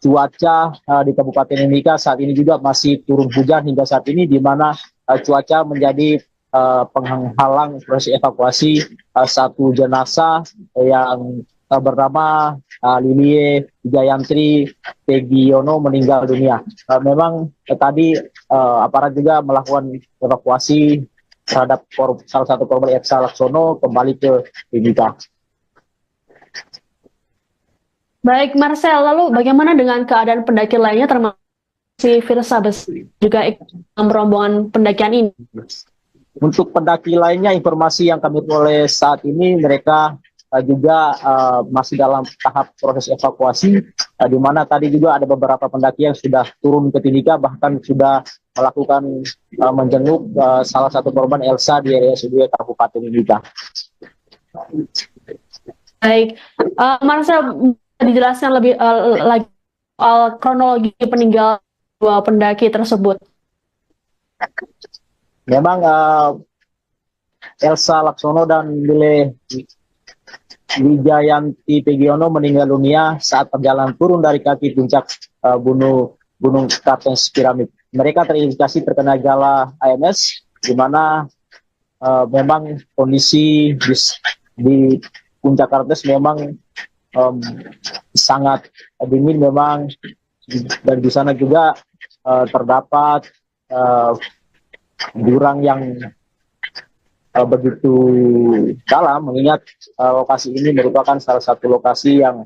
cuaca di Kabupaten Mimika saat ini juga masih turun hujan hingga saat ini, di mana cuaca menjadi penghalang proses evakuasi satu jenazah yang bernama Lilie Jayantri Pegiono meninggal dunia. Memang tadi aparat juga melakukan evakuasi terhadap salah satu korban Elsa Laksono kembali ke Mimika. Baik Marcel, lalu bagaimana dengan keadaan pendaki lainnya termasuk si Firsa juga dalam rombongan pendakian ini? Untuk pendaki lainnya, informasi yang kami peroleh saat ini mereka juga masih dalam tahap proses evakuasi, di mana tadi juga ada beberapa pendaki yang sudah turun ke Timika, bahkan sudah melakukan menjenguk salah satu korban Elsa di RSUD Kabupaten Mimika. Baik, Marcel, dijelaskan lebih lagi soal kronologi peninggalan dua pendaki tersebut. Memang Elsa Laksono dan Lile Wijayanti Pegiono meninggal dunia saat perjalanan turun dari kaki puncak Gunung Kartens Piramid. Mereka terindikasi terkena gejala AMS, di mana memang kondisi di puncak Kartens memang sangat dingin memang, dan di sana juga terdapat jurang yang begitu dalam, mengingat lokasi ini merupakan salah satu lokasi yang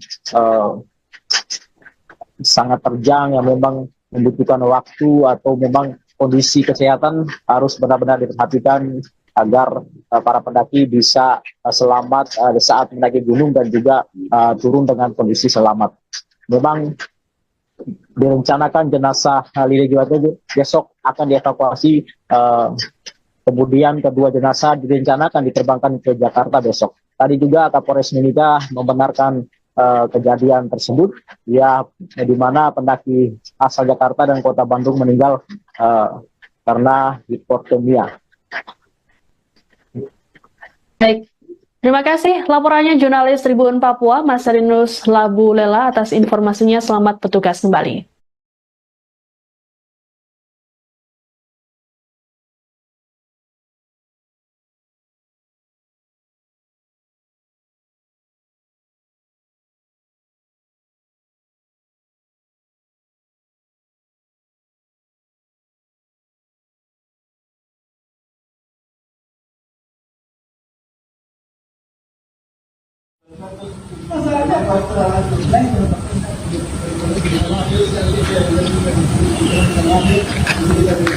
sangat terjang, yang memang membutuhkan waktu atau memang kondisi kesehatan harus benar-benar diperhatikan agar para pendaki bisa selamat saat mendaki gunung dan juga turun dengan kondisi selamat. Memang direncanakan jenazah Lili Juwarte besok akan dievakuasi, kemudian kedua jenazah direncanakan diterbangkan ke Jakarta besok. Tadi juga Kapolres Mimika membenarkan kejadian tersebut, ya, di mana pendaki asal Jakarta dan Kota Bandung meninggal karena hipotermia. Baik, terima kasih laporannya jurnalis Tribun Papua, Mas Rinus Labu Lela atas informasinya. Selamat bertugas kembali.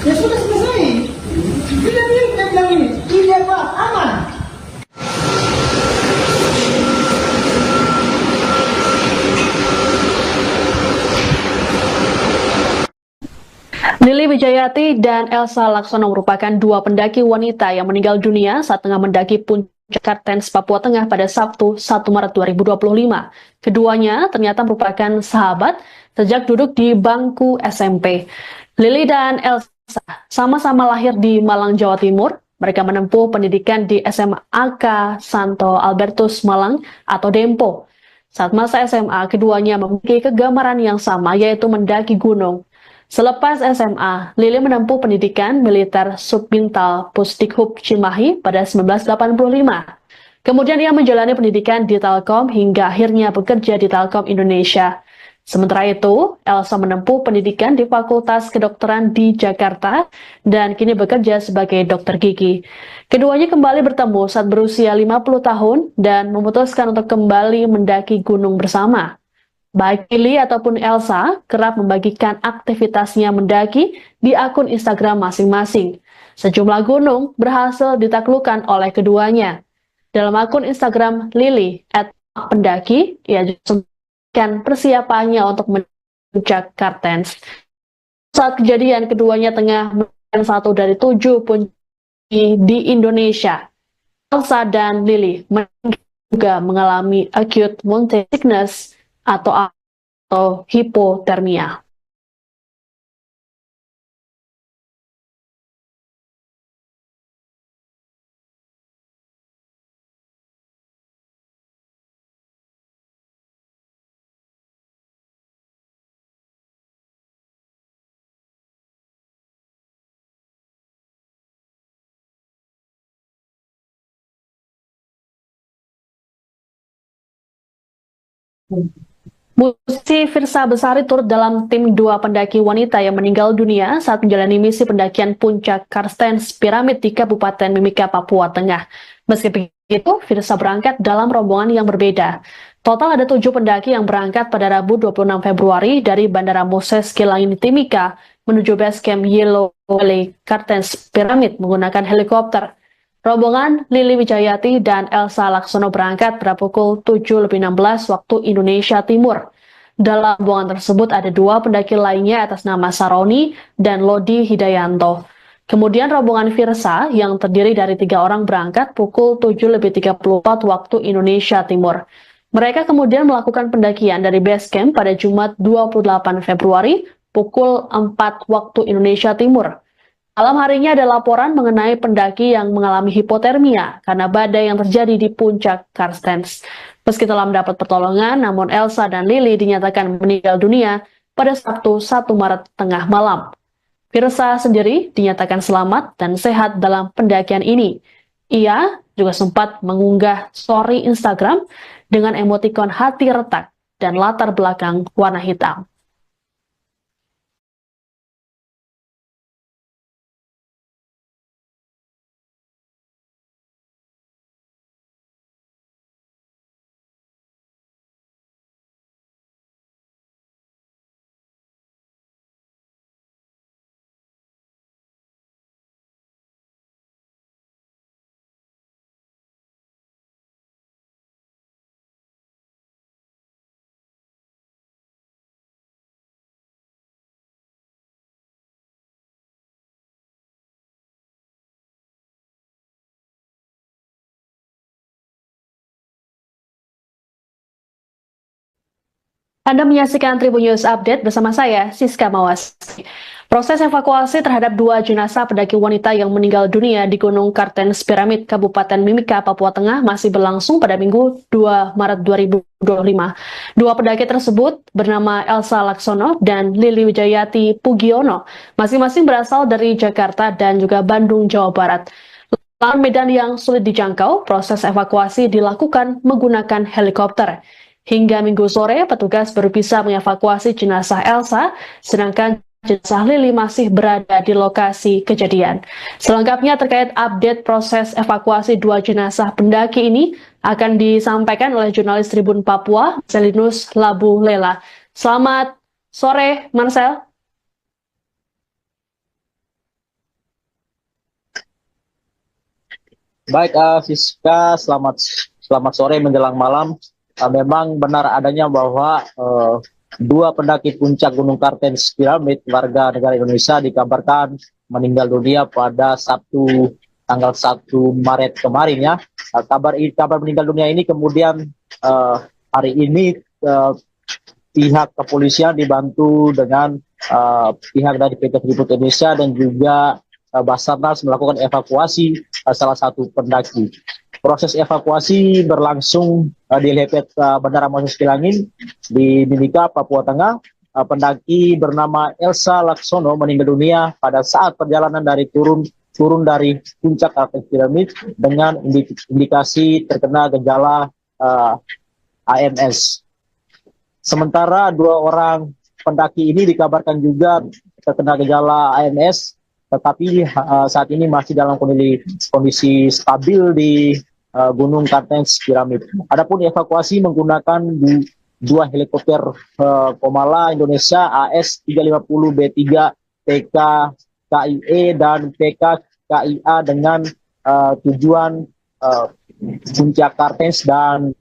Ya sudah selesai. Dia bilang ini, iya Pak, aman. Lili Wijayati dan Elsa Laksono merupakan dua pendaki wanita yang meninggal dunia saat tengah mendaki puncak Kartens, Papua Tengah pada Sabtu 1 Maret 2025. Keduanya ternyata merupakan sahabat sejak duduk di bangku SMP. Lili dan Elsa sama-sama lahir di Malang, Jawa Timur. Mereka menempuh pendidikan di SMAK Santo Albertus Malang atau Dempo. Saat masa SMA, keduanya memiliki kegemaran yang sama, yaitu mendaki gunung. Selepas SMA, Lili menempuh pendidikan militer Subbintal Pusdikhub Cimahi pada 1985. Kemudian ia menjalani pendidikan di Telkom hingga akhirnya bekerja di Telkom Indonesia. Sementara itu, Elsa menempuh pendidikan di Fakultas Kedokteran di Jakarta dan kini bekerja sebagai dokter gigi. Keduanya kembali bertemu saat berusia 50 tahun dan memutuskan untuk kembali mendaki gunung bersama. Baik Lili ataupun Elsa kerap membagikan aktivitasnya mendaki di akun Instagram masing-masing. Sejumlah gunung berhasil ditaklukkan oleh keduanya. Dalam akun Instagram Lili @pendaki, ia juga memberikan persiapannya untuk puncak Kartens. Saat kejadian, keduanya tengah melakukan satu dari 7 puncak di Indonesia. Elsa dan Lili juga mengalami acute mountain sickness atau hipotermia. Musisi Firsa Besari turut dalam tim dua pendaki wanita yang meninggal dunia saat menjalani misi pendakian puncak Kartens Piramid di Kabupaten Mimika, Papua Tengah. Meski begitu, Firsa berangkat dalam rombongan yang berbeda. Total ada 7 pendaki yang berangkat pada Rabu 26 Februari dari Bandara Moses Kilangin Timika menuju base camp Yellow Valley Kartens Piramid menggunakan helikopter. Rombongan Lili Wijayati dan Elsa Laksono berangkat pada pukul 7.16 waktu Indonesia Timur. Dalam rombongan tersebut ada 2 pendaki lainnya atas nama Saroni dan Lodi Hidayanto. Kemudian rombongan Firsa yang terdiri dari 3 orang berangkat pukul 7.34 waktu Indonesia Timur. Mereka kemudian melakukan pendakian dari base camp pada Jumat 28 Februari pukul 4 waktu Indonesia Timur. Malam harinya ada laporan mengenai pendaki yang mengalami hipotermia karena badai yang terjadi di puncak Kartens. Meski telah mendapat pertolongan, namun Elsa dan Lili dinyatakan meninggal dunia pada Sabtu 1 Maret tengah malam. Firsa sendiri dinyatakan selamat dan sehat dalam pendakian ini. Ia juga sempat mengunggah story Instagram dengan emotikon hati retak dan latar belakang warna hitam. Anda menyaksikan Tribun News Update bersama saya, Siska Mawas. Proses evakuasi terhadap 2 jenazah pendaki wanita yang meninggal dunia di Gunung Kartens Piramid, Kabupaten Mimika, Papua Tengah masih berlangsung pada Minggu 2 Maret 2025. 2 pendaki tersebut bernama Elsa Laksono dan Lili Wijayati Pugiono, masing-masing berasal dari Jakarta dan juga Bandung, Jawa Barat. Lahan medan yang sulit dijangkau, proses evakuasi dilakukan menggunakan helikopter. Hingga Minggu sore, petugas baru bisa mengevakuasi jenazah Elsa, sedangkan jenazah Lili masih berada di lokasi kejadian. Selengkapnya terkait update proses evakuasi 2 jenazah pendaki ini akan disampaikan oleh jurnalis Tribun Papua, Marcelinus Labu Lela. Selamat sore, Marcel. Baik, Siska, selamat sore menjelang malam. Memang benar adanya bahwa 2 pendaki puncak Gunung Kartens Piramid warga negara Indonesia dikabarkan meninggal dunia pada Sabtu tanggal 1 Maret kemarin ya. Kabar meninggal dunia ini kemudian hari ini pihak kepolisian dibantu dengan pihak dari PT Freeport Indonesia dan juga Basarnas melakukan evakuasi salah satu pendaki. Proses evakuasi berlangsung di helipad Bandara Moses Kilangin di Mimika, Papua Tengah. Pendaki bernama Elsa Laksono meninggal dunia pada saat perjalanan dari turun dari puncak Kartens Piramid dengan indikasi terkena gejala AMS. Sementara 2 orang pendaki ini dikabarkan juga terkena gejala AMS, tetapi saat ini masih dalam kondisi stabil di Gunung Kartens Piramid. Adapun evakuasi menggunakan 2 helikopter Komala Indonesia AS-350B3 PK KIE dan PK KIA dengan tujuan puncak Kartens dan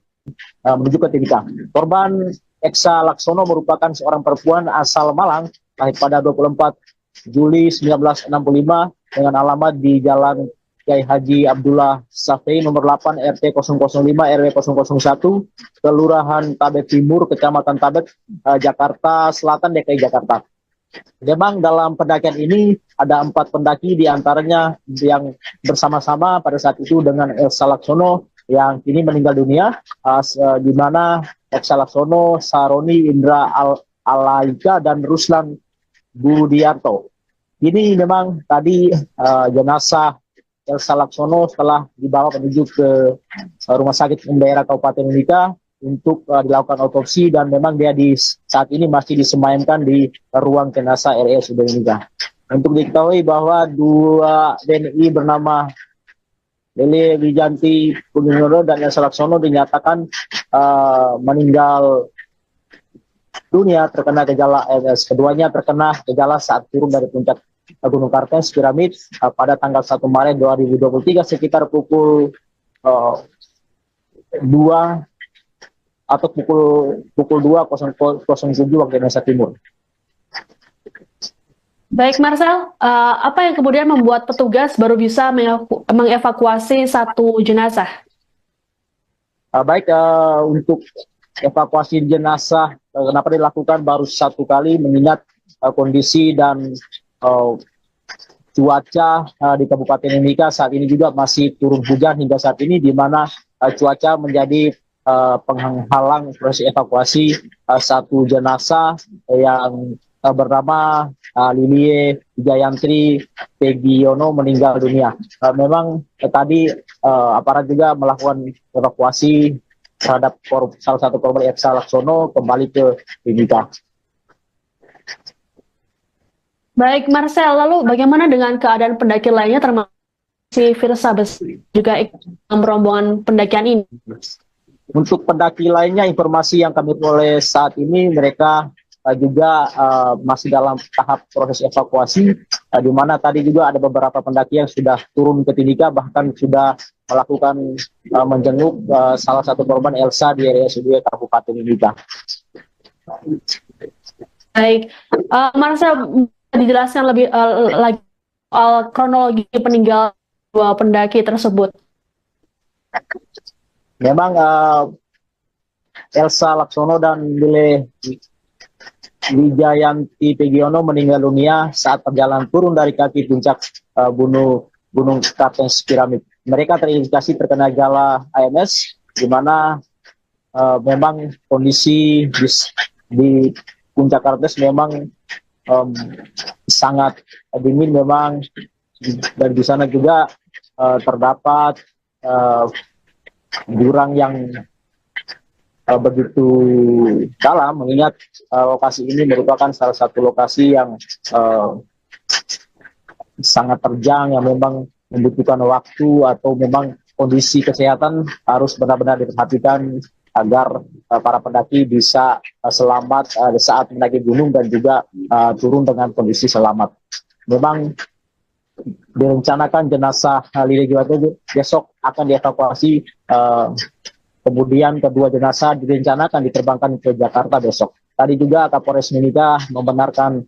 menuju ke Timika. Korban Elsa Laksono merupakan seorang perempuan asal Malang, lahir pada 24 Juli 1965 dengan alamat di Jalan Kiai Haji Abdullah Safei nomor 8 RT 005 RW 001 Kelurahan Tabek Timur Kecamatan Tabek Jakarta Selatan DKI Jakarta. Memang dalam pendakian ini ada 4 pendaki diantaranya yang bersama-sama pada saat itu dengan Elsa Laksono yang kini meninggal dunia, di mana Elsa Laksono, Saroni Indra Alaika dan Ruslan Budiarto. Ini memang tadi jenazah Elsa Laksono setelah dibawa menuju ke Rumah Sakit Umum Daerah Kabupaten Mimika untuk dilakukan otopsi dan memang dia saat ini masih disemayamkan di ruang jenazah RSUD Mimika. Untuk diketahui bahwa 2 WNI bernama Lili Wijanti Pugiono dan Elsa Laksono dinyatakan meninggal dunia terkena gejala AMS. Keduanya terkena gejala saat turun dari puncak Gunung Kartens Piramid pada tanggal 1 Maret 2023 sekitar pukul 2 atau pukul 2.07 waktu Indonesia Timur. Baik, Marcel, apa yang kemudian membuat petugas baru bisa mengevakuasi 1 jenazah? Baik, untuk evakuasi jenazah kenapa dilakukan baru 1 kali mengingat kondisi dan cuaca di Kabupaten Mimika saat ini juga masih turun hujan hingga saat ini, di mana cuaca menjadi penghalang proses evakuasi 1 jenazah yang bernama Lili Wijayantri Pegiono meninggal dunia. Memang tadi aparat juga melakukan evakuasi terhadap salah satu korban Elsa Laksono kembali ke Mimika. Baik, Marcel, lalu bagaimana dengan keadaan pendaki lainnya termasuk si Firsa juga dalam rombongan pendakian ini? Untuk pendaki lainnya, informasi yang kami peroleh saat ini mereka juga masih dalam tahap proses evakuasi, di mana tadi juga ada beberapa pendaki yang sudah turun ke Timika, bahkan sudah melakukan menjenguk salah satu korban Elsa di RSUD Kabupaten Mimika. Baik, Marcel, dijelaskan lebih lagi soal kronologi peninggalan 2 pendaki tersebut. Memang Elsa Laksono dan Lile Wijayanti Pegiono meninggal dunia saat perjalanan turun dari kaki puncak Gunung Kartens Piramid. Mereka terindikasi terkena gejala AMS, di mana memang kondisi di puncak Kartens memang sangat dingin memang, dan di sana juga terdapat jurang yang begitu dalam, mengingat lokasi ini merupakan salah satu lokasi yang sangat terjang, yang memang membutuhkan waktu atau memang kondisi kesehatan harus benar-benar diperhatikan agar para pendaki bisa selamat saat mendaki gunung dan juga turun dengan kondisi selamat. Memang direncanakan jenazah Lili Wijayanti besok akan dievakuasi, kemudian kedua jenazah direncanakan diterbangkan ke Jakarta besok. Tadi juga Kapolres Mimika membenarkan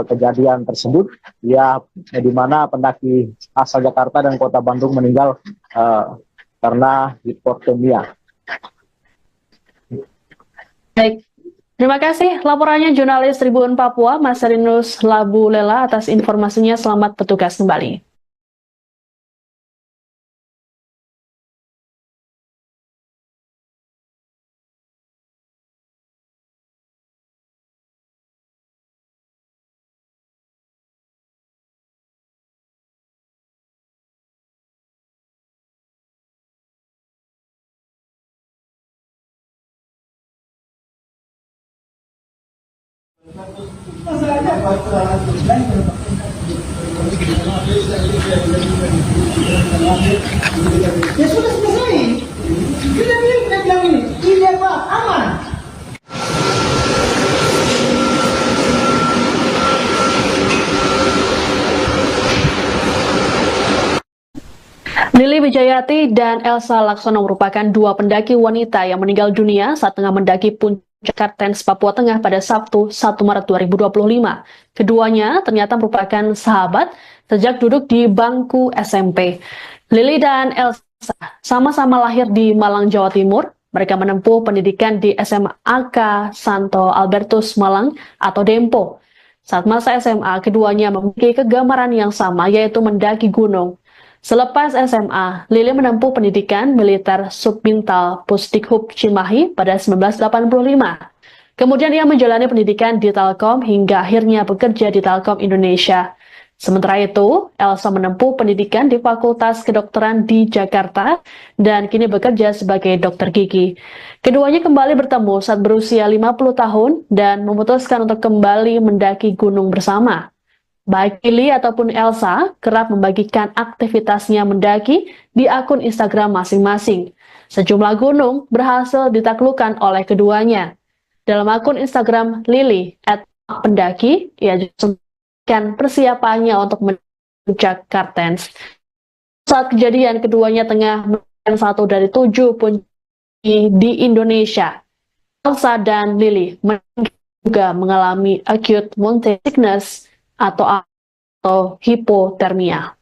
kejadian tersebut, ya, di mana pendaki asal Jakarta dan Kota Bandung meninggal karena hipotermia. Baik, terima kasih laporannya jurnalis Tribun Papua, Mas Rinus Labu Lela atas informasinya. Selamat bertugas kembali. Ya sudah selesai. Kita bilang ini, ini apa? Aman. Lili Wijayanti dan Elsa Laksono merupakan dua pendaki wanita yang meninggal dunia saat tengah mendaki puncak Kartens, Papua Tengah pada Sabtu 1 Maret 2025. Keduanya ternyata merupakan sahabat sejak duduk di bangku SMP. Lili dan Elsa sama-sama lahir di Malang, Jawa Timur. Mereka menempuh pendidikan di SMAK Santo Albertus Malang atau Dempo. Saat masa SMA, keduanya memiliki kegemaran yang sama, yaitu mendaki gunung. Selepas SMA, Lili menempuh pendidikan militer Subbintal Pusdikhup Cimahi pada 1985. Kemudian ia menjalani pendidikan di Telkom hingga akhirnya bekerja di Telkom Indonesia. Sementara itu, Elsa menempuh pendidikan di Fakultas Kedokteran di Jakarta dan kini bekerja sebagai dokter gigi. Keduanya kembali bertemu saat berusia 50 tahun dan memutuskan untuk kembali mendaki gunung bersama. Baik Lili ataupun Elsa kerap membagikan aktivitasnya mendaki di akun Instagram masing-masing. Sejumlah gunung berhasil ditaklukkan oleh keduanya. Dalam akun Instagram Lili @pendaki, ia juga memberikan persiapannya untuk puncak Kartens. Saat kejadian, keduanya tengah melakukan satu dari 7 puncak di Indonesia. Elsa dan Lili juga mengalami acute mountain sickness atau hipotermia.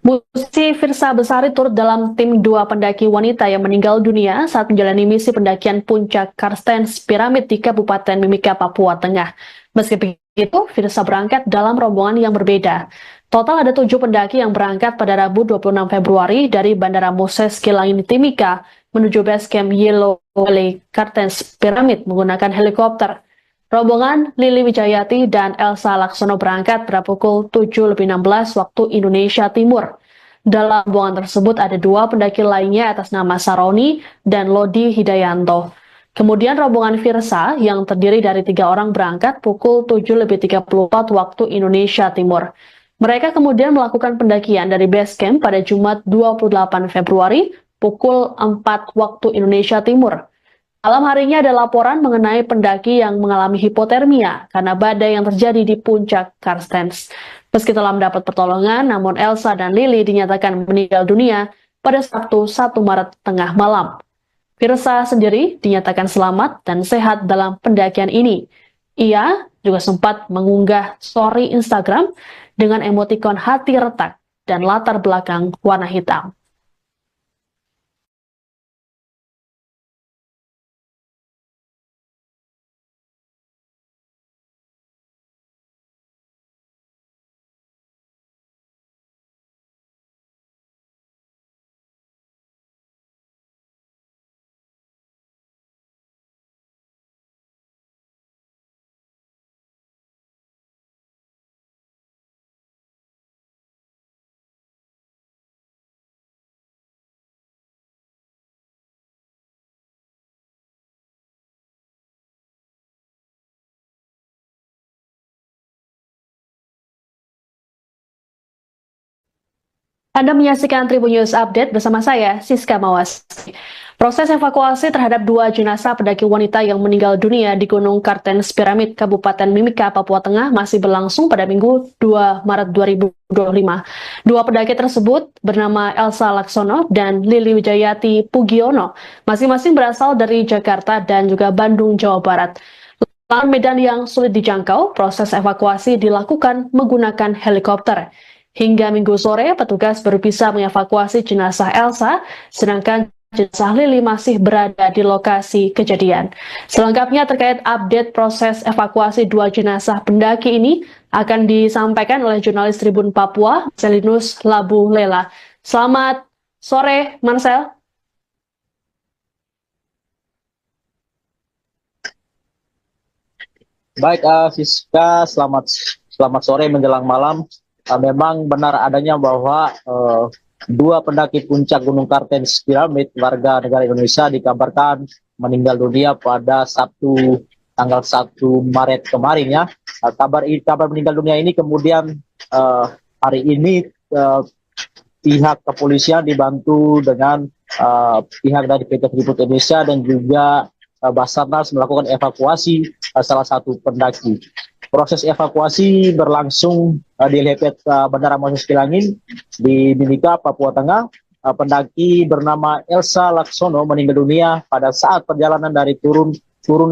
Musisi Firsa Besari turut dalam tim 2 pendaki wanita yang meninggal dunia saat menjalani misi pendakian puncak Kartens Piramid di Kabupaten Mimika, Papua Tengah. Meski begitu, Firsa berangkat dalam rombongan yang berbeda. Total ada 7 pendaki yang berangkat pada Rabu 26 Februari dari Bandara Moses Kilangin Timika menuju base camp Yellow Valley Kartens Piramid menggunakan helikopter. Rombongan Lili Wijayanti dan Elsa Laksono berangkat pada pukul 7.16 waktu Indonesia Timur. Dalam rombongan tersebut ada 2 pendaki lainnya atas nama Saroni dan Lodi Hidayanto. Kemudian rombongan Firsa yang terdiri dari 3 orang berangkat pukul 7.34 waktu Indonesia Timur. Mereka kemudian melakukan pendakian dari base camp pada Jumat 28 Februari pukul 4 waktu Indonesia Timur. Malam harinya ada laporan mengenai pendaki yang mengalami hipotermia karena badai yang terjadi di puncak Karstens. Meski telah mendapat pertolongan, namun Elsa dan Lily dinyatakan meninggal dunia pada Sabtu 1 Maret tengah malam. Virsa sendiri dinyatakan selamat dan sehat dalam pendakian ini. Ia juga sempat mengunggah story Instagram dengan emotikon hati retak dan latar belakang warna hitam. Anda menyaksikan Tribun News Update bersama saya, Siska Mawasari. Proses evakuasi terhadap 2 jenazah pendaki wanita yang meninggal dunia di Gunung Kartens Piramid, Kabupaten Mimika, Papua Tengah masih berlangsung pada Minggu 2 Maret 2025. 2 pendaki tersebut bernama Elsa Laksono dan Lili Wijayati Pugiono, masing-masing berasal dari Jakarta dan juga Bandung, Jawa Barat. Dalam medan yang sulit dijangkau, proses evakuasi dilakukan menggunakan helikopter. Hingga Minggu sore, petugas baru bisa mengevakuasi jenazah Elsa, sedangkan jenazah Lili masih berada di lokasi kejadian. Selengkapnya terkait update proses evakuasi 2 jenazah pendaki ini akan disampaikan oleh jurnalis Tribun Papua, Marcelinus Labu Lela. Selamat sore, Marcel. Baik, Siska, selamat sore menjelang malam. Memang benar adanya bahwa 2 pendaki puncak Gunung Kartens Piramid warga negara Indonesia dikabarkan meninggal dunia pada Sabtu tanggal 1 Maret kemarin ya. Kabar meninggal dunia ini kemudian hari ini pihak kepolisian dibantu dengan pihak dari PT Freeport Indonesia dan juga Basarnas melakukan evakuasi salah satu pendaki. Proses evakuasi berlangsung di helipad Bandara Moses Kilangin di Mimika, Papua Tengah. Pendaki bernama Elsa Laksono meninggal dunia pada saat perjalanan dari turun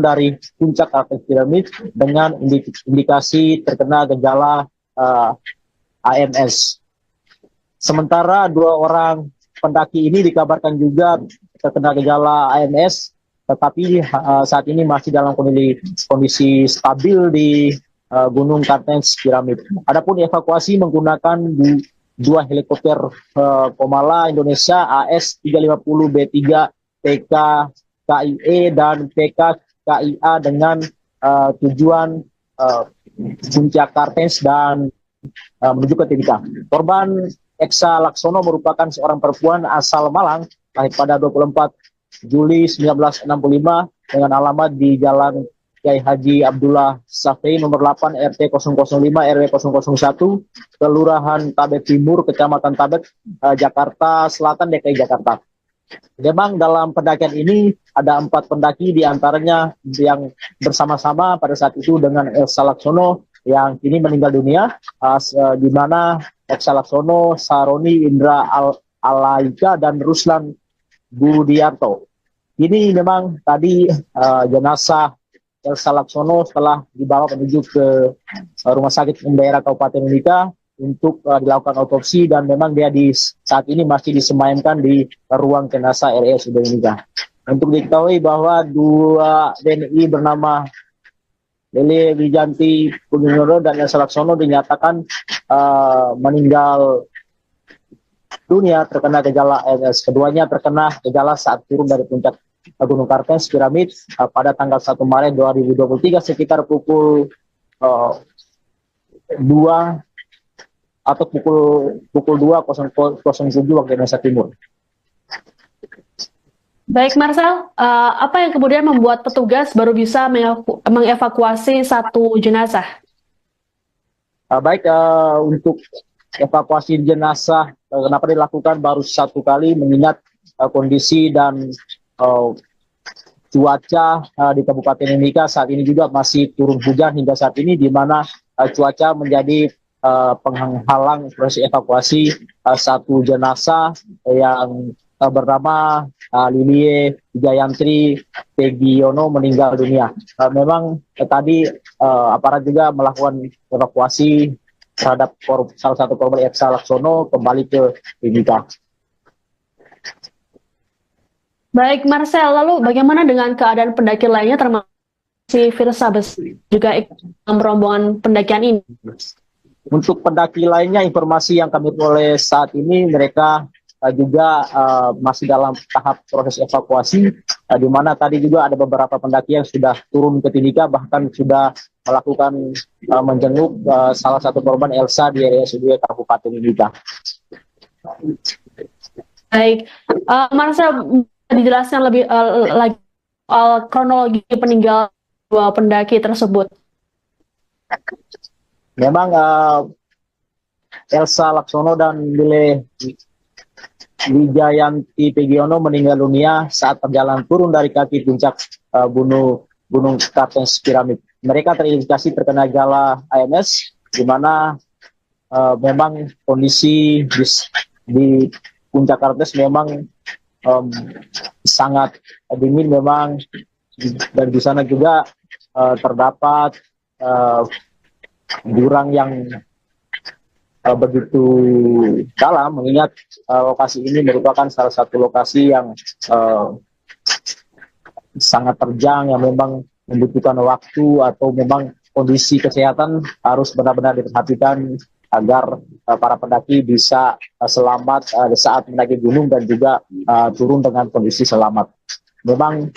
dari puncak Kartens Piramid dengan indikasi terkena gejala AMS. Sementara 2 orang pendaki ini dikabarkan juga terkena gejala AMS, tetapi saat ini masih dalam kondisi stabil di Gunung Kartens Piramid. Adapun evakuasi menggunakan 2 helikopter Komala Indonesia AS-350B3 PK KIE dan PK KIA dengan tujuan puncak Kartens dan menuju ke Timika. Korban Elsa Laksono merupakan seorang perempuan asal Malang, lahir pada 24 Juli 1965 dengan alamat di Jalan Kiai Haji Abdullah Safei nomor 8 RT 005 RW 001 Kelurahan Tabet Timur Kecamatan Tabet Jakarta Selatan DKI Jakarta. Memang dalam pendakian ini ada 4 pendaki diantaranya yang bersama-sama pada saat itu dengan Elsa Laksono yang kini meninggal dunia, di mana Elsa Laksono, Saroni Indra Alaika dan Ruslan Budiarto. Ini memang tadi jenazah Elsa Laksono setelah dibawa menuju ke Rumah Sakit Umum Daerah Kabupaten Mimika untuk dilakukan otopsi dan memang dia saat ini masih disemayamkan di ruang jenazah RSUD Mimika. Untuk diketahui bahwa 2 WNI bernama Lili Wijanti Pugiono dan Elsa Laksono dinyatakan meninggal dunia terkena gejala AMS. Keduanya terkena gejala saat turun dari puncak Gunung Kartens Piramid pada tanggal 1 Maret 2023 sekitar pukul 2 atau pukul 2.07 waktu Indonesia Timur. Baik, Marcel, apa yang kemudian membuat petugas baru bisa mengevakuasi 1 jenazah? Untuk evakuasi jenazah kenapa dilakukan baru 1 kali mengingat kondisi dan cuaca di Kabupaten Mimika saat ini juga masih turun hujan hingga saat ini, di mana cuaca menjadi penghalang proses evakuasi satu jenazah yang bernama Lilie Jayantri Pegiono meninggal dunia. Memang tadi aparat juga melakukan evakuasi terhadap salah satu korban Elsa Laksono kembali ke Mimika. Baik, Marcel, lalu bagaimana dengan keadaan pendaki lainnya termasuk si Firsa juga ikut dalam rombongan pendakian ini? Untuk pendaki lainnya, informasi yang kami peroleh saat ini, mereka juga masih dalam tahap proses evakuasi, di mana tadi juga ada beberapa pendaki yang sudah turun ke Timika, bahkan sudah melakukan menjenguk salah satu korban Elsa di RSUD Kabupaten Timika. Baik, Marcel, dijelaskan lebih lagi soal kronologi peninggalan dua pendaki tersebut. Memang Elsa Laksono dan Lile Wijayanti Pegiono meninggal dunia saat perjalanan turun dari kaki puncak Gunung Kartens Piramid. Mereka teridentifikasi terkena gejala AMS, di mana memang kondisi di puncak Kartens memang sangat dingin memang, dan di sana juga terdapat jurang yang begitu dalam, mengingat lokasi ini merupakan salah satu lokasi yang sangat terjang, yang memang membutuhkan waktu atau memang kondisi kesehatan harus benar-benar diperhatikan agar para pendaki bisa selamat saat mendaki gunung dan juga turun dengan kondisi selamat. Memang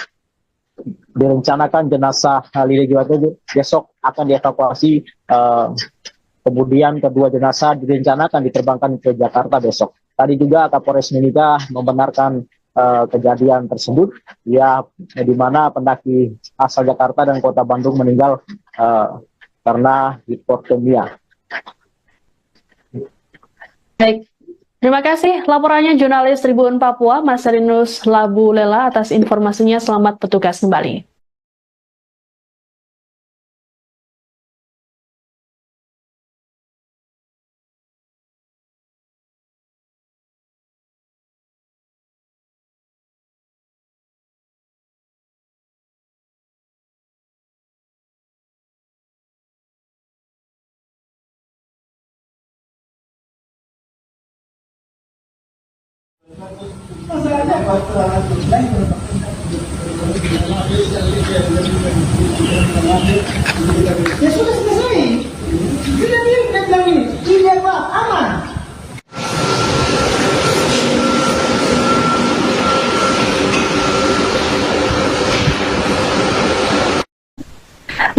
direncanakan jenazah Lili Jayantri besok akan dievakuasi, kemudian kedua jenazah direncanakan diterbangkan ke Jakarta besok. Tadi juga Kapolres Mimika membenarkan kejadian tersebut, ya, di mana pendaki asal Jakarta dan Kota Bandung meninggal karena hipotermia. Baik, terima kasih laporannya jurnalis Tribun Papua, Marcelinus Labu Lela, atas informasinya. Selamat bertugas kembali. Ya sudah selesai. Kita bilang ini, ini apa? Aman.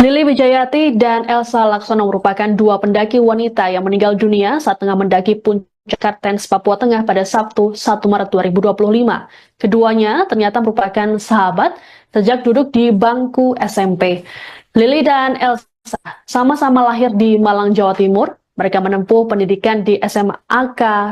Lili Wijayati dan Elsa Laksono merupakan dua pendaki wanita yang meninggal dunia saat tengah mendaki puncak Kartens, Papua Tengah pada Sabtu 1 Maret 2025. Keduanya ternyata merupakan sahabat sejak duduk di bangku SMP. Lili dan Elsa sama-sama lahir di Malang, Jawa Timur. Mereka menempuh pendidikan di SMA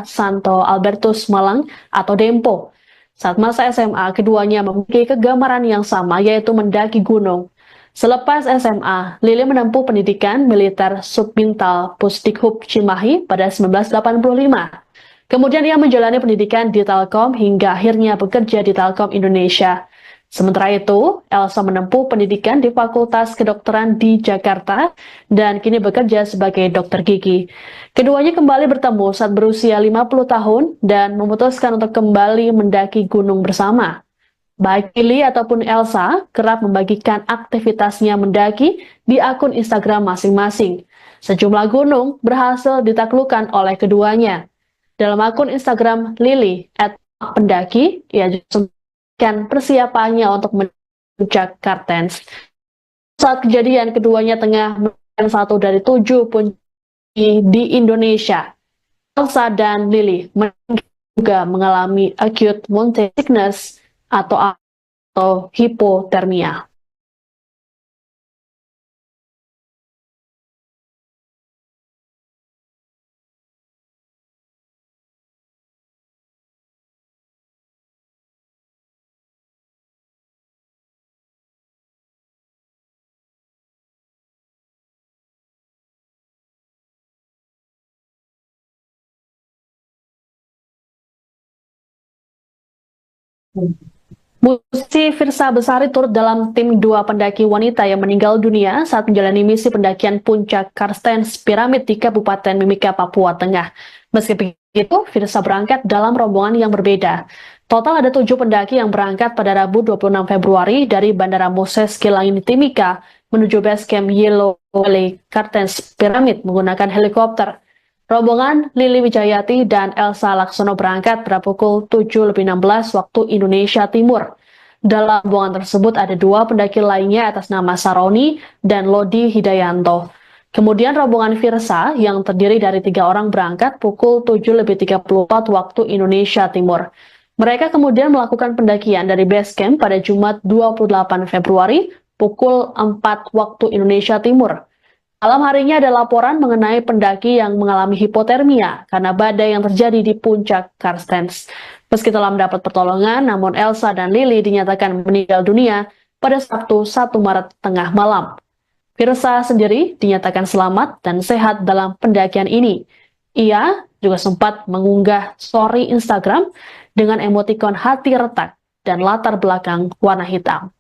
Santo Albertus Malang atau Dempo. Saat masa SMA, keduanya memiliki kegemaran yang sama, yaitu mendaki gunung. Selepas SMA, Lili menempuh pendidikan militer Subbintal Pusdikhub Cimahi pada 1985. Kemudian ia menjalani pendidikan di Telkom hingga akhirnya bekerja di Telkom Indonesia. Sementara itu, Elsa menempuh pendidikan di Fakultas Kedokteran di Jakarta dan kini bekerja sebagai dokter gigi. Keduanya kembali bertemu saat berusia 50 tahun dan memutuskan untuk kembali mendaki gunung bersama. Baik Lili ataupun Elsa kerap membagikan aktivitasnya mendaki di akun Instagram masing-masing. Sejumlah gunung berhasil ditaklukkan oleh keduanya. Dalam akun Instagram Lili @pendaki, ia juga memberikan persiapannya untuk puncak Kartens. Saat kejadian, keduanya tengah melakukan satu dari 7 puncak di Indonesia. Elsa dan Lili juga mengalami acute mountain sickness atau hipotermia. Musisi Firsa Besari turut dalam tim 2 pendaki wanita yang meninggal dunia saat menjalani misi pendakian puncak Karstens Piramid di Kabupaten Mimika, Papua Tengah. Meski begitu, Firsa berangkat dalam rombongan yang berbeda. Total ada 7 pendaki yang berangkat pada Rabu 26 Februari dari Bandara Moses Kilangin Timika menuju base camp Yellow Valley Karstens Piramid menggunakan helikopter. Rombongan Lili Wijayati dan Elsa Laksono berangkat pada pukul 7:16 waktu Indonesia Timur. Dalam rombongan tersebut ada 2 pendaki lainnya atas nama Saroni dan Lodi Hidayanto. Kemudian rombongan Firsa yang terdiri dari 3 orang berangkat pukul 7:34 waktu Indonesia Timur. Mereka kemudian melakukan pendakian dari base camp pada Jumat 28 Februari pukul 4 waktu Indonesia Timur. Malam harinya ada laporan mengenai pendaki yang mengalami hipotermia karena badai yang terjadi di puncak Karstens. Meski telah mendapat pertolongan, namun Elsa dan Lili dinyatakan meninggal dunia pada Sabtu 1 Maret tengah malam. Firsa sendiri dinyatakan selamat dan sehat dalam pendakian ini. Ia juga sempat mengunggah story Instagram dengan emotikon hati retak dan latar belakang warna hitam.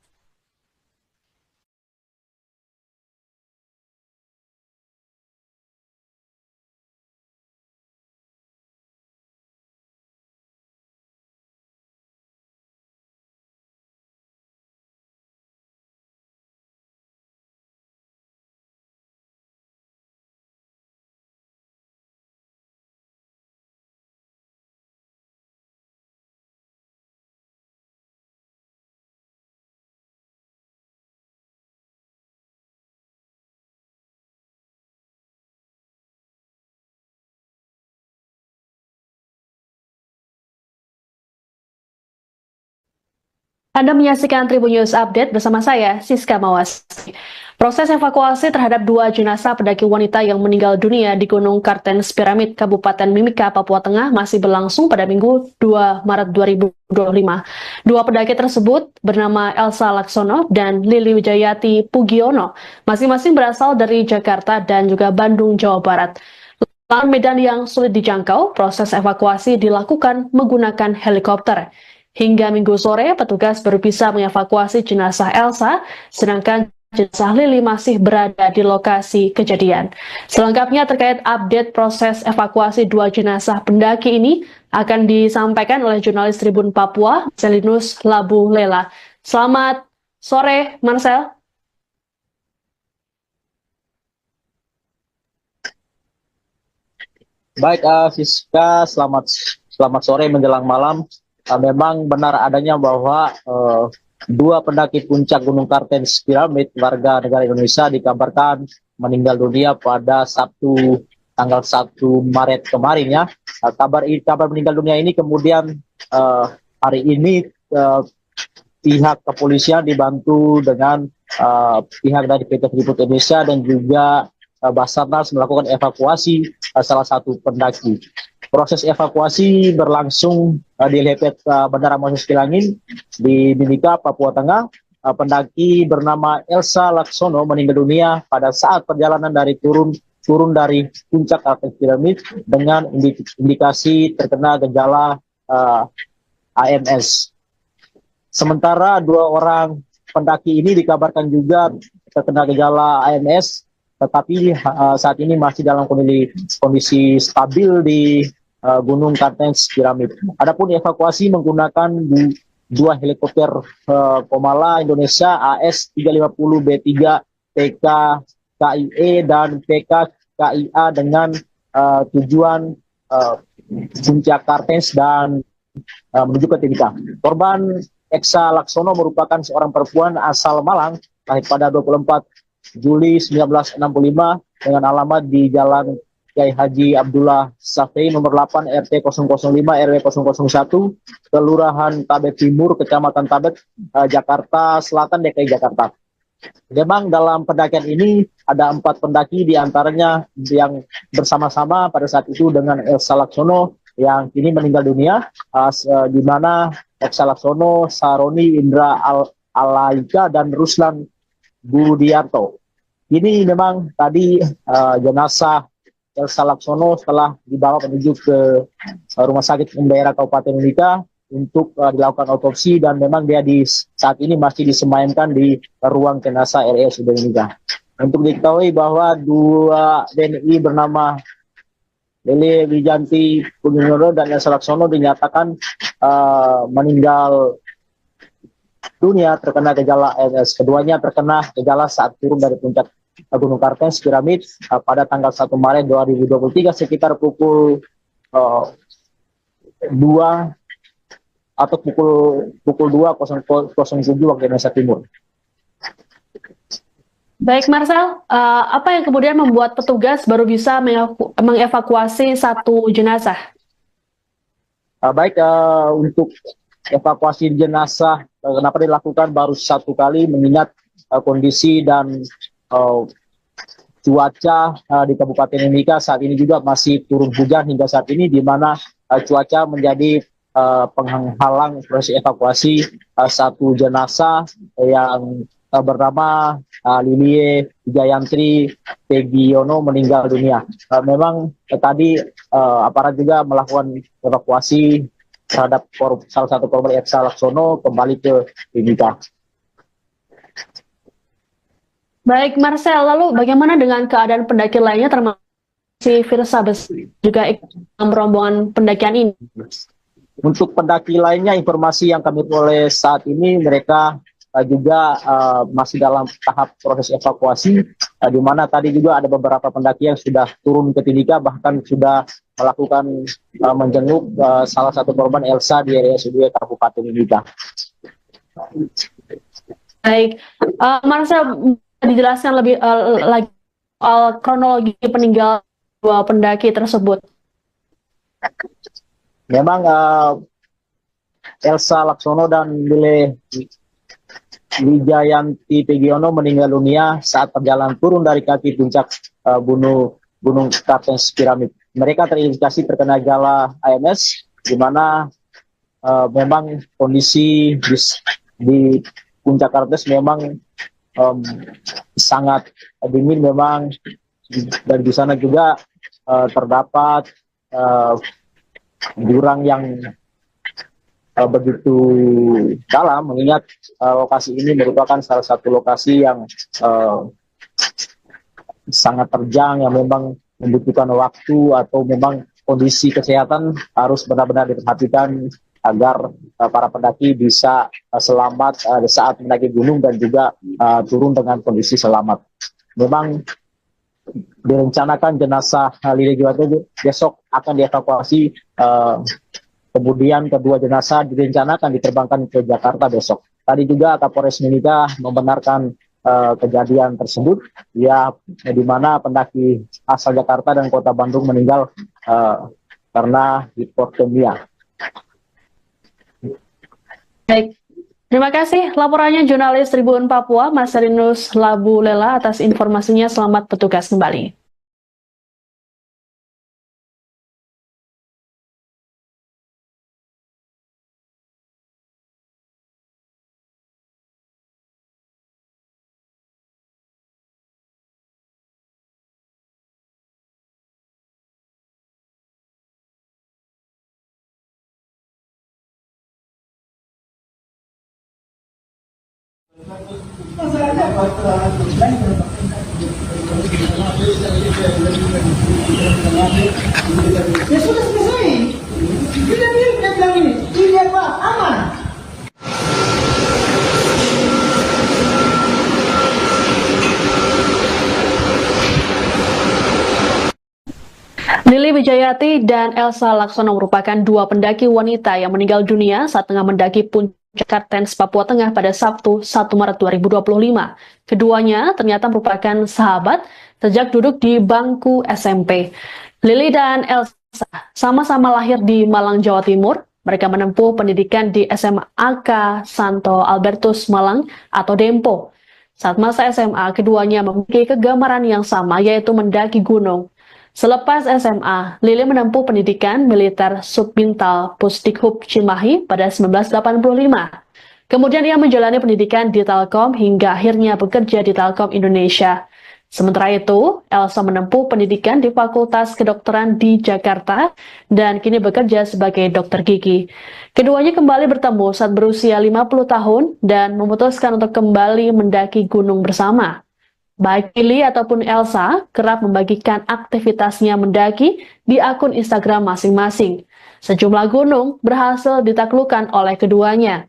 Anda menyaksikan Tribun News Update bersama saya, Siska Mawasari. Proses evakuasi terhadap 2 jenazah pendaki wanita yang meninggal dunia di Gunung Kartens Piramid, Kabupaten Mimika, Papua Tengah masih berlangsung pada Minggu 2 Maret 2025. 2 pendaki tersebut bernama Elsa Laksono dan Lili Wijayati Pugiono, masing-masing berasal dari Jakarta dan juga Bandung, Jawa Barat. Dalam medan yang sulit dijangkau, proses evakuasi dilakukan menggunakan helikopter. Hingga Minggu sore, petugas baru bisa mengevakuasi jenazah Elsa, sedangkan jenazah Lili masih berada di lokasi kejadian. Selengkapnya terkait update proses evakuasi 2 jenazah pendaki ini akan disampaikan oleh jurnalis Tribun Papua, Marcelinus Labu Lela. Selamat sore, Marcel. Baik, Siska, selamat sore menjelang malam. Memang benar adanya bahwa 2 pendaki puncak Gunung Kartens Piramid warga negara Indonesia dikabarkan meninggal dunia pada Sabtu tanggal 1 Maret kemarin ya. Kabar meninggal dunia ini kemudian hari ini pihak kepolisian dibantu dengan pihak dari PT Freeport Indonesia dan juga Basarnas melakukan evakuasi salah satu pendaki. Proses evakuasi berlangsung di Lepet Bandara Moses Kilangin di Mimika, Papua Tengah. Pendaki bernama Elsa Laksono meninggal dunia pada saat perjalanan dari turun dari puncak Kartens Piramid dengan indikasi terkena gejala AMS. Sementara 2 orang pendaki ini dikabarkan juga terkena gejala AMS, tetapi saat ini masih dalam kondisi stabil di Gunung Kartens Piramid. Adapun evakuasi menggunakan 2 helikopter Komala Indonesia AS-350B3 PK KIE dan PK KIA dengan tujuan puncak Kartens dan menuju ke Timika. Korban Elsa Laksono merupakan seorang perempuan asal Malang, lahir pada 24 Juli 1965 dengan alamat di Jalan Kiai Haji Abdullah Safei nomor 8 RT 005 RW 001 Kelurahan Tabet Timur Kecamatan Tabet Jakarta Selatan DKI Jakarta. Memang dalam pendakian ini ada 4 pendaki diantaranya yang bersama-sama pada saat itu dengan Elsa Laksono yang kini meninggal dunia, di mana Elsa Laksono, Saroni Indra Alaika dan Ruslan Budiarto. Ini memang tadi jenazah Elsa Laksono setelah dibawa menuju ke Rumah Sakit Umum Daerah Kabupaten Mimika untuk dilakukan otopsi, dan memang dia saat ini masih disemayamkan di ruang jenazah RSUD Mimika. Untuk diketahui bahwa dua WNI bernama Lili Wijanti Pungiono dan Elsa Laksono dinyatakan meninggal dunia terkena gejala ALS. Keduanya terkena gejala saat turun dari puncak Gunung Kartens Piramid pada tanggal 1 Maret 2023 sekitar pukul 2 atau pukul 2.07 waktu Indonesia Timur. Baik, Marcel, apa yang kemudian membuat petugas baru bisa mengevakuasi satu jenazah? Untuk evakuasi jenazah kenapa dilakukan baru satu kali, mengingat kondisi dan cuaca di Kabupaten Mimika saat ini juga masih turun hujan hingga saat ini, di mana cuaca menjadi penghalang proses evakuasi satu jenazah yang bernama Lilie Wijayantri Pegiono meninggal dunia. Memang tadi aparat juga melakukan evakuasi terhadap salah satu korban Elsa Laksono kembali ke Mimika. Baik, Marcel, lalu bagaimana dengan keadaan pendaki lainnya termasuk si Firsa juga ikut dalam rombongan pendakian ini? Untuk pendaki lainnya, informasi yang kami peroleh saat ini, mereka juga masih dalam tahap proses evakuasi, di mana tadi juga ada beberapa pendaki yang sudah turun ke Timika, bahkan sudah melakukan menjenguk salah satu korban Elsa di RSUD Kabupaten Mimika. Baik, Marcel, dijelaskan lebih lagi soal kronologi peninggalan dua pendaki tersebut. Memang Elsa Laksono dan Lili Wijayanti Pegiono meninggal dunia saat perjalanan turun dari kaki puncak Gunung Kartens Piramid. Mereka teridentifikasi terkena gejala ALS, di mana memang kondisi di puncak Kartens memang sangat dingin memang, dan di sana juga terdapat jurang yang begitu dalam, mengingat lokasi ini merupakan salah satu lokasi yang sangat terjang, yang memang membutuhkan waktu atau memang kondisi kesehatan harus benar-benar diperhatikan agar para pendaki bisa selamat saat mendaki gunung dan juga turun dengan kondisi selamat. Memang direncanakan jenazah Lili Wijanti besok akan dievakuasi, kemudian kedua jenazah direncanakan diterbangkan ke Jakarta besok. Tadi juga Kapolres Mimika membenarkan kejadian tersebut, ya, di mana pendaki asal Jakarta dan Kota Bandung meninggal karena hipotermia. Baik, terima kasih laporannya jurnalis Tribun Papua, Marcelinus Labu Lela, atas informasinya. Selamat bertugas kembali. Ya sudah selesai. Dia bilang ini apa? Aman. Lili Wijayati dan Elsa Laksono merupakan dua pendaki wanita yang meninggal dunia saat tengah mendaki puncak Kartens, Papua Tengah pada Sabtu 1 Maret 2025. Keduanya ternyata merupakan sahabat sejak duduk di bangku SMP. Lili dan Elsa sama-sama lahir di Malang, Jawa Timur. Mereka menempuh pendidikan di SMA AK Santo Albertus Malang atau Dempo. Saat masa SMA, keduanya memiliki kegemaran yang sama, yaitu mendaki gunung. Selepas SMA, Lili menempuh pendidikan militer Subbintal Pusdikhub Cimahi pada 1985. Kemudian ia menjalani pendidikan di Telkom hingga akhirnya bekerja di Telkom Indonesia. Sementara itu, Elsa menempuh pendidikan di Fakultas Kedokteran di Jakarta dan kini bekerja sebagai dokter gigi. Keduanya kembali bertemu saat berusia 50 tahun dan memutuskan untuk kembali mendaki gunung bersama. Baik Lily ataupun Elsa kerap membagikan aktivitasnya mendaki di akun Instagram masing-masing. Sejumlah gunung berhasil ditaklukkan oleh keduanya.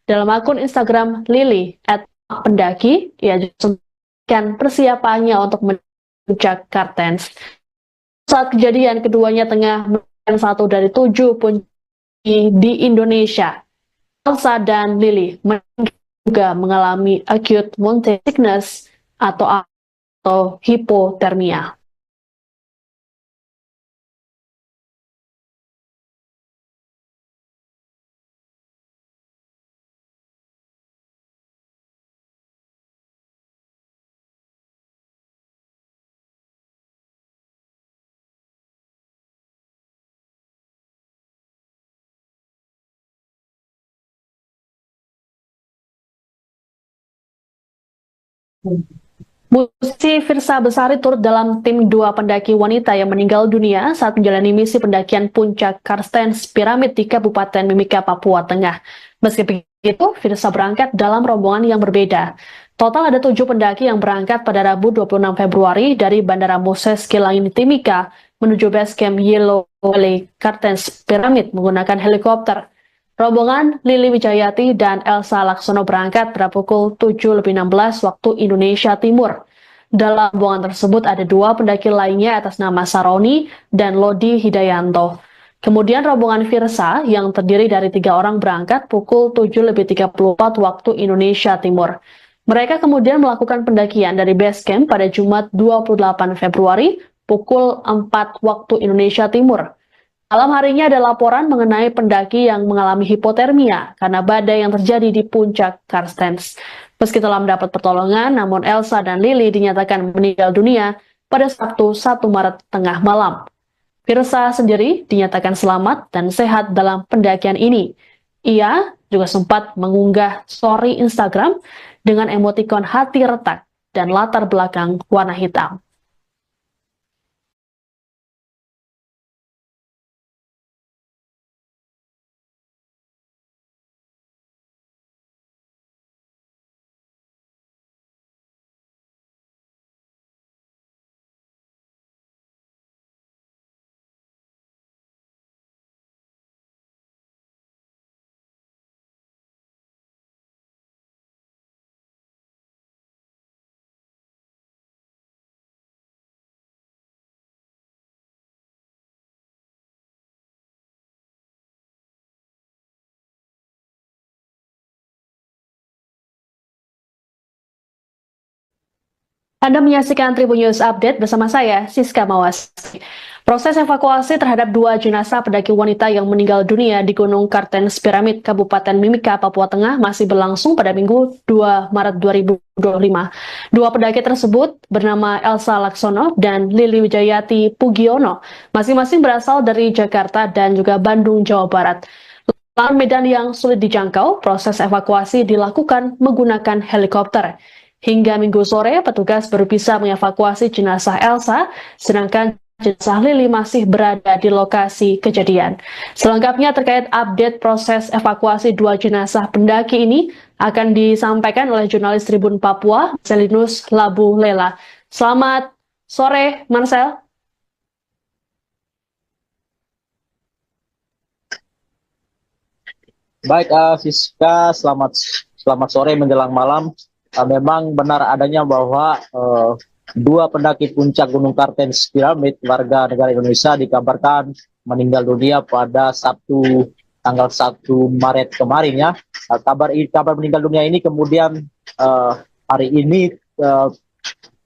Dalam akun Instagram Lily @pendaki, ia juga persiapannya untuk puncak Kartens. Saat kejadian, keduanya tengah melakukan satu dari 7 puncak di Indonesia. Elsa dan Lily juga mengalami acute mountain sickness atau hipotermia. Musisi Firsa Besari turut dalam tim 2 pendaki wanita yang meninggal dunia saat menjalani misi pendakian puncak Karstens Piramid di Kabupaten Mimika, Papua Tengah. Meski begitu, Firsa berangkat dalam rombongan yang berbeda. Total ada 7 pendaki yang berangkat pada Rabu 26 Februari dari Bandara Moses Kilangin Timika menuju base camp Yellow Valley Karstens Piramid menggunakan helikopter. Rombongan Lily Wijayati dan Elsa Laksono berangkat pada pukul 7:16 waktu Indonesia Timur. Dalam rombongan tersebut ada 2 pendaki lainnya atas nama Saroni dan Lodi Hidayanto. Kemudian rombongan Firsa yang terdiri dari 3 orang berangkat pukul 7:34 waktu Indonesia Timur. Mereka kemudian melakukan pendakian dari base camp pada Jumat 28 Februari pukul 4 waktu Indonesia Timur. Malam harinya ada laporan mengenai pendaki yang mengalami hipotermia karena badai yang terjadi di puncak Karstens. Meski telah mendapat pertolongan, namun Elsa dan Lily dinyatakan meninggal dunia pada Sabtu 1 Maret tengah malam. Firsa sendiri dinyatakan selamat dan sehat dalam pendakian ini. Ia juga sempat mengunggah story Instagram dengan emotikon hati retak dan latar belakang warna hitam. Anda menyaksikan Tribun News Update bersama saya, Siska Mawasari. Proses evakuasi terhadap 2 jenazah pendaki wanita yang meninggal dunia di Gunung Kartens Piramid, Kabupaten Mimika, Papua Tengah masih berlangsung pada Minggu 2 Maret 2025. 2 pendaki tersebut bernama Elsa Laksono dan Lily Wijayati Pugiono, masing-masing berasal dari Jakarta dan juga Bandung, Jawa Barat. Lantaran medan yang sulit dijangkau, proses evakuasi dilakukan menggunakan helikopter. Hingga Minggu sore, petugas baru bisa mengevakuasi jenazah Elsa, sedangkan jenazah Lily masih berada di lokasi kejadian. Selengkapnya terkait update proses evakuasi 2 jenazah pendaki ini akan disampaikan oleh jurnalis Tribun Papua, Marcelinus Labu Lela. Selamat sore, Marcel. Baik, Siska, selamat sore menjelang malam. Memang benar adanya bahwa 2 pendaki puncak Gunung Kartens Piramid warga negara Indonesia dikabarkan meninggal dunia pada Sabtu tanggal 1 Maret kemarin ya. Kabar meninggal dunia ini kemudian hari ini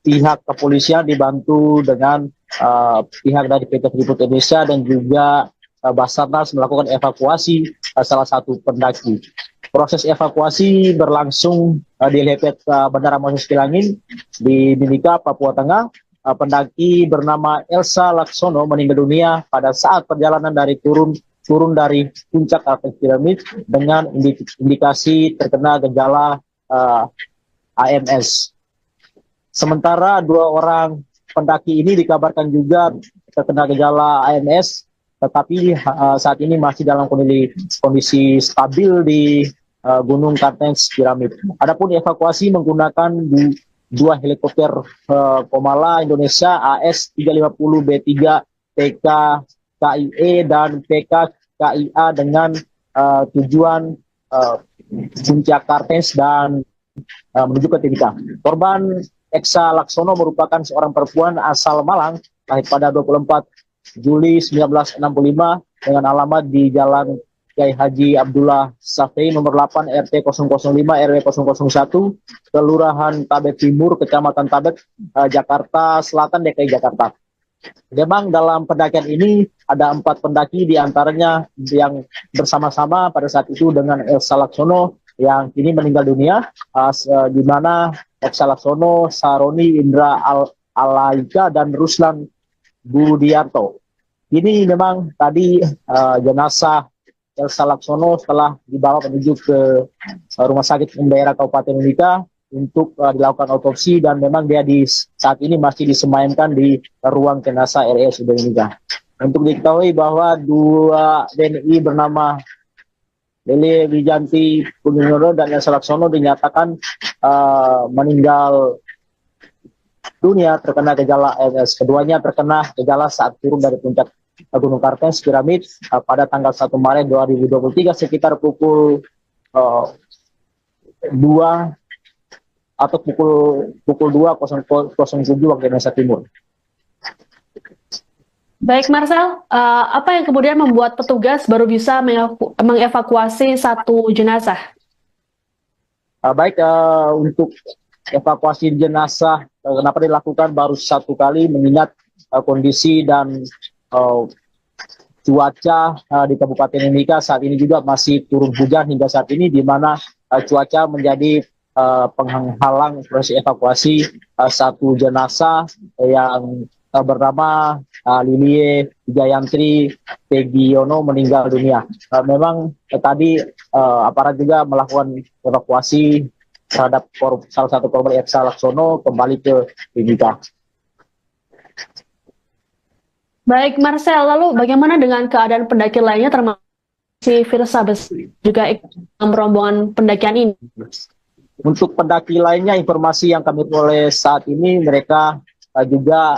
pihak kepolisian dibantu dengan pihak dari PT Freeport Indonesia dan juga Basarnas melakukan evakuasi salah satu pendaki. Proses evakuasi berlangsung di helipad Bandara Moses Kilangin di Mimika, Papua Tengah. Pendaki bernama Elsa Laksono meninggal dunia pada saat perjalanan dari turun dari puncak Kartens Piramid dengan indikasi terkena gejala AMS. Sementara dua orang pendaki ini dikabarkan juga terkena gejala AMS, tetapi saat ini masih dalam kondisi stabil di Gunung Kartens Piramid. Adapun evakuasi menggunakan dua helikopter Komala Indonesia AS-350B3 PK KIE dan PK KIA dengan tujuan Puncak Kartens dan menuju ke Timika. Korban Eksa Laksono merupakan seorang perempuan asal Malang, lahir pada 24 Juli 1965 dengan alamat di Jalan Kiai Haji Abdullah Safei nomor 8 RT 005 RW 001 Kelurahan Tabet Timur Kecamatan Tabet Jakarta Selatan DKI Jakarta. Memang dalam pendakian ini ada 4 pendaki diantaranya yang bersama-sama pada saat itu dengan Elsa Laksono yang kini meninggal dunia, di mana Eksa Laksono, Saroni Indra Alaika dan Ruslan Budiarto. Ini memang tadi jenazah Elsa Laksono setelah dibawa menuju ke Rumah Sakit Umum Daerah Kabupaten Mimika untuk dilakukan otopsi dan memang dia saat ini masih disemayamkan di ruang jenazah RSUD Mimika. Untuk diketahui bahwa dua WNI bernama Lele Wijanti Pungyono dan Elsa Laksono dinyatakan meninggal dunia terkena gejala AMS. Keduanya terkena gejala saat turun dari puncak Gunung Kartens Piramid pada tanggal 1 Maret 2023 sekitar pukul 2 atau pukul 2.07 waktu Indonesia Timur. Baik Marcel, apa yang kemudian membuat petugas baru bisa mengevakuasi satu jenazah? Untuk evakuasi jenazah kenapa dilakukan baru satu kali mengingat kondisi dan cuaca di Kabupaten Mimika saat ini juga masih turun hujan hingga saat ini, di mana cuaca menjadi penghalang proses evakuasi satu jenazah yang bernama Lilie Jayantri Pegiono meninggal dunia. Memang tadi aparat juga melakukan evakuasi terhadap salah satu korban Eksa Laksono kembali ke Mimika. Baik Marcel, lalu bagaimana dengan keadaan pendaki lainnya termasuk si Firsa juga ikut dalam rombongan pendakian ini? Untuk pendaki lainnya, informasi yang kami peroleh saat ini, mereka juga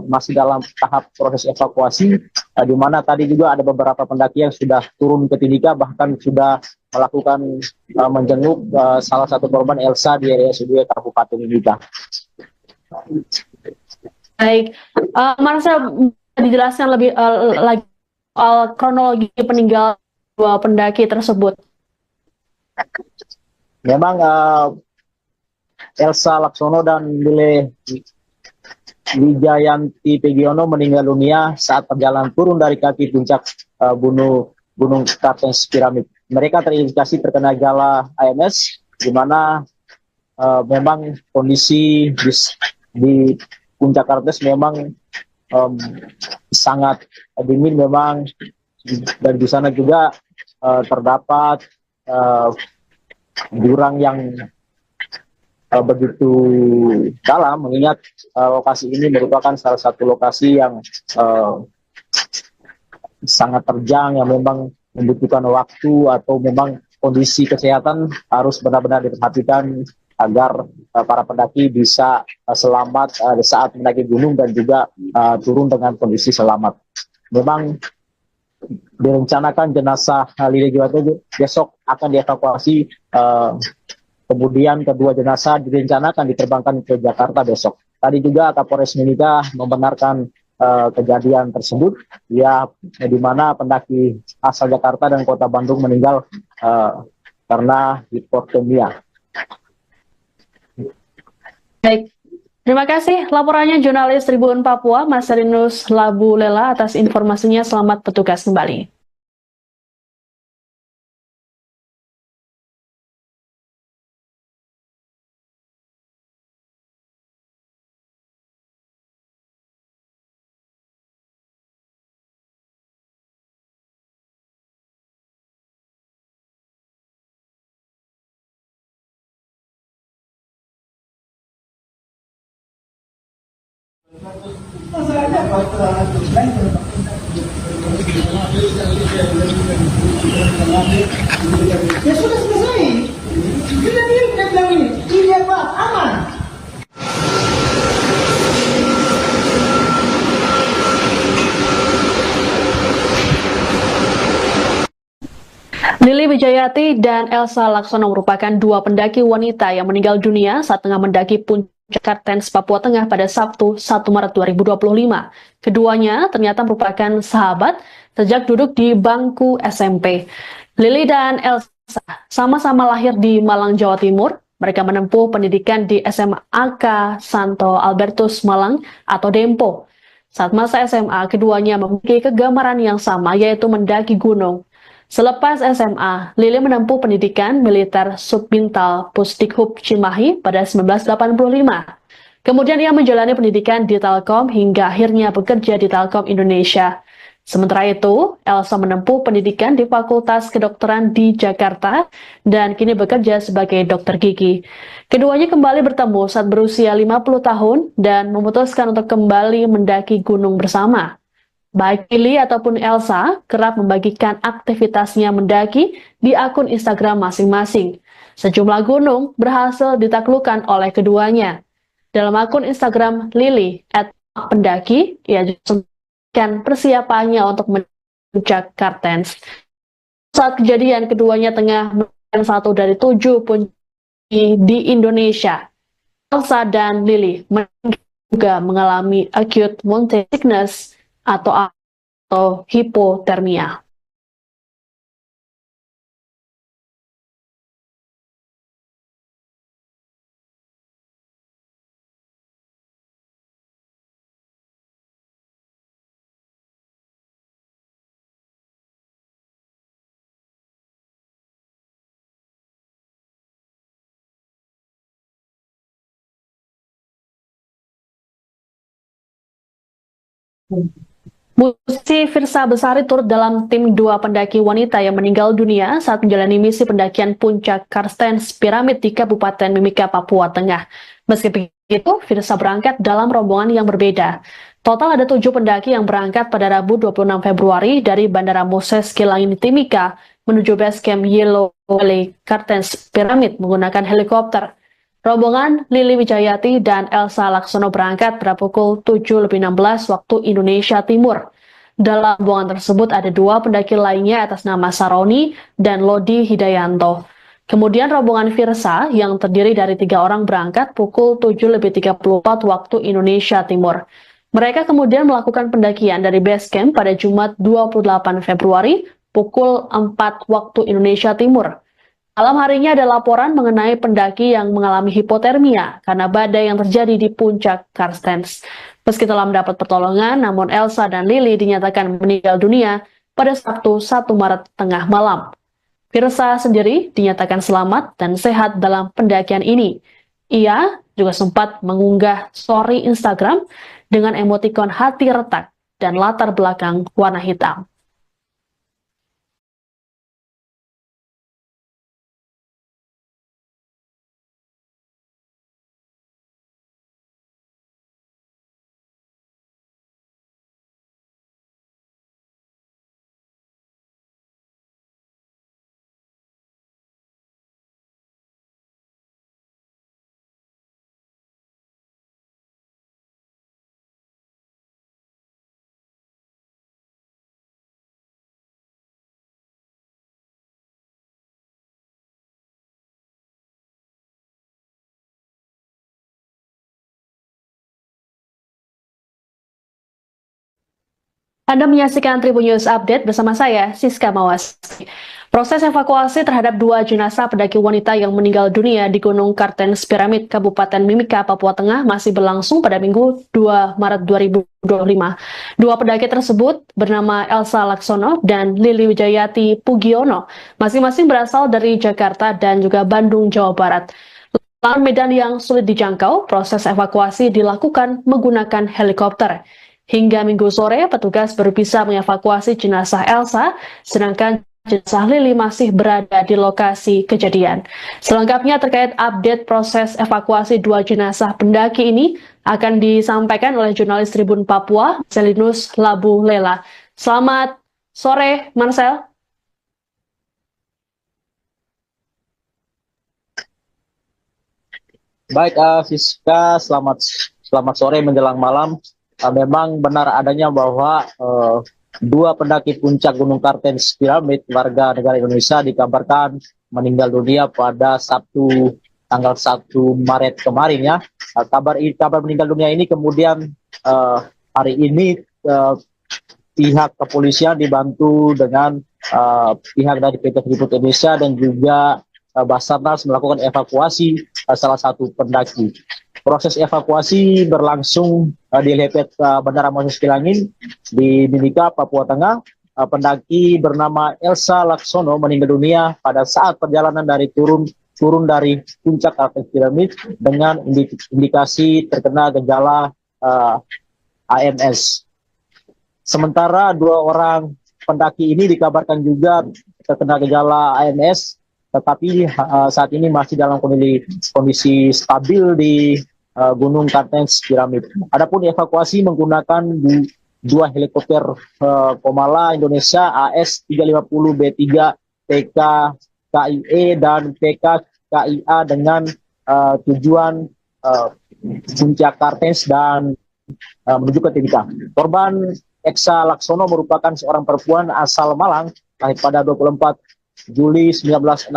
masih dalam tahap proses evakuasi, di mana tadi juga ada beberapa pendaki yang sudah turun ke Timika, bahkan sudah melakukan menjenguk salah satu korban Elsa di RSUD Kabupaten Mimika. Baik, Marcel, dijelaskan lebih lagi soal kronologi peninggalan dua pendaki tersebut. Memang Elsa Laksono dan Lile Wijayanti Pegiono meninggal dunia saat perjalanan turun dari kaki puncak Gunung Kartens Piramid. Mereka terindikasi terkena gejala AMS, di mana memang kondisi di puncak Kartens memang sangat dingin memang, dan di sana juga terdapat jurang yang begitu dalam, mengingat lokasi ini merupakan salah satu lokasi yang sangat terjang, yang memang membutuhkan waktu atau memang kondisi kesehatan harus benar-benar diperhatikan agar para pendaki bisa selamat saat mendaki gunung dan juga turun dengan kondisi selamat. Memang direncanakan jenazah Lile Wijanti besok akan dievakuasi, kemudian kedua jenazah direncanakan diterbangkan ke Jakarta besok. Tadi juga Kapolres Mimika membenarkan kejadian tersebut, ya, di mana pendaki asal Jakarta dan Kota Bandung meninggal karena hipotermia. Baik, terima kasih laporannya jurnalis Tribun Papua, Marcelinus Labulela atas informasinya. Selamat bertugas kembali. Masalahnya apa? Ya sudah selesai. Dia bilang ini apa? Aman. Lili Wijayati dan Elsa Laksono merupakan dua pendaki wanita yang meninggal dunia saat tengah mendaki puncak Kartens, Papua Tengah pada Sabtu 1 Maret 2025. Keduanya ternyata merupakan sahabat sejak duduk di bangku SMP. Lili dan Elsa sama-sama lahir di Malang, Jawa Timur. Mereka menempuh pendidikan di SMAK Santo Albertus Malang atau Dempo. Saat masa SMA, keduanya memiliki kegemaran yang sama, yaitu mendaki gunung. Selepas SMA, Lili menempuh pendidikan militer Subbintal Pusdikhub Cimahi pada 1985. Kemudian ia menjalani pendidikan di Telkom hingga akhirnya bekerja di Telkom Indonesia. Sementara itu, Elsa menempuh pendidikan di Fakultas Kedokteran di Jakarta dan kini bekerja sebagai dokter gigi. Keduanya kembali bertemu saat berusia 50 tahun dan memutuskan untuk kembali mendaki gunung bersama. Baik Lili ataupun Elsa kerap membagikan aktivitasnya mendaki di akun Instagram masing-masing. Sejumlah gunung berhasil ditaklukkan oleh keduanya. Dalam akun Instagram Lili @pendaki, ia juga memberikan persiapannya untuk puncak Kartens. Saat kejadian, keduanya tengah melakukan satu dari 7 puncak di Indonesia. Elsa dan Lili juga mengalami acute mountain sickness atau hipotermia. Musisi Firsa Besari turut dalam tim 2 pendaki wanita yang meninggal dunia saat menjalani misi pendakian puncak Kartens Piramid di Kabupaten Mimika, Papua Tengah. Meski begitu, Firsa berangkat dalam rombongan yang berbeda. Total ada 7 pendaki yang berangkat pada Rabu 26 Februari dari Bandara Moses Kilangin Timika menuju base camp Yellow Valley Kartens Piramid menggunakan helikopter. Rombongan Lili Wijayati dan Elsa Laksono berangkat pada pukul 7.16 waktu Indonesia Timur. Dalam rombongan tersebut ada 2 pendaki lainnya atas nama Saroni dan Lodi Hidayanto. Kemudian rombongan Firsa yang terdiri dari 3 orang berangkat pukul 7.34 waktu Indonesia Timur. Mereka kemudian melakukan pendakian dari base camp pada Jumat 28 Februari pukul 4 waktu Indonesia Timur. Malam harinya ada laporan mengenai pendaki yang mengalami hipotermia karena badai yang terjadi di puncak Kartens. Meski telah mendapat pertolongan, namun Elsa dan Lili dinyatakan meninggal dunia pada Sabtu 1 Maret tengah malam. Firsa sendiri dinyatakan selamat dan sehat dalam pendakian ini. Ia juga sempat mengunggah story Instagram dengan emotikon hati retak dan latar belakang warna hitam. Anda menyaksikan Tribun News Update bersama saya, Siska Mawas. Proses evakuasi terhadap 2 jenazah pendaki wanita yang meninggal dunia di Gunung Kartens Piramid, Kabupaten Mimika, Papua Tengah masih berlangsung pada Minggu 2 Maret 2025. 2 pendaki tersebut bernama Elsa Laksono dan Lili Wijayati Pugiono, masing-masing berasal dari Jakarta dan juga Bandung, Jawa Barat. Lahan medan yang sulit dijangkau, proses evakuasi dilakukan menggunakan helikopter. Hingga Minggu sore, petugas baru bisa mengevakuasi jenazah Elsa, sedangkan jenazah Lili masih berada di lokasi kejadian. Selengkapnya terkait update proses evakuasi dua jenazah pendaki ini akan disampaikan oleh jurnalis Tribun Papua, Selinus Labu Lela. Selamat sore, Marcel. Baik, Siska, selamat sore menjelang malam. Memang benar adanya bahwa dua pendaki puncak Gunung Kartens Piramid warga negara Indonesia dikabarkan meninggal dunia pada Sabtu tanggal 1 Maret kemarin ya. Kabar meninggal dunia ini kemudian hari ini pihak kepolisian dibantu dengan pihak dari PT Freeport Indonesia dan juga Basarnas melakukan evakuasi salah satu pendaki. Proses evakuasi berlangsung di helipad Bandara Moses Kilangin di Mimika, Papua Tengah. Pendaki bernama Elsa Laksono meninggal dunia pada saat perjalanan dari turun dari puncak Kartens Piramid dengan indikasi terkena gejala AMS. Sementara dua orang pendaki ini dikabarkan juga terkena gejala AMS, tetapi saat ini masih dalam kondisi stabil di Gunung Kartens Piramid. Adapun evakuasi menggunakan dua helikopter Komala Indonesia AS-350B3 PK KIE dan PK KIA dengan tujuan puncak Kartens dan menuju ke Timika. Korban Elsa Laksono merupakan seorang perempuan asal Malang, lahir pada 24 Juli 1965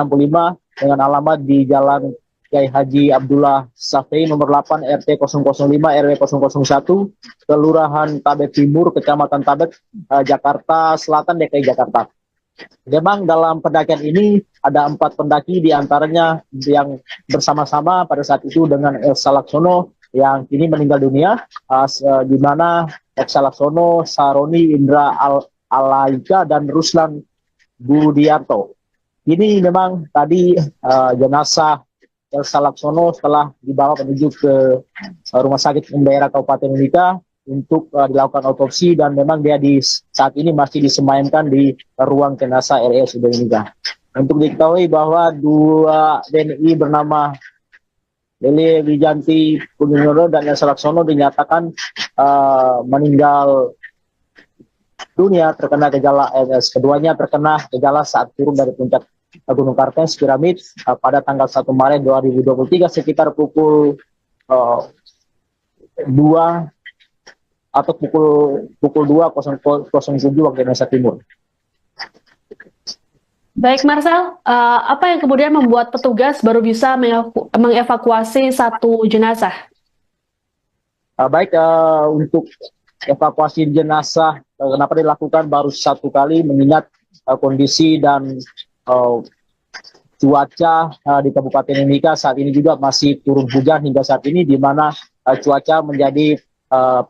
dengan alamat di Jalan Kiai Haji Abdullah Safei nomor 8 RT 005 RW 001 Kelurahan Tabet Timur Kecamatan Tabet Jakarta Selatan DKI Jakarta. Memang dalam pendakian ini ada 4 pendaki diantaranya yang bersama-sama pada saat itu dengan Elsa Laksono yang kini meninggal dunia, di mana Elsa Laksono, Saroni Indra Alaika dan Ruslan Budiarto. Ini memang tadi jenazah Elsa Laksono setelah dibawa menuju ke Rumah Sakit Umum Daerah Kabupaten Mimika untuk dilakukan otopsi dan memang dia saat ini masih disemayamkan di ruang jenazah RSUD Mimika. Untuk diketahui bahwa dua WNI bernama Lili Wijanti Pudinodo dan Elsa Laksono dinyatakan meninggal dunia terkena gejala AMS. Keduanya terkena gejala saat turun dari puncak Gunung Kartens Piramid pada tanggal 1 Maret 2023 sekitar pukul 2 atau pukul 2.07 waktu Indonesia Timur. Baik Marcel, apa yang kemudian membuat petugas baru bisa mengevakuasi satu jenazah? Untuk evakuasi jenazah kenapa dilakukan baru satu kali mengingat kondisi dan cuaca di Kabupaten Mimika saat ini juga masih turun hujan hingga saat ini, di mana cuaca menjadi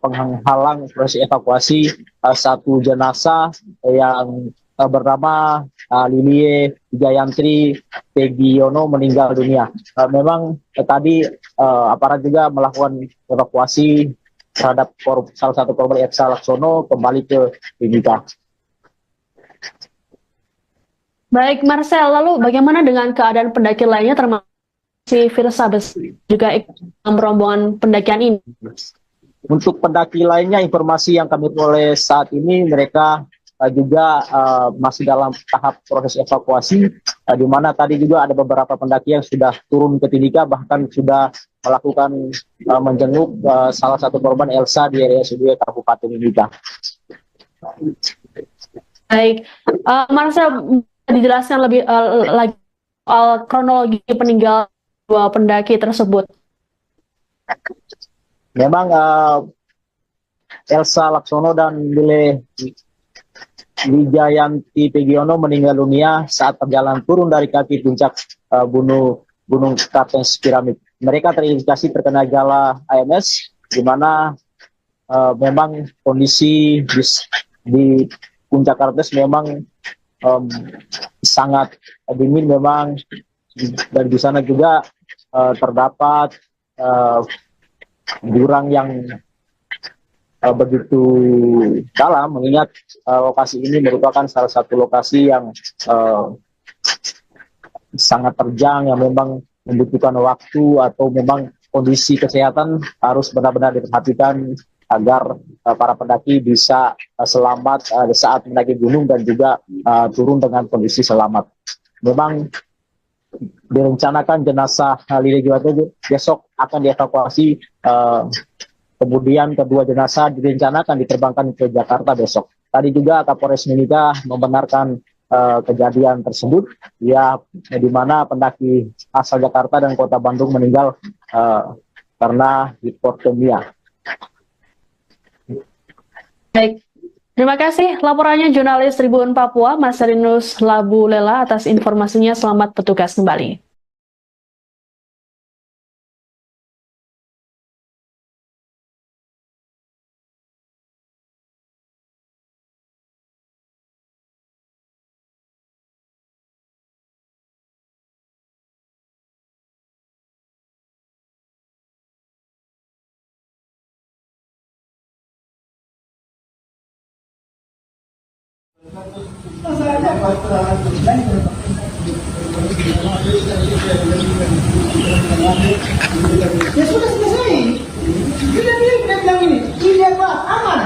penghalang proses evakuasi satu jenazah yang bernama Lilie Jayantri Pegiono meninggal dunia. Memang tadi aparat juga melakukan evakuasi terhadap salah satu korban Elsa Laksono kembali ke Mimika. Baik Marcel, lalu bagaimana dengan keadaan pendaki lainnya termasuk si Firsa juga ikut dalam rombongan pendakian ini? Untuk pendaki lainnya, informasi yang kami peroleh saat ini mereka juga masih dalam tahap proses evakuasi, di mana tadi juga ada beberapa pendaki yang sudah turun ke Timika, bahkan sudah melakukan menjenguk salah satu korban Elsa di RSUD Kabupaten Mimika. Baik, Marcel, dijelaskan lebih lagi soal kronologi peninggalan dua pendaki tersebut. Memang Elsa Laksono dan Lile Wijayanti Pegiono meninggal dunia saat perjalanan turun dari kaki puncak Gunung Kartens Piramid. Mereka terindikasi terkena gejala AMS, di mana memang kondisi di puncak Kartens memang sangat dingin memang, dan di sana juga terdapat jurang yang begitu dalam, mengingat lokasi ini merupakan salah satu lokasi yang sangat terjang, yang memang membutuhkan waktu atau memang kondisi kesehatan harus benar-benar diperhatikan agar para pendaki bisa selamat saat mendaki gunung dan juga turun dengan kondisi selamat. Memang direncanakan jenazah Lili Juwarte besok akan dievakuasi, kemudian kedua jenazah direncanakan diterbangkan ke Jakarta besok. Tadi juga Kapolres Mimika membenarkan kejadian tersebut, ya, di mana pendaki asal Jakarta dan Kota Bandung meninggal karena hipotermia. Baik, terima kasih laporannya jurnalis Tribun Papua, Mas Rinus Labu Lela atas informasinya. Selamat bertugas kembali. Ya sudah selesai. Dia bilang ini, ini apa? Aman.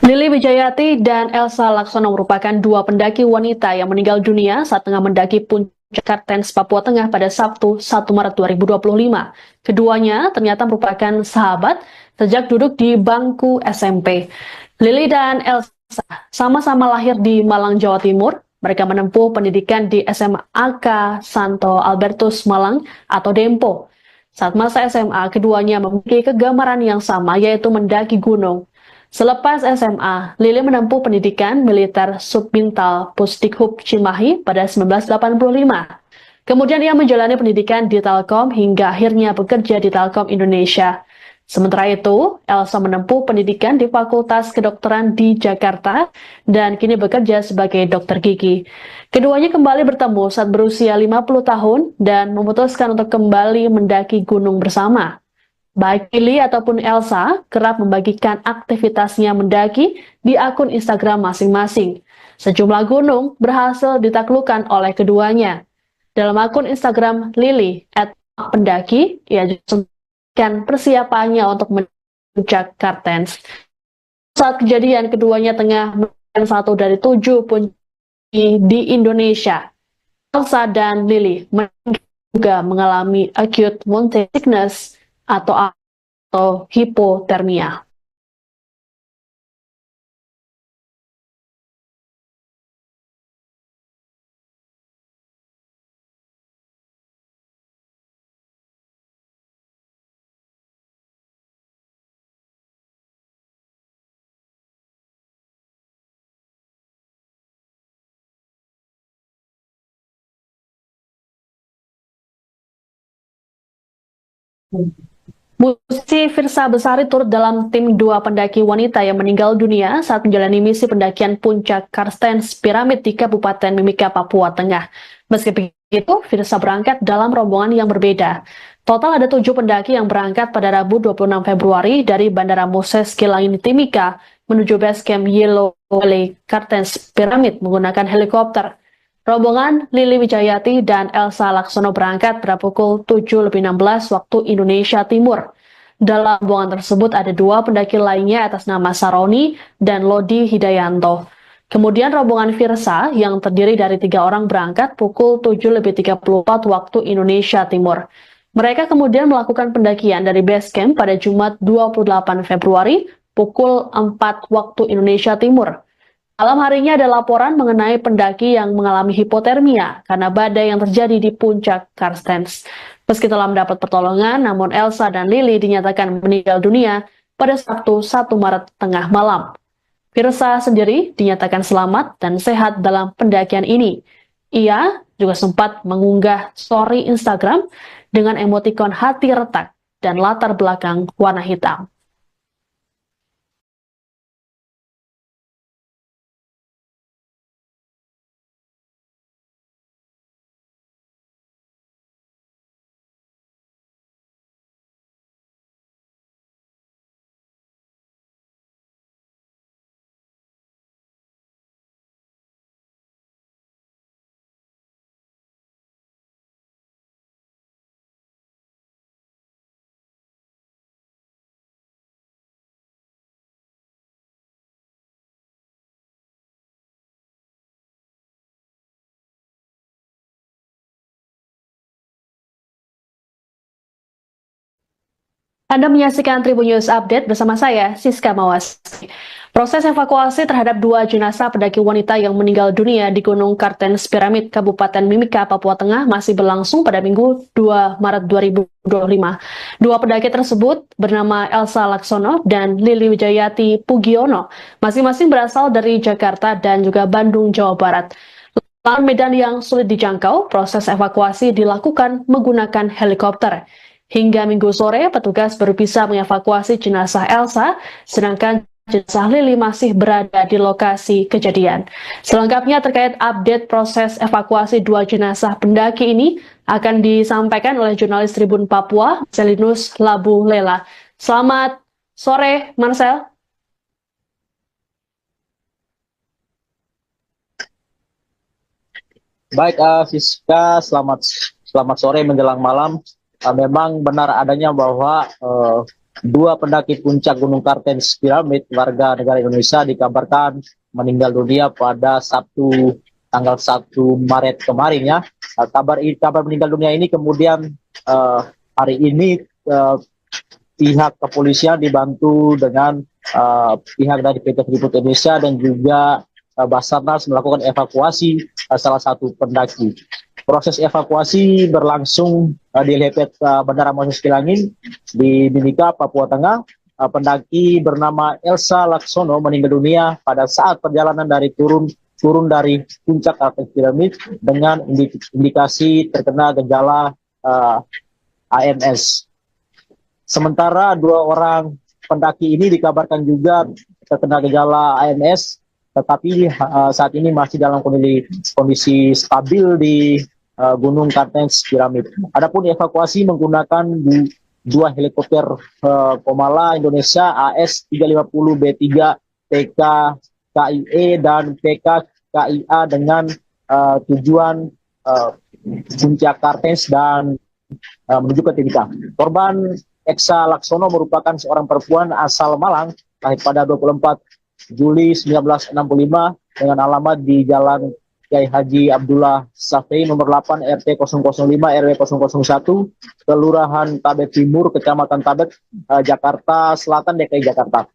Lili Wijayati dan Elsa Laksono merupakan dua pendaki wanita yang meninggal dunia saat tengah mendaki puncak Kartens, Papua Tengah pada Sabtu 1 Maret 2025. Keduanya ternyata merupakan sahabat sejak duduk di bangku SMP. Lili dan Elsa sama-sama lahir di Malang, Jawa Timur. Mereka menempuh pendidikan di SMA Santo Albertus Malang atau Dempo. Saat masa SMA, keduanya memiliki kegemaran yang sama, yaitu mendaki gunung. Selepas SMA, Lili menempuh pendidikan militer Subbintal Pusdikhub Cimahi pada 1985. Kemudian ia menjalani pendidikan di Telkom hingga akhirnya bekerja di Telkom Indonesia. Sementara itu, Elsa menempuh pendidikan di Fakultas Kedokteran di Jakarta dan kini bekerja sebagai dokter gigi. Keduanya kembali bertemu saat berusia 50 tahun dan memutuskan untuk kembali mendaki gunung bersama. Baik Lili ataupun Elsa kerap membagikan aktivitasnya mendaki di akun Instagram masing-masing. Sejumlah gunung berhasil ditaklukkan oleh keduanya. Dalam akun Instagram Lili @pendaki, ia juga membagikan persiapannya untuk puncak Kartens. Saat kejadian, keduanya tengah melakukan satu dari 7 puncak di Indonesia. Elsa dan Lili juga mengalami acute mountain sickness atau hipotermia. Musisi Firsa Besari turut dalam tim dua pendaki wanita yang meninggal dunia saat menjalani misi pendakian puncak Kartens Piramid di Kabupaten Mimika, Papua Tengah. Meski begitu, Firsa berangkat dalam rombongan yang berbeda. Total ada 7 pendaki yang berangkat pada Rabu 26 Februari dari Bandara Moses Kilangin Timika menuju base camp Yellow Valley Kartens Piramid menggunakan helikopter. Rombongan Lili Wijayati dan Elsa Laksono berangkat pada pukul 7.16 waktu Indonesia Timur. Dalam rombongan tersebut ada 2 pendaki lainnya atas nama Saroni dan Lodi Hidayanto. Kemudian rombongan Firsa yang terdiri dari 3 orang berangkat pukul 7.34 waktu Indonesia Timur. Mereka kemudian melakukan pendakian dari base camp pada Jumat 28 Februari pukul 4 waktu Indonesia Timur. Malam harinya ada laporan mengenai pendaki yang mengalami hipotermia karena badai yang terjadi di puncak Kartens. Meski telah mendapat pertolongan, namun Elsa dan Lili dinyatakan meninggal dunia pada Sabtu 1 Maret tengah malam. Firsa sendiri dinyatakan selamat dan sehat dalam pendakian ini. Ia juga sempat mengunggah story Instagram dengan emotikon hati retak dan latar belakang warna hitam. Anda menyaksikan Tribun News Update bersama saya, Siska Mawas. Proses evakuasi terhadap 2 jenazah pendaki wanita yang meninggal dunia di Gunung Kartens Piramid, Kabupaten Mimika, Papua Tengah masih berlangsung pada Minggu 2 Maret 2025. 2 pendaki tersebut bernama Elsa Laksono dan Lili Wijayati Pugiono, masing-masing berasal dari Jakarta dan juga Bandung, Jawa Barat. Lahan medan yang sulit dijangkau, proses evakuasi dilakukan menggunakan helikopter. Hingga Minggu sore, petugas baru bisa mengevakuasi jenazah Elsa, sedangkan jenazah Lili masih berada di lokasi kejadian. Selengkapnya terkait update proses evakuasi 2 jenazah pendaki ini akan disampaikan oleh jurnalis Tribun Papua, Marcelinus Labu Lela. Selamat sore, Marcel. Baik, Siska, selamat sore menjelang malam. Memang benar adanya bahwa 2 pendaki puncak Gunung Kartens Piramid warga negara Indonesia dikabarkan meninggal dunia pada Sabtu tanggal 1 Maret kemarin ya. Kabar meninggal dunia ini kemudian hari ini pihak kepolisian dibantu dengan pihak dari PT Freeport Indonesia dan juga Basarnas melakukan evakuasi salah satu pendaki. Proses evakuasi berlangsung di Lepet Bandara Moses Kilangin di Mimika, Papua Tengah. Pendaki bernama Elsa Laksono meninggal dunia pada saat perjalanan dari turun dari puncak Kartens Piramid dengan indikasi terkena gejala AMS. Sementara 2 orang pendaki ini dikabarkan juga terkena gejala AMS, tetapi saat ini masih dalam kondisi stabil di Gunung Kartens Piramid. Adapun evakuasi menggunakan 2 helikopter Komala Indonesia AS-350B3 PK KIE dan PK KIA dengan tujuan puncak Kartens dan menuju ke Timika. Korban Elsa Laksono merupakan seorang perempuan asal Malang, lahir pada 24 Juli 1965 dengan alamat di Jalan Kiai Haji Abdullah Safei nomor 8 RT 005 RW 001 Kelurahan Tabet Timur Kecamatan Tabet Jakarta Selatan DKI Jakarta.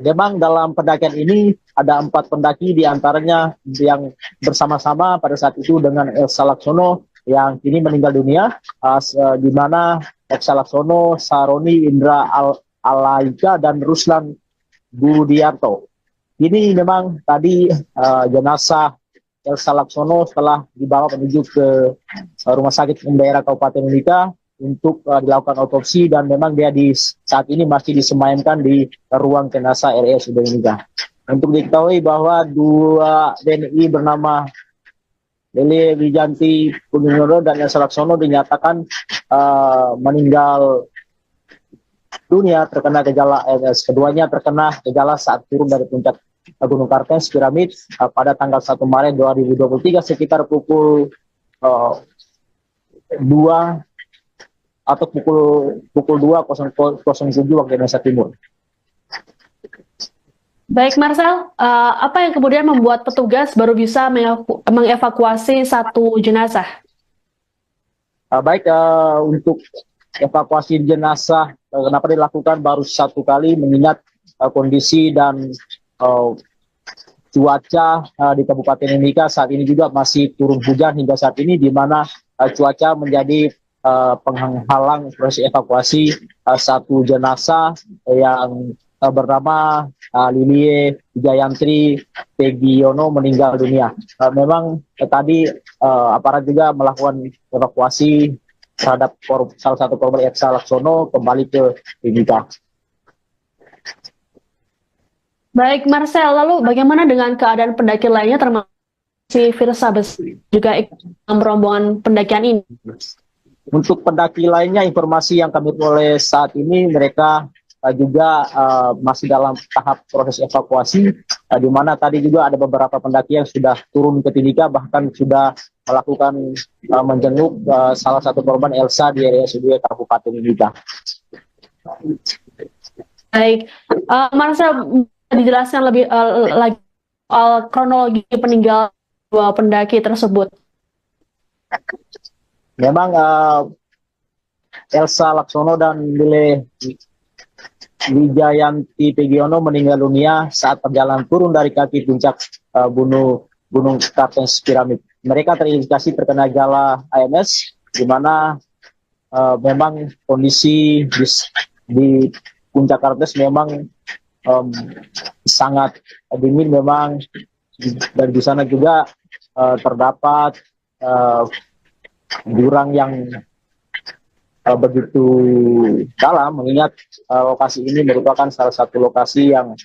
Memang dalam pendakian ini ada 4 pendaki diantaranya yang bersama-sama pada saat itu dengan Elsa Laksono yang kini meninggal dunia, di mana Elsa Laksono, Saroni Indra Alaika dan Ruslan Budiarto. Ini memang tadi jenazah Elsa Laksono setelah dibawa menuju ke Rumah Sakit Umum Daerah Kabupaten Mimika untuk dilakukan otopsi dan memang dia saat ini masih disemayamkan di ruang jenazah RSUD Mimika. Untuk diketahui bahwa 2 DNI bernama Lili Wijanti Pugiono dan Elsa Laksono dinyatakan meninggal dunia terkena gejala AMS. Keduanya terkena gejala saat turun dari puncak Gunung Kartens Piramid pada tanggal 1 Maret 2023 sekitar pukul 2 atau pukul 2.07 waktu Indonesia Timur. Baik, Marcel, apa yang kemudian membuat petugas baru bisa mengevakuasi 1 jenazah? Untuk evakuasi jenazah kenapa dilakukan baru 1 kali mengingat kondisi dan cuaca di Kabupaten Mimika saat ini juga masih turun hujan hingga saat ini, di mana cuaca menjadi penghalang proses evakuasi 1 jenazah yang bernama Lili Wijayantri Pegiono meninggal dunia. Memang tadi aparat juga melakukan evakuasi terhadap salah satu korban Elsa Laksono kembali ke Mimika. Baik, Marcel, lalu bagaimana dengan keadaan pendaki lainnya termasuk si Firsa juga ikut dalam rombongan pendakian ini? Untuk pendaki lainnya, informasi yang kami peroleh saat ini mereka juga masih dalam tahap proses evakuasi, di mana tadi juga ada beberapa pendaki yang sudah turun ke Timika, bahkan sudah melakukan menjenguk salah satu korban Elsa di RSUD Kabupaten Mimika. Baik, Marcel, dijelaskan lebih lagi soal kronologi peninggalan 2 pendaki tersebut. Memang Elsa Laksono dan Lile Wijayanti Pegiono meninggal dunia saat perjalanan turun dari kaki puncak Gunung Kartens Piramid. Mereka terindikasi terkena gejala AMS, di mana memang kondisi di puncak Kartens memang sangat dingin memang, dan di sana juga terdapat jurang yang begitu dalam, mengingat lokasi ini merupakan salah satu lokasi yang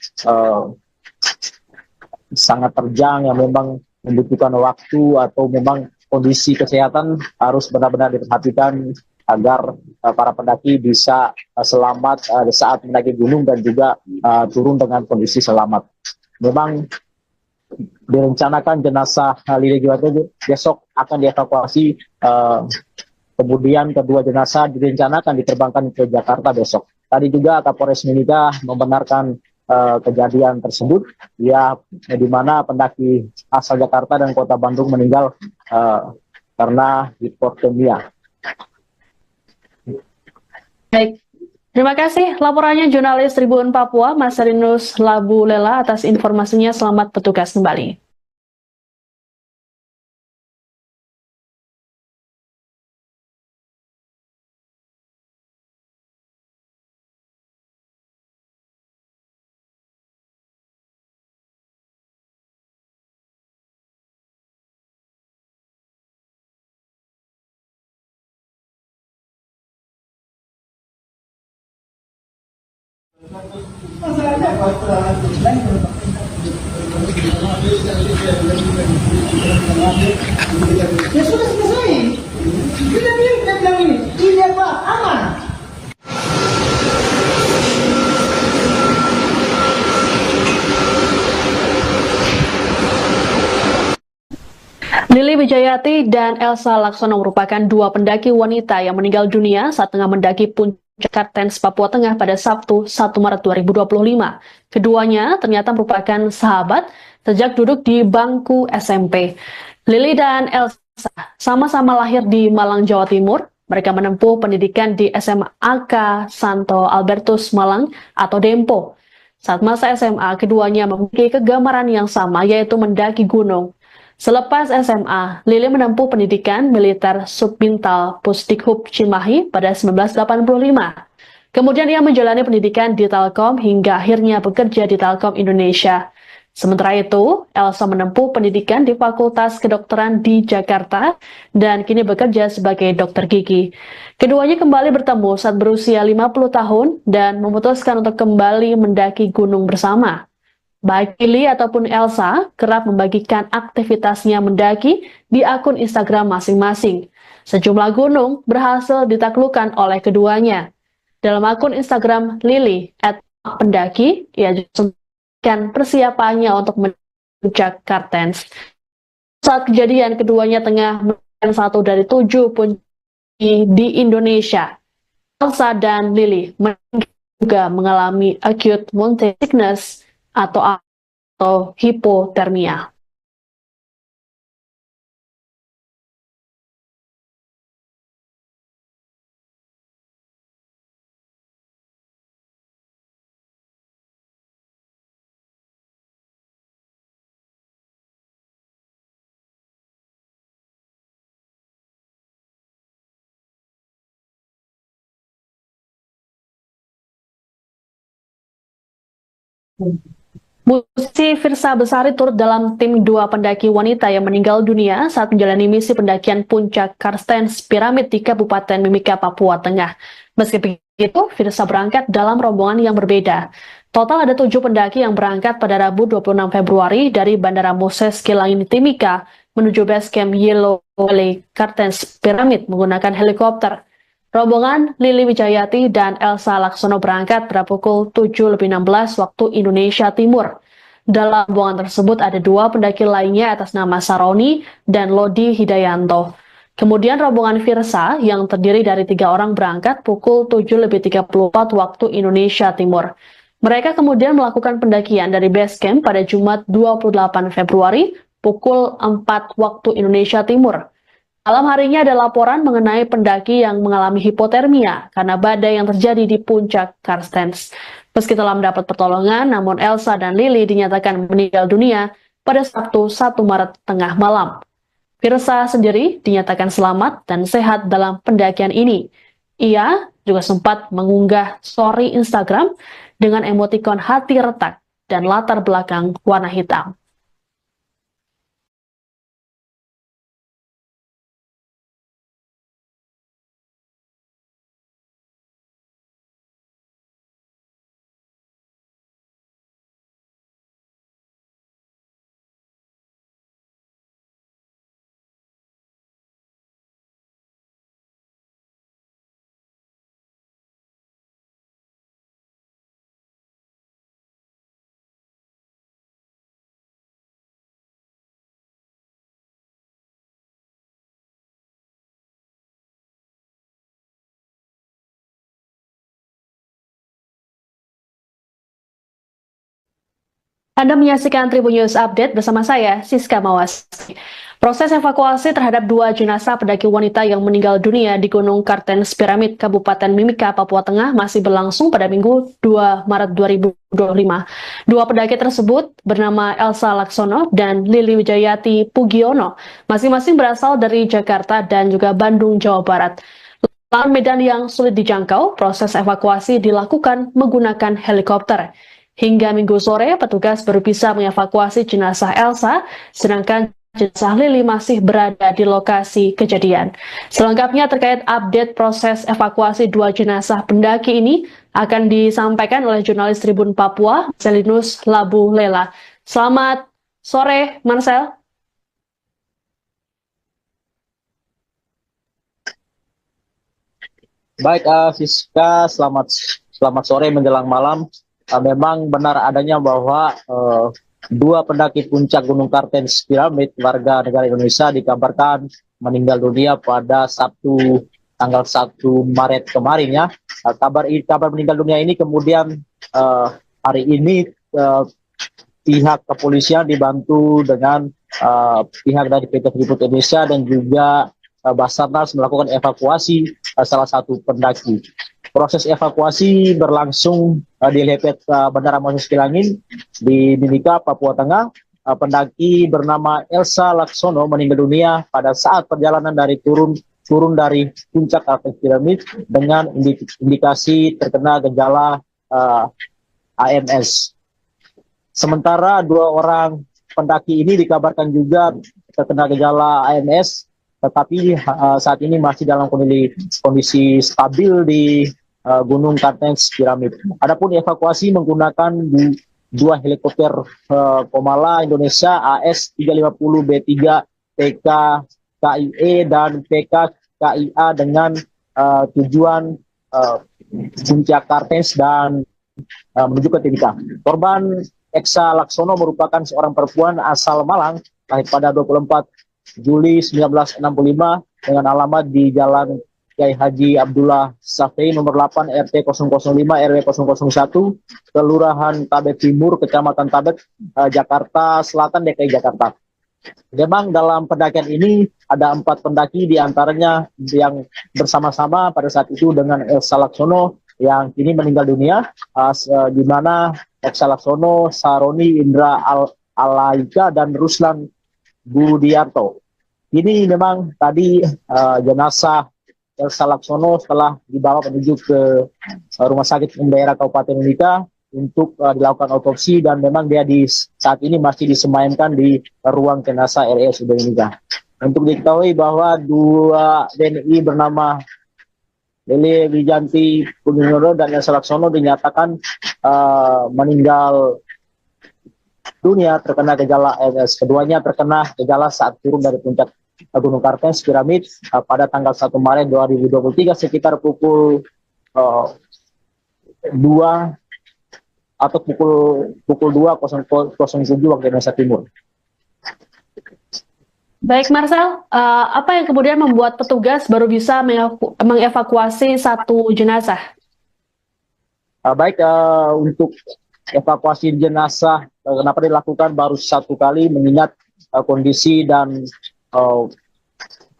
sangat terjang, yang memang membutuhkan waktu atau memang kondisi kesehatan harus benar-benar diperhatikan agar para pendaki bisa selamat saat mendaki gunung dan juga turun dengan kondisi selamat. Memang direncanakan jenazah Lili Juwante besok akan dievakuasi, kemudian kedua jenazah direncanakan diterbangkan ke Jakarta besok. Tadi juga Kapolres Mimika membenarkan kejadian tersebut, ya, di mana pendaki asal Jakarta dan Kota Bandung meninggal karena hipotermia. Baik, terima kasih laporannya jurnalis Tribun Papua, Mas Rinus Labu Lela atas informasinya. Selamat bertugas kembali. Masalahnya apa? Ya sudah selesai. Kita bilang ini, ini apa? Aman. Lili Wijayati dan Elsa Laksono merupakan dua pendaki wanita yang meninggal dunia saat tengah mendaki puncak Kartens, Papua Tengah pada Sabtu 1 Maret 2025. Keduanya ternyata merupakan sahabat sejak duduk di bangku SMP. Lili dan Elsa sama-sama lahir di Malang, Jawa Timur. Mereka menempuh pendidikan di SMA AK Santo Albertus Malang atau Dempo. Saat masa SMA, keduanya memiliki kegemaran yang sama, yaitu mendaki gunung. Selepas SMA, Lili menempuh pendidikan militer Subbintal Pusdikhub Cimahi pada 1985. Kemudian ia menjalani pendidikan di Telkom hingga akhirnya bekerja di Telkom Indonesia. Sementara itu, Elsa menempuh pendidikan di Fakultas Kedokteran di Jakarta dan kini bekerja sebagai dokter gigi. Keduanya kembali bertemu saat berusia 50 tahun dan memutuskan untuk kembali mendaki gunung bersama. Baik Lili ataupun Elsa kerap membagikan aktivitasnya mendaki di akun Instagram masing-masing. Sejumlah gunung berhasil ditaklukkan oleh keduanya. Dalam akun Instagram Lili @pendaki, ia juga memberikan persiapannya untuk puncak Kartens. Saat kejadian, keduanya tengah melakukan satu dari 7 puncak di Indonesia. Elsa dan Lili juga mengalami acute mountain sickness atau hipotermia. Musisi Firsa Besari turut dalam tim 2 pendaki wanita yang meninggal dunia saat menjalani misi pendakian puncak Kartens Piramid di Kabupaten Mimika, Papua Tengah. Meski begitu, Firsa berangkat dalam rombongan yang berbeda. Total ada 7 pendaki yang berangkat pada Rabu 26 Februari dari Bandara Moses Kilangin Timika menuju base camp Yellow Valley Kartens Piramid menggunakan helikopter. Rombongan Lili Wijayati dan Elsa Laksono berangkat pada pukul 7.16 waktu Indonesia Timur. Dalam rombongan tersebut ada 2 pendaki lainnya atas nama Saroni dan Lodi Hidayanto. Kemudian rombongan Firsa yang terdiri dari 3 orang berangkat pukul 7.34 waktu Indonesia Timur. Mereka kemudian melakukan pendakian dari base camp pada Jumat 28 Februari pukul 4 waktu Indonesia Timur. Malam harinya ada laporan mengenai pendaki yang mengalami hipotermia karena badai yang terjadi di puncak Karstens. Meski telah mendapat pertolongan, namun Elsa dan Lily dinyatakan meninggal dunia pada Sabtu 1 Maret tengah malam. Virsa sendiri dinyatakan selamat dan sehat dalam pendakian ini. Ia juga sempat mengunggah story Instagram dengan emotikon hati retak dan latar belakang warna hitam. Anda menyaksikan Tribun News Update bersama saya, Siska Mawas. Proses evakuasi terhadap 2 jenazah pendaki wanita yang meninggal dunia di Gunung Kartens Piramid, Kabupaten Mimika, Papua Tengah masih berlangsung pada Minggu 2 Maret 2025. 2 pendaki tersebut bernama Elsa Laksono dan Lily Wijayati Pugiono, masing-masing berasal dari Jakarta dan juga Bandung, Jawa Barat. Lahan medan yang sulit dijangkau, proses evakuasi dilakukan menggunakan helikopter. Hingga Minggu sore, petugas baru bisa mengevakuasi jenazah Elsa, sedangkan jenazah Lily masih berada di lokasi kejadian. Selengkapnya terkait update proses evakuasi 2 jenazah pendaki ini akan disampaikan oleh jurnalis Tribun Papua, Marcelinus Labu Lela. Selamat sore, Marcel. Baik, Siska, selamat sore menjelang malam. Memang benar adanya bahwa 2 pendaki puncak Gunung Kartens Piramid warga negara Indonesia dikabarkan meninggal dunia pada Sabtu tanggal 1 Maret kemarin ya. Kabar meninggal dunia ini kemudian hari ini pihak kepolisian dibantu dengan pihak dari PT Freeport Indonesia dan juga Basarnas melakukan evakuasi salah satu pendaki. Proses evakuasi berlangsung di Lepet Bandara Moses Kilangin di Mimika, Papua Tengah. Pendaki bernama Elsa Laksono meninggal dunia pada saat perjalanan dari turun dari puncak Kartens Piramid dengan indikasi terkena gejala AMS. Sementara 2 orang pendaki ini dikabarkan juga terkena gejala AMS, tetapi saat ini masih dalam kondisi stabil di Gunung Kartens Piramid. Adapun evakuasi menggunakan 2 helikopter Komala Indonesia AS-350B3 PK KIE dan PK KIA dengan tujuan puncak Kartens dan menuju ke Timika. Korban Elsa Laksono merupakan seorang perempuan asal Malang, lahir pada 24 Juli 1965 dengan alamat di Jalan Kiai Haji Abdullah Safei nomor 8 RT 005 RW 001 Kelurahan Tabek Timur Kecamatan Tabek Jakarta Selatan DKI Jakarta. Memang dalam pendakian ini ada 4 pendaki diantaranya yang bersama-sama pada saat itu dengan Elsa Laksono yang kini meninggal dunia, di mana Elsa Laksono, Saroni Indra Alaika dan Ruslan Budiarto. Ini memang tadi jenazah Elsa Laksono setelah dibawa menuju ke Rumah Sakit Umum Daerah Kabupaten Mimika untuk dilakukan otopsi dan memang dia saat ini masih disemayamkan di ruang jenazah RSUD Mimika. Untuk diketahui bahwa 2 WNI bernama Lily Wijanti Pugiono dan Elsa Laksono dinyatakan meninggal dunia terkena gejala AMS. Keduanya terkena gejala saat turun dari puncak Gunung Kartens Piramid pada tanggal 1 Maret 2023 sekitar pukul 2 atau pukul 2.07 waktu Indonesia Timur. Baik, Marcel, apa yang kemudian membuat petugas baru bisa mengevakuasi 1 jenazah? Untuk evakuasi jenazah kenapa dilakukan baru 1 kali mengingat kondisi dan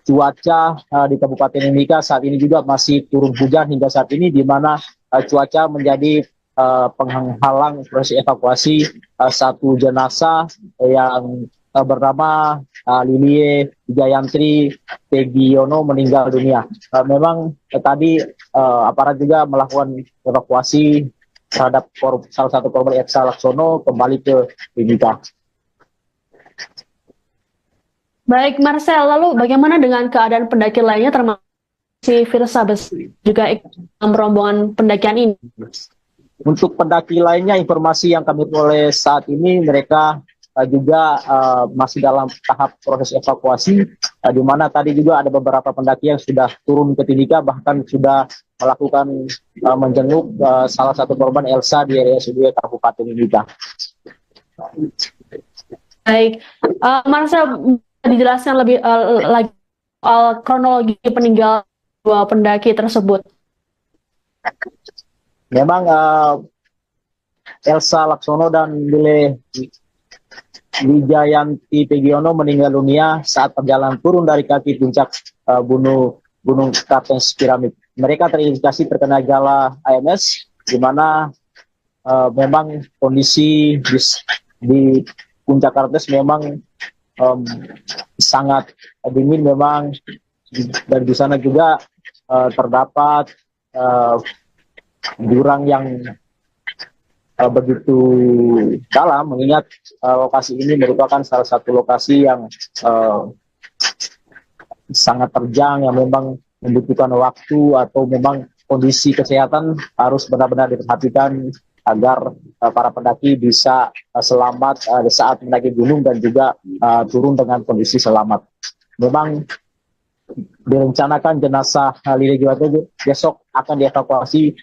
cuaca di Kabupaten Mimika saat ini juga masih turun hujan hingga saat ini, di mana cuaca menjadi penghalang proses evakuasi satu jenazah yang bernama Lilie Jayantri Pegiono meninggal dunia. Memang tadi aparat juga melakukan evakuasi terhadap salah satu korban Elsa Laksono kembali ke Mimika. Baik, Marcel, lalu bagaimana dengan keadaan pendaki lainnya termasuk si Firsa juga ikut dalam rombongan pendakian ini? Untuk pendaki lainnya, informasi yang kami peroleh saat ini, mereka juga masih dalam tahap proses evakuasi, di mana tadi juga ada beberapa pendaki yang sudah turun ke Timika, bahkan sudah melakukan menjenguk salah satu korban Elsa di RSUD Kabupaten Timika. Baik, Marcel, dijelaskan lebih lagi soal kronologi peninggalan dua pendaki tersebut. Memang Elsa Laksono dan Lile Wijayanti Pegiono meninggal dunia saat perjalanan turun dari kaki puncak Gunung Kartens Piramid. Mereka terindikasi terkena gejala AMS, di mana memang kondisi di puncak Kartens memang sangat dingin memang, dan di sana juga terdapat jurang yang begitu dalam, mengingat lokasi ini merupakan salah satu lokasi yang sangat terjang, yang memang membutuhkan waktu atau memang kondisi kesehatan harus benar-benar diperhatikan agar para pendaki bisa selamat saat mendaki gunung dan juga turun dengan kondisi selamat. Memang direncanakan jenazah Lili Juwante besok akan dievakuasi,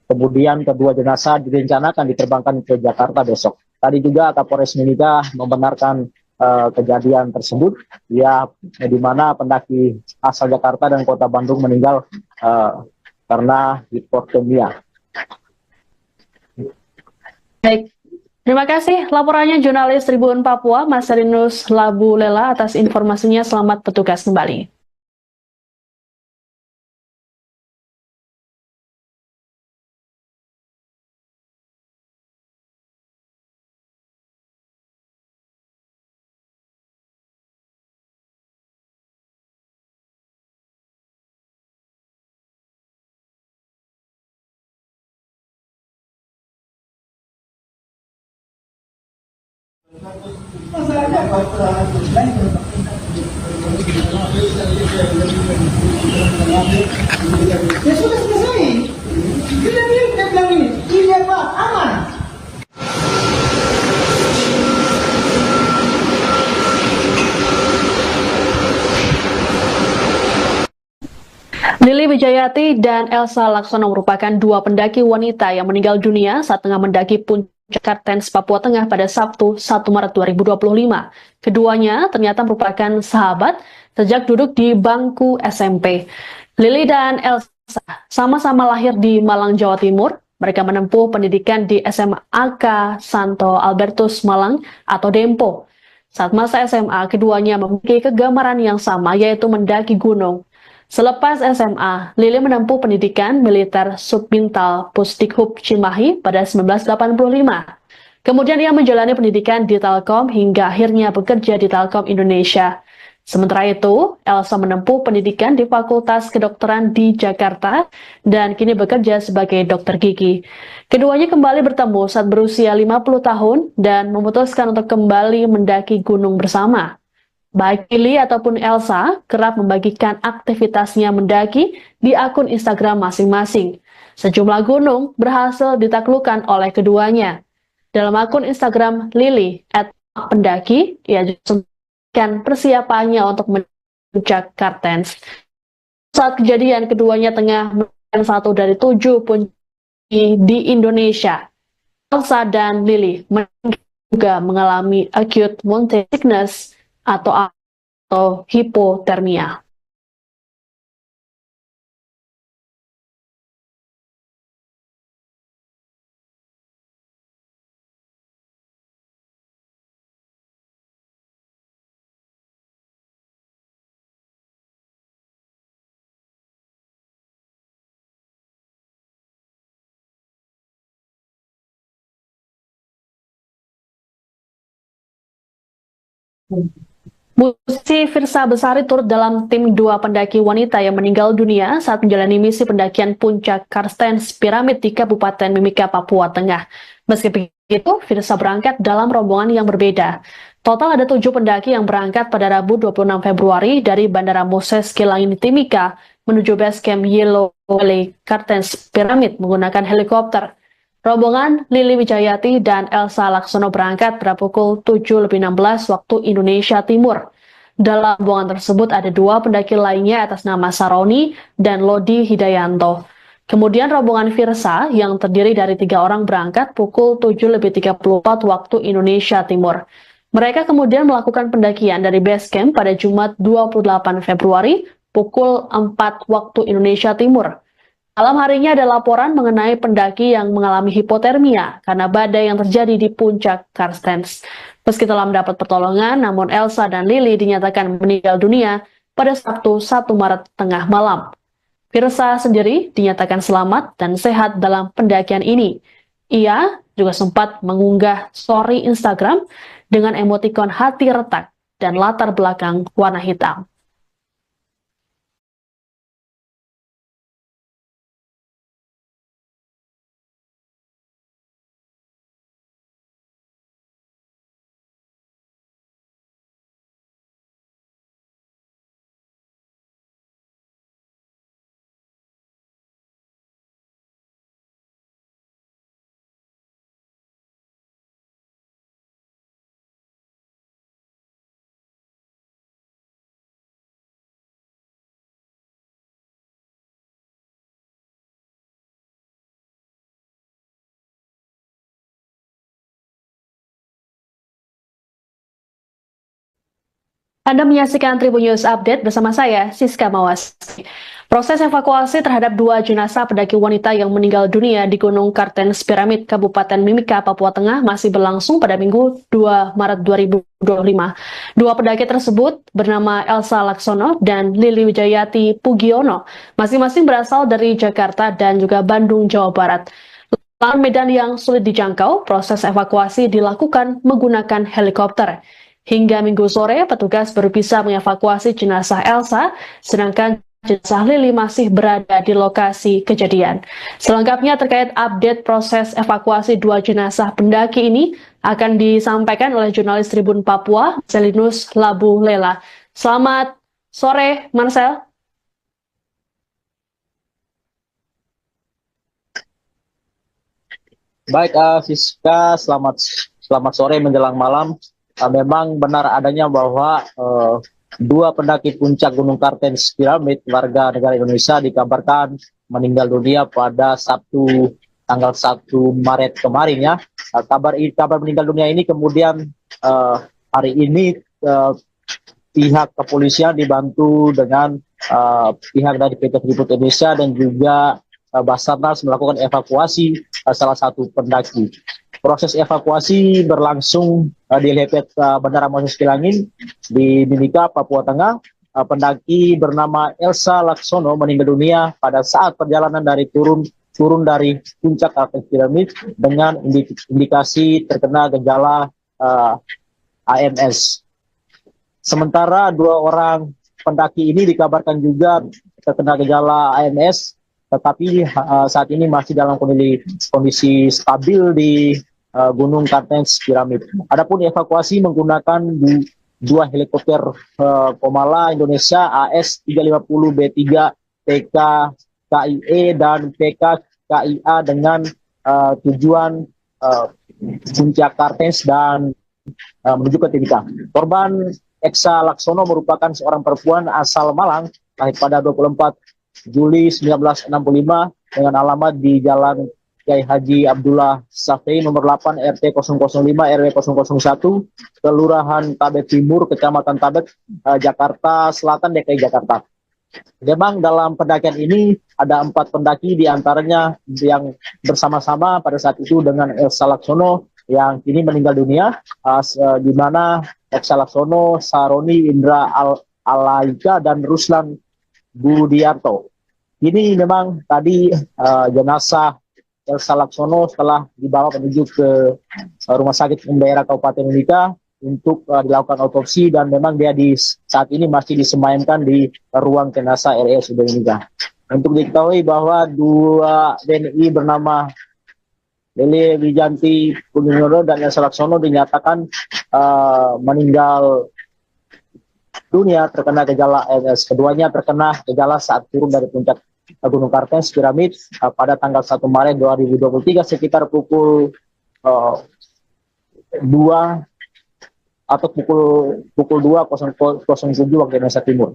kemudian kedua jenazah direncanakan diterbangkan ke Jakarta besok. Tadi juga Kapolres Mimika membenarkan kejadian tersebut, ya, di mana pendaki asal Jakarta dan Kota Bandung meninggal karena hipotermia. Baik, terima kasih laporannya jurnalis Tribun Papua, Marcelinus Labu Lela, atas informasinya. Selamat bertugas kembali. Masalahnya apa? Ya sudah selesai. Dia bilang ini apa? Aman. Lili Wijayati dan Elsa Laksono merupakan dua pendaki wanita yang meninggal dunia saat tengah mendaki puncak Kartens, Papua Tengah pada Sabtu 1 Maret 2025. Keduanya ternyata merupakan sahabat sejak duduk di bangku SMP. Lili dan Elsa sama-sama lahir di Malang, Jawa Timur. Mereka menempuh pendidikan di SMAK Santo Albertus Malang atau Dempo. Saat masa SMA, keduanya memiliki kegemaran yang sama, yaitu mendaki gunung. Selepas SMA, Lili menempuh pendidikan militer Subbintal Pusdikhub Cimahi pada 1985. Kemudian ia menjalani pendidikan di Telkom hingga akhirnya bekerja di Telkom Indonesia. Sementara itu, Elsa menempuh pendidikan di Fakultas Kedokteran di Jakarta dan kini bekerja sebagai dokter gigi. Keduanya kembali bertemu saat berusia 50 tahun dan memutuskan untuk kembali mendaki gunung bersama. Baik Lili ataupun Elsa kerap membagikan aktivitasnya mendaki di akun Instagram masing-masing. Sejumlah gunung berhasil ditaklukkan oleh keduanya. Dalam akun Instagram Lili @pendaki, ia juga memberikan persiapannya untuk puncak Kartens. Saat kejadian, keduanya tengah melakukan satu dari 7 puncak di Indonesia. Elsa dan Lili juga mengalami acute mountain sickness atau hipotermia. Musisi Firsa Besari turut dalam tim 2 pendaki wanita yang meninggal dunia saat menjalani misi pendakian puncak Karstens Piramid di Kabupaten Mimika, Papua Tengah. Meski begitu, Firsa berangkat dalam rombongan yang berbeda. Total ada 7 pendaki yang berangkat pada Rabu 26 Februari dari Bandara Moses Kilangin Timika menuju base camp Yellow Valley Karstens Piramid menggunakan helikopter. Rombongan Lili Wijayati dan Elsa Laksono berangkat pada pukul 7.16 waktu Indonesia Timur. Dalam rombongan tersebut ada 2 pendaki lainnya atas nama Saroni dan Lodi Hidayanto. Kemudian rombongan Firsa yang terdiri dari 3 orang berangkat pukul 7.34 waktu Indonesia Timur. Mereka kemudian melakukan pendakian dari base camp pada Jumat 28 Februari pukul 4 waktu Indonesia Timur. Malam harinya ada laporan mengenai pendaki yang mengalami hipotermia karena badai yang terjadi di puncak Karstens. Meski telah mendapat pertolongan, namun Elsa dan Lili dinyatakan meninggal dunia pada Sabtu 1 Maret tengah malam. Firsa sendiri dinyatakan selamat dan sehat dalam pendakian ini. Ia juga sempat mengunggah story Instagram dengan emotikon hati retak dan latar belakang warna hitam. Anda menyaksikan Tribun News Update bersama saya, Siska Mawasri. Proses evakuasi terhadap 2 jenazah pendaki wanita yang meninggal dunia di Gunung Kartens Piramid, Kabupaten Mimika, Papua Tengah masih berlangsung pada Minggu 2 Maret 2025. 2 pendaki tersebut bernama Elsa Laksono dan Lili Wijayati Pugiono, masing-masing berasal dari Jakarta dan juga Bandung, Jawa Barat. Lahan medan yang sulit dijangkau, proses evakuasi dilakukan menggunakan helikopter. Hingga Minggu sore, petugas baru bisa mengevakuasi jenazah Elsa, sedangkan jenazah Lili masih berada di lokasi kejadian. Selengkapnya terkait update proses evakuasi 2 jenazah pendaki ini akan disampaikan oleh jurnalis Tribun Papua, Marcelinus Labu Lela. Selamat sore, Marcel. Baik, Siska, selamat sore menjelang malam. Memang benar adanya bahwa 2 pendaki puncak Gunung Kartens Piramid warga negara Indonesia dikabarkan meninggal dunia pada Sabtu tanggal 1 Maret kemarin ya. Kabar meninggal dunia ini kemudian hari ini pihak kepolisian dibantu dengan pihak dari PT Freeport Indonesia dan juga Basarnas melakukan evakuasi salah satu pendaki. Proses evakuasi berlangsung di Lepet Bandara Moses Kilangin di Mimika, Papua Tengah. Pendaki bernama Elsa Laksono meninggal dunia pada saat perjalanan dari turun dari puncak Kartens Piramid dengan indikasi terkena gejala AMS. Sementara 2 orang pendaki ini dikabarkan juga terkena gejala AMS, tetapi saat ini masih dalam kondisi stabil di Gunung Kartens Piramid. Adapun evakuasi menggunakan 2 helikopter Komala Indonesia AS-350B3 PK KIE dan PK KIA dengan tujuan puncak Kartens dan menuju ke Timika. Korban Elsa Laksono merupakan seorang perempuan asal Malang, lahir pada 24 Juli 1965 dengan alamat di Jalan Kiai Haji Abdullah Safei nomor 8 RT 005 RW 001 Kelurahan Tabet Timur Kecamatan Tabet Jakarta Selatan DKI Jakarta. Memang dalam pendakian ini ada 4 pendaki diantaranya yang bersama-sama pada saat itu dengan Elsa Laksono yang kini meninggal dunia, di mana Elsa Laksono, Saroni Indra Alaika dan Ruslan Budiarto. Ini memang tadi jenazah Elsa Laksono setelah dibawa menuju ke Rumah Sakit Umum Daerah Kabupaten Mimika untuk dilakukan otopsi dan memang dia saat ini masih disemayamkan di ruang jenazah RSUD Mimika. Untuk diketahui bahwa dua WNI bernama Lele Wijanti Pugiono dan Elsa Laksono dinyatakan meninggal dunia terkena gejala ALS. Keduanya terkena gejala saat turun dari puncak Gunung Kartens Piramid pada tanggal 1 Maret 2023 sekitar pukul 2 atau pukul 2.07 waktu Indonesia Timur.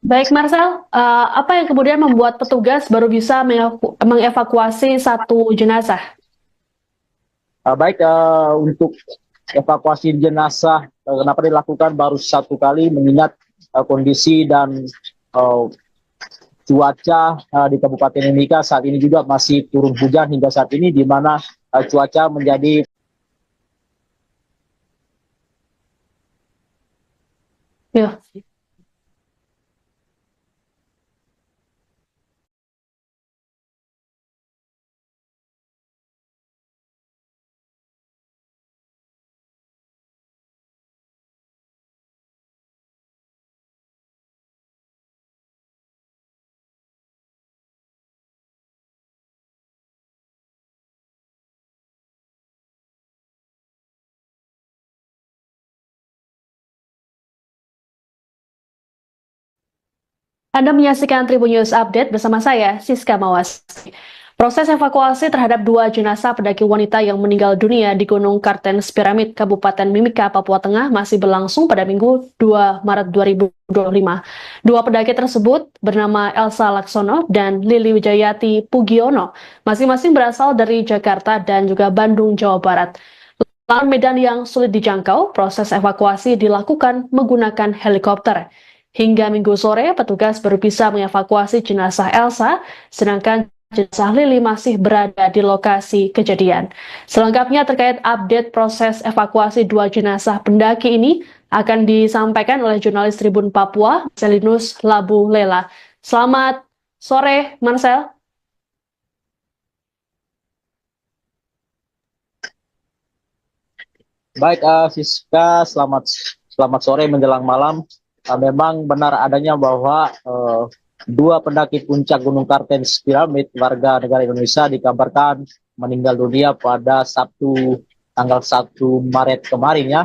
Baik, Marcel, apa yang kemudian membuat petugas baru bisa mengevakuasi satu jenazah? Untuk evakuasi jenazah, kenapa dilakukan baru satu kali, mengingat kondisi dan cuaca di Kabupaten Mimika saat ini juga masih turun hujan hingga saat ini, di mana cuaca menjadi Ya. Anda menyaksikan Tribun News Update bersama saya, Siska Mawas. Proses evakuasi terhadap dua jenazah pendaki wanita yang meninggal dunia di Gunung Kartens Piramid, Kabupaten Mimika, Papua Tengah masih berlangsung pada Minggu 2 Maret 2025. Dua pendaki tersebut bernama Elsa Laksono dan Lili Wijayati Pugiono, masing-masing berasal dari Jakarta dan juga Bandung, Jawa Barat. Lahan medan yang sulit dijangkau, proses evakuasi dilakukan menggunakan helikopter. Hingga Minggu sore, petugas baru bisa mengevakuasi jenazah Elsa, sedangkan jenazah Lili masih berada di lokasi kejadian. Selengkapnya terkait update proses evakuasi dua jenazah pendaki ini akan disampaikan oleh jurnalis Tribun Papua, Marcelinus Labu Lela. Selamat sore, Marcel. baik, Siska, selamat sore menjelang malam. Memang benar adanya bahwa dua pendaki puncak Gunung Kartens Piramid warga negara Indonesia dikabarkan meninggal dunia pada Sabtu tanggal 1 Maret kemarin ya.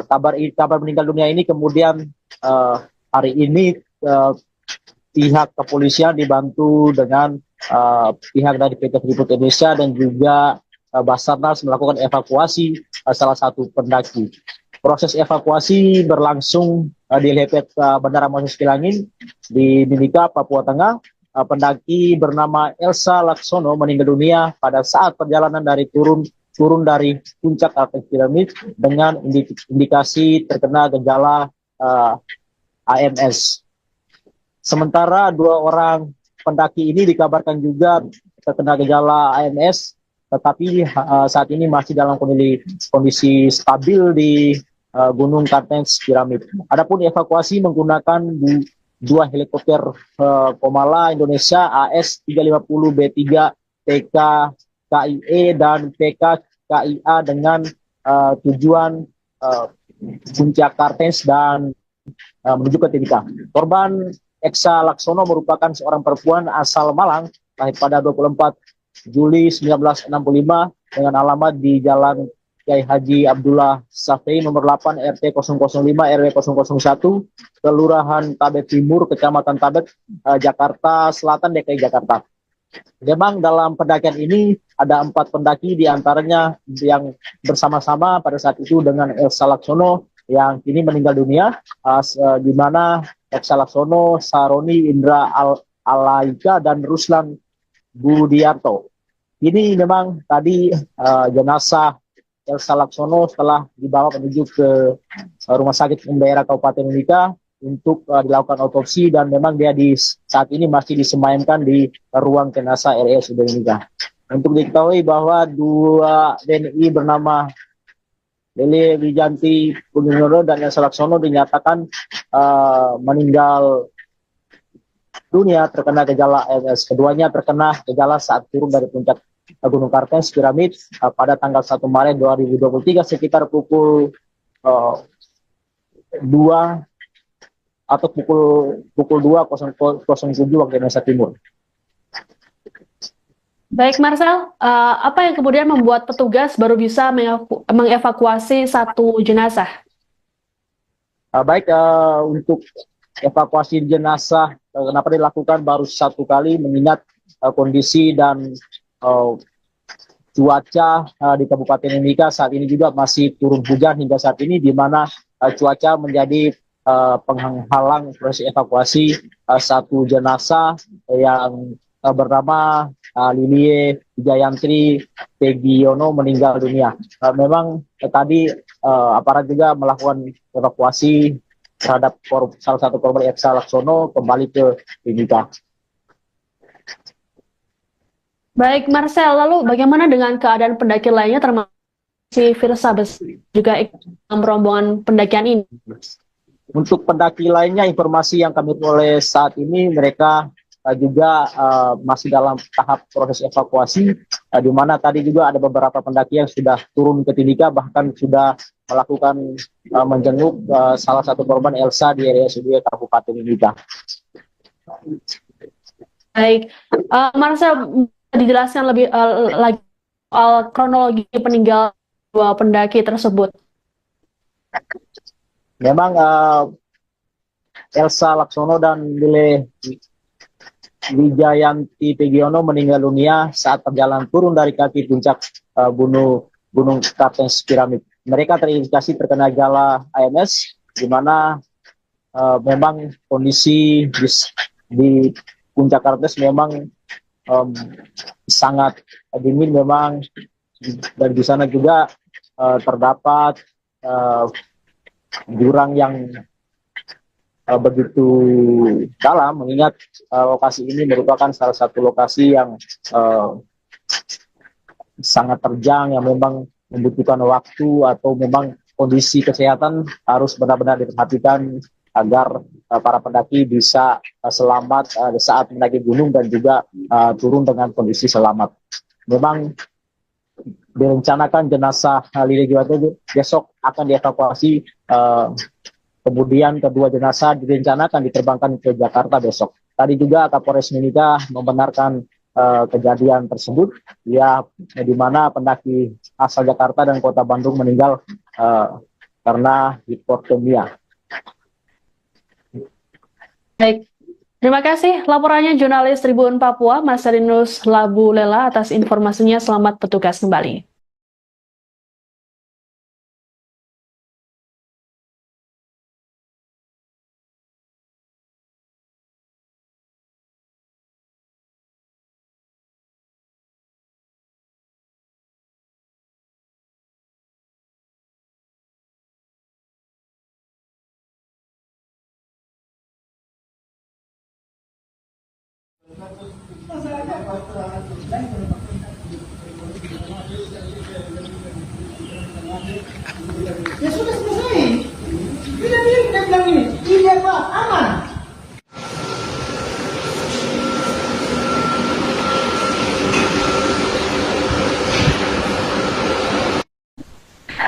Kabar meninggal dunia ini kemudian hari ini pihak kepolisian dibantu dengan pihak dari PT Freeport Indonesia dan juga Basarnas melakukan evakuasi salah satu pendaki. Proses evakuasi berlangsung di Lepet Bandara Moses Kilangin di Mimika, Papua Tengah. Pendaki bernama Elsa Laksono meninggal dunia pada saat perjalanan dari turun dari puncak Kartens Piramid dengan indikasi terkena gejala AMS. Sementara dua orang pendaki ini dikabarkan juga terkena gejala AMS, tetapi saat ini masih dalam kondisi stabil di Gunung Kartens Piramid. Adapun evakuasi menggunakan dua helikopter Komala Indonesia AS-350B3 TK KIE dan PK KIA dengan tujuan puncak Kartens dan menuju ke Timika. Korban Elsa Laksono merupakan seorang perempuan asal Malang, lahir pada 24 Juli 1965 dengan alamat di Jalan Kiai Haji Abdullah Safei nomor 8 RT 005 RW 001 Kelurahan Tabet Timur Kecamatan Tabet Jakarta Selatan DKI Jakarta. Memang dalam pendakian ini ada 4 pendaki, diantaranya yang bersama-sama pada saat itu dengan Elsa Laksono yang kini meninggal dunia, di mana Elsa Laksono, Saroni Indra Alaika dan Ruslan Budiarto. Ini memang tadi jenazah Elsa Laksono setelah dibawa menuju ke Rumah Sakit Umum Daerah Kabupaten Mimika untuk dilakukan otopsi dan memang dia saat ini masih disemayamkan di ruang jenazah RSUD Mimika. Untuk diketahui bahwa dua WNI bernama Lele Wijanti Pugiono dan Elsa Laksono dinyatakan meninggal dunia terkena gejala ALS. Keduanya terkena gejala saat turun dari puncak Gunung Kartens Piramid pada tanggal 1 Maret 2023 sekitar pukul 2 atau pukul 2.07 waktu Indonesia Timur. Baik, Marcel, apa yang kemudian membuat petugas baru bisa mengevakuasi satu jenazah? Baik, untuk evakuasi jenazah kenapa dilakukan baru satu kali mengingat kondisi dan cuaca di Kabupaten Mimika saat ini juga masih turun hujan hingga saat ini, di mana cuaca menjadi penghalang proses evakuasi satu jenazah yang bernama Lilie Wijayantri Pegiono meninggal dunia. Memang tadi aparat juga melakukan evakuasi terhadap salah satu korban Elsa Laksono kembali ke Mimika. Baik, Marcel, lalu bagaimana dengan keadaan pendaki lainnya termasuk si Firsa juga ikut dalam rombongan pendakian ini? Untuk pendaki lainnya, informasi yang kami peroleh saat ini, mereka juga masih dalam tahap proses evakuasi, di mana tadi juga ada beberapa pendaki yang sudah turun ke Timika, bahkan sudah melakukan menjenguk salah satu korban Elsa di RSUD Kabupaten Mimika. Baik, Marcel, dijelaskan lebih lagi soal kronologi peninggalan dua pendaki tersebut. Memang Elsa Laksono dan Lile Wijayanti Pegiono meninggal dunia saat perjalanan turun dari kaki puncak Gunung Kartens Piramid. Mereka terindikasi terkena gejala AMS, di mana memang kondisi di puncak Kartens memang sangat dingin memang, dan di sana juga terdapat jurang yang begitu dalam, mengingat lokasi ini merupakan salah satu lokasi yang sangat terjang, yang memang membutuhkan waktu atau memang kondisi kesehatan harus benar-benar diperhatikan agar para pendaki bisa selamat saat mendaki gunung dan juga turun dengan kondisi selamat. Memang direncanakan jenazah Lile Wijayantri besok akan dievakuasi, kemudian kedua jenazah direncanakan diterbangkan ke Jakarta besok. Tadi juga Kapolres Mimika membenarkan kejadian tersebut, ya, di mana pendaki asal Jakarta dan Kota Bandung meninggal karena hipotermia. Baik, terima kasih laporannya jurnalis Tribun Papua, Marcelinus Labu Lela, atas informasinya. Selamat bertugas kembali. Ya sudah selesai. Tidak dia bilang ini. Iya Pak, aman.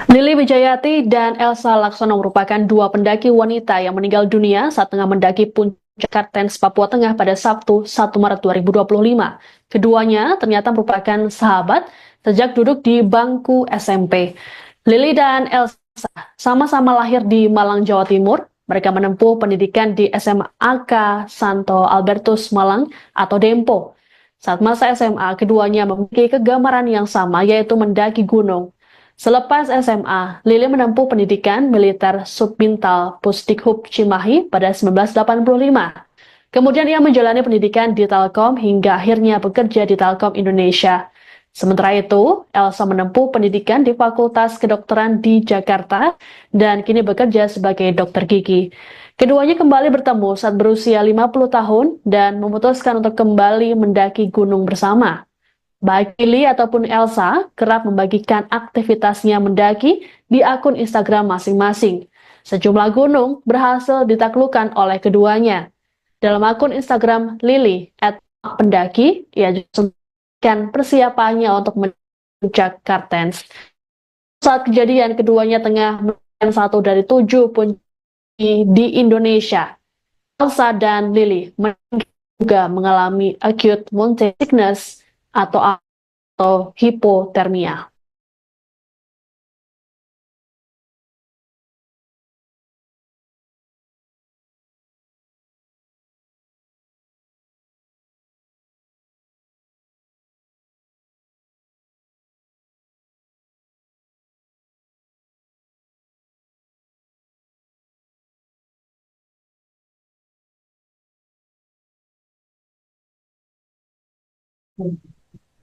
Lili Wijayati dan Elsa Laksono merupakan dua pendaki wanita yang meninggal dunia saat tengah mendaki puncak Kartens, Papua Tengah pada Sabtu 1 Maret 2025. Keduanya ternyata merupakan sahabat sejak duduk di bangku SMP. Lili dan Elsa sama-sama lahir di Malang, Jawa Timur. Mereka menempuh pendidikan di SMAK Santo Albertus Malang atau Dempo. Saat masa SMA, keduanya memiliki kegemaran yang sama, yaitu mendaki gunung. Selepas SMA, Lili menempuh pendidikan militer Subbintal Pusdikhub Cimahi pada 1985. Kemudian ia menjalani pendidikan di Telkom hingga akhirnya bekerja di Telkom Indonesia. Sementara itu, Elsa menempuh pendidikan di Fakultas Kedokteran di Jakarta dan kini bekerja sebagai dokter gigi. Keduanya kembali bertemu saat berusia 50 tahun dan memutuskan untuk kembali mendaki gunung bersama. Baik Lili ataupun Elsa kerap membagikan aktivitasnya mendaki di akun Instagram masing-masing. Sejumlah gunung berhasil ditaklukkan oleh keduanya. Dalam akun Instagram Lili @pendaki, ia juga dan persiapannya untuk puncak Kartens. Saat kejadian, keduanya tengah merupakan satu dari 7 puncak di Indonesia. Elsa dan Lily juga mengalami acute mountain sickness atau hipotermia.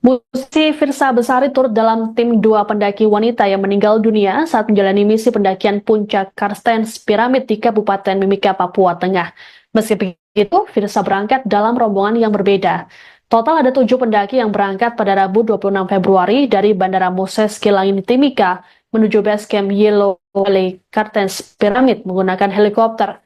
Musisi Firsa Besari turut dalam tim 2 pendaki wanita yang meninggal dunia saat menjalani misi pendakian puncak Karstens Piramid di Kabupaten Mimika, Papua Tengah. Meski begitu, Firsa berangkat dalam rombongan yang berbeda. Total ada 7 pendaki yang berangkat pada Rabu 26 Februari dari Bandara Moses Kilangin Timika menuju base camp Yellow Valley Karstens Piramid menggunakan helikopter.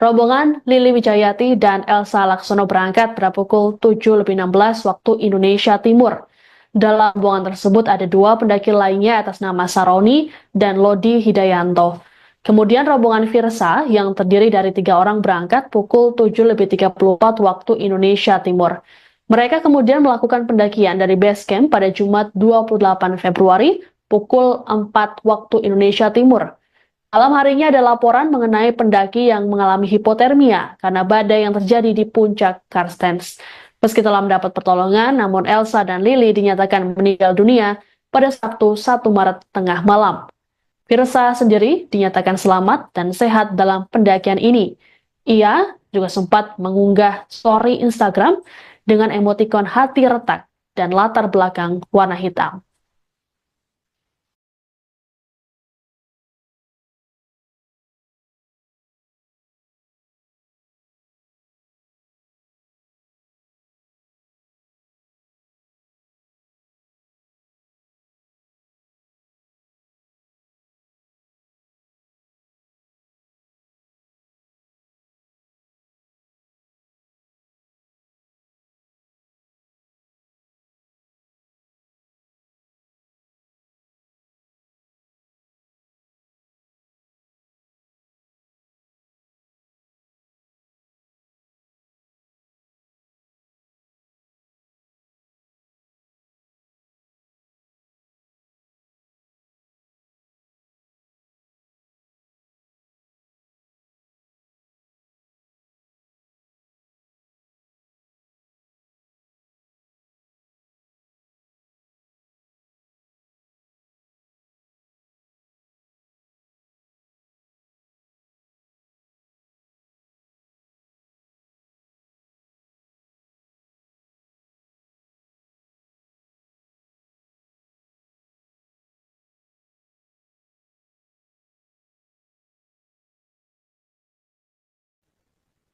Rombongan Lily Wijayati dan Elsa Laksono berangkat pada pukul 7.16 waktu Indonesia Timur. Dalam rombongan tersebut ada 2 pendaki lainnya atas nama Saroni dan Lodi Hidayanto. Kemudian rombongan Firsa yang terdiri dari 3 orang berangkat pukul 7.34 waktu Indonesia Timur. Mereka kemudian melakukan pendakian dari base camp pada Jumat 28 Februari pukul 4 waktu Indonesia Timur. Malam harinya ada laporan mengenai pendaki yang mengalami hipotermia karena badai yang terjadi di puncak Karstens. Meski telah mendapat pertolongan, namun Elsa dan Lily dinyatakan meninggal dunia pada Sabtu 1 Maret tengah malam. Firsa sendiri dinyatakan selamat dan sehat dalam pendakian ini. Ia juga sempat mengunggah story Instagram dengan emotikon hati retak dan latar belakang warna hitam.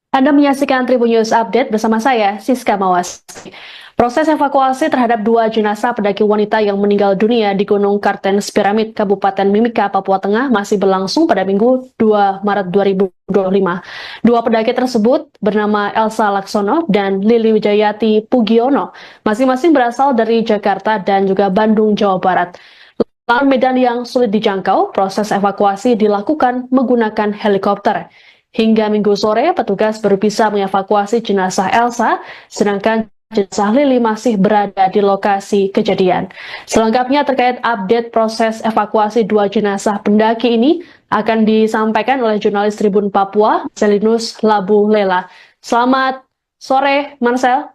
Anda menyaksikan Tribun News Update bersama saya, Siska Mawas. Proses evakuasi terhadap 2 jenazah pendaki wanita yang meninggal dunia di Gunung Kartens Piramid, Kabupaten Mimika, Papua Tengah masih berlangsung pada Minggu 2 Maret 2025. 2 pendaki tersebut bernama Elsa Laksono dan Lily Wijayati Pugiono, masing-masing berasal dari Jakarta dan juga Bandung, Jawa Barat. Lahan medan yang sulit dijangkau, proses evakuasi dilakukan menggunakan helikopter. Hingga Minggu sore, petugas baru bisa mengevakuasi jenazah Elsa, sedangkan jenazah Lily masih berada di lokasi kejadian. Selengkapnya terkait update proses evakuasi 2 jenazah pendaki ini akan disampaikan oleh jurnalis Tribun Papua, Marcelinus Labu Lela. Selamat sore, Marcel.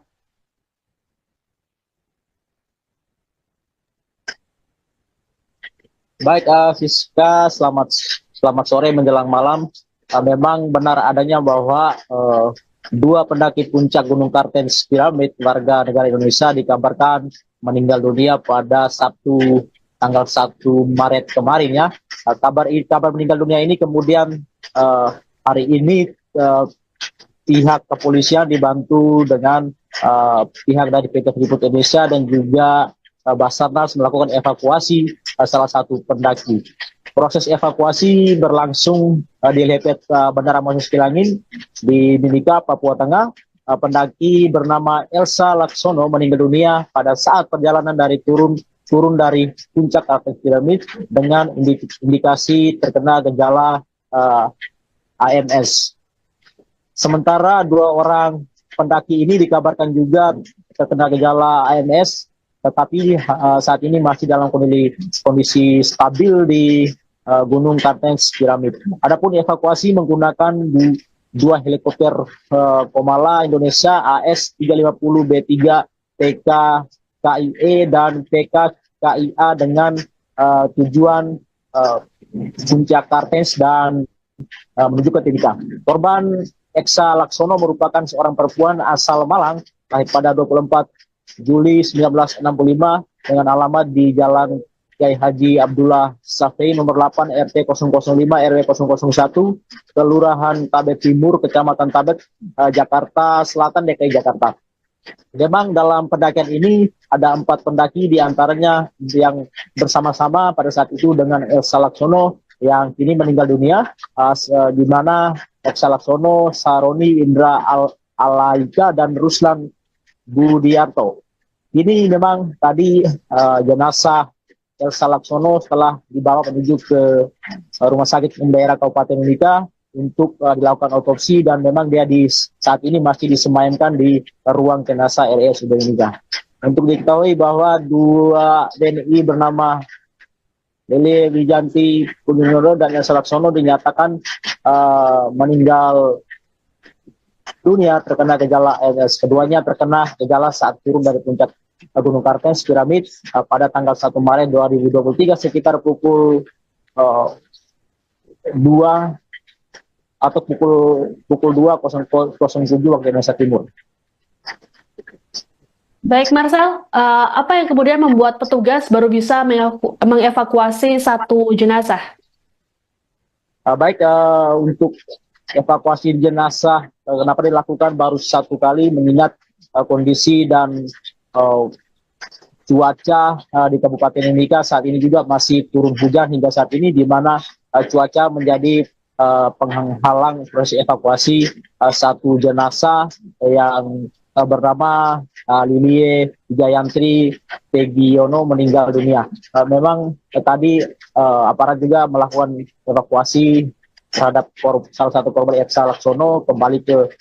Baik, Siska, selamat sore menjelang malam. Memang benar adanya bahwa 2 pendaki puncak Gunung Kartens Piramid warga negara Indonesia dikabarkan meninggal dunia pada Sabtu tanggal 1 Maret kemarin ya. Kabar meninggal dunia ini kemudian hari ini pihak kepolisian dibantu dengan pihak dari PT Freeport Indonesia dan juga Basarnas melakukan evakuasi salah satu pendaki. Proses evakuasi berlangsung di helipad Bandara Moses Kilangin di Mimika, Papua Tengah. pendaki bernama Elsa Laksono meninggal dunia pada saat perjalanan dari turun dari puncak Kartens piramid dengan indikasi terkena gejala AMS. Sementara 2 orang pendaki ini dikabarkan juga terkena gejala AMS, tetapi saat ini masih dalam kondisi stabil di Gunung Kartens piramid. Adapun evakuasi menggunakan 2 helikopter Komala Indonesia AS-350B3 PK KIE dan PK KIA dengan tujuan puncak Kartens dan menuju ke Timika. Korban Elsa Laksono merupakan seorang perempuan asal Malang, lahir pada 24 Juli 1965 dengan alamat di Jalan Kiai Haji Abdullah Safei nomor 8 RT 005 RW 001 Kelurahan Tabet Timur Kecamatan Tabet Jakarta Selatan DKI Jakarta. Memang dalam pendakian ini ada 4 pendaki, diantaranya yang bersama-sama pada saat itu dengan Elsa Laksono yang kini meninggal dunia, di mana Elsa Laksono, Saroni Indra Alaika dan Ruslan Budiarto. Ini memang tadi jenazah Elsa Laksono setelah dibawa menuju ke Rumah Sakit Umum Daerah Kabupaten Mimika untuk dilakukan otopsi, dan memang dia saat ini masih disemayamkan di ruang jenazah RSUD Mimika. Untuk diketahui bahwa 2 DNI bernama Lele Wijanti Kuninoro dan Elsa Laksono dinyatakan meninggal dunia terkena gejala AMS. Keduanya terkena gejala saat turun dari puncak Gunung Kartens piramid pada tanggal 1 Maret 2023 sekitar pukul 2 atau pukul 2.07 waktu Indonesia Timur. Baik, Marcel, apa yang kemudian membuat petugas baru bisa mengevakuasi 1 jenazah? Untuk evakuasi jenazah, kenapa dilakukan baru 1 kali, mengingat kondisi dan cuaca di Kabupaten Mimika saat ini juga masih turun hujan hingga saat ini, di mana cuaca menjadi penghalang proses evakuasi 1 jenazah yang bernama Lilie Jayantri Pegiono meninggal dunia. Memang tadi aparat juga melakukan evakuasi terhadap salah satu korban Elsa Laksono kembali ke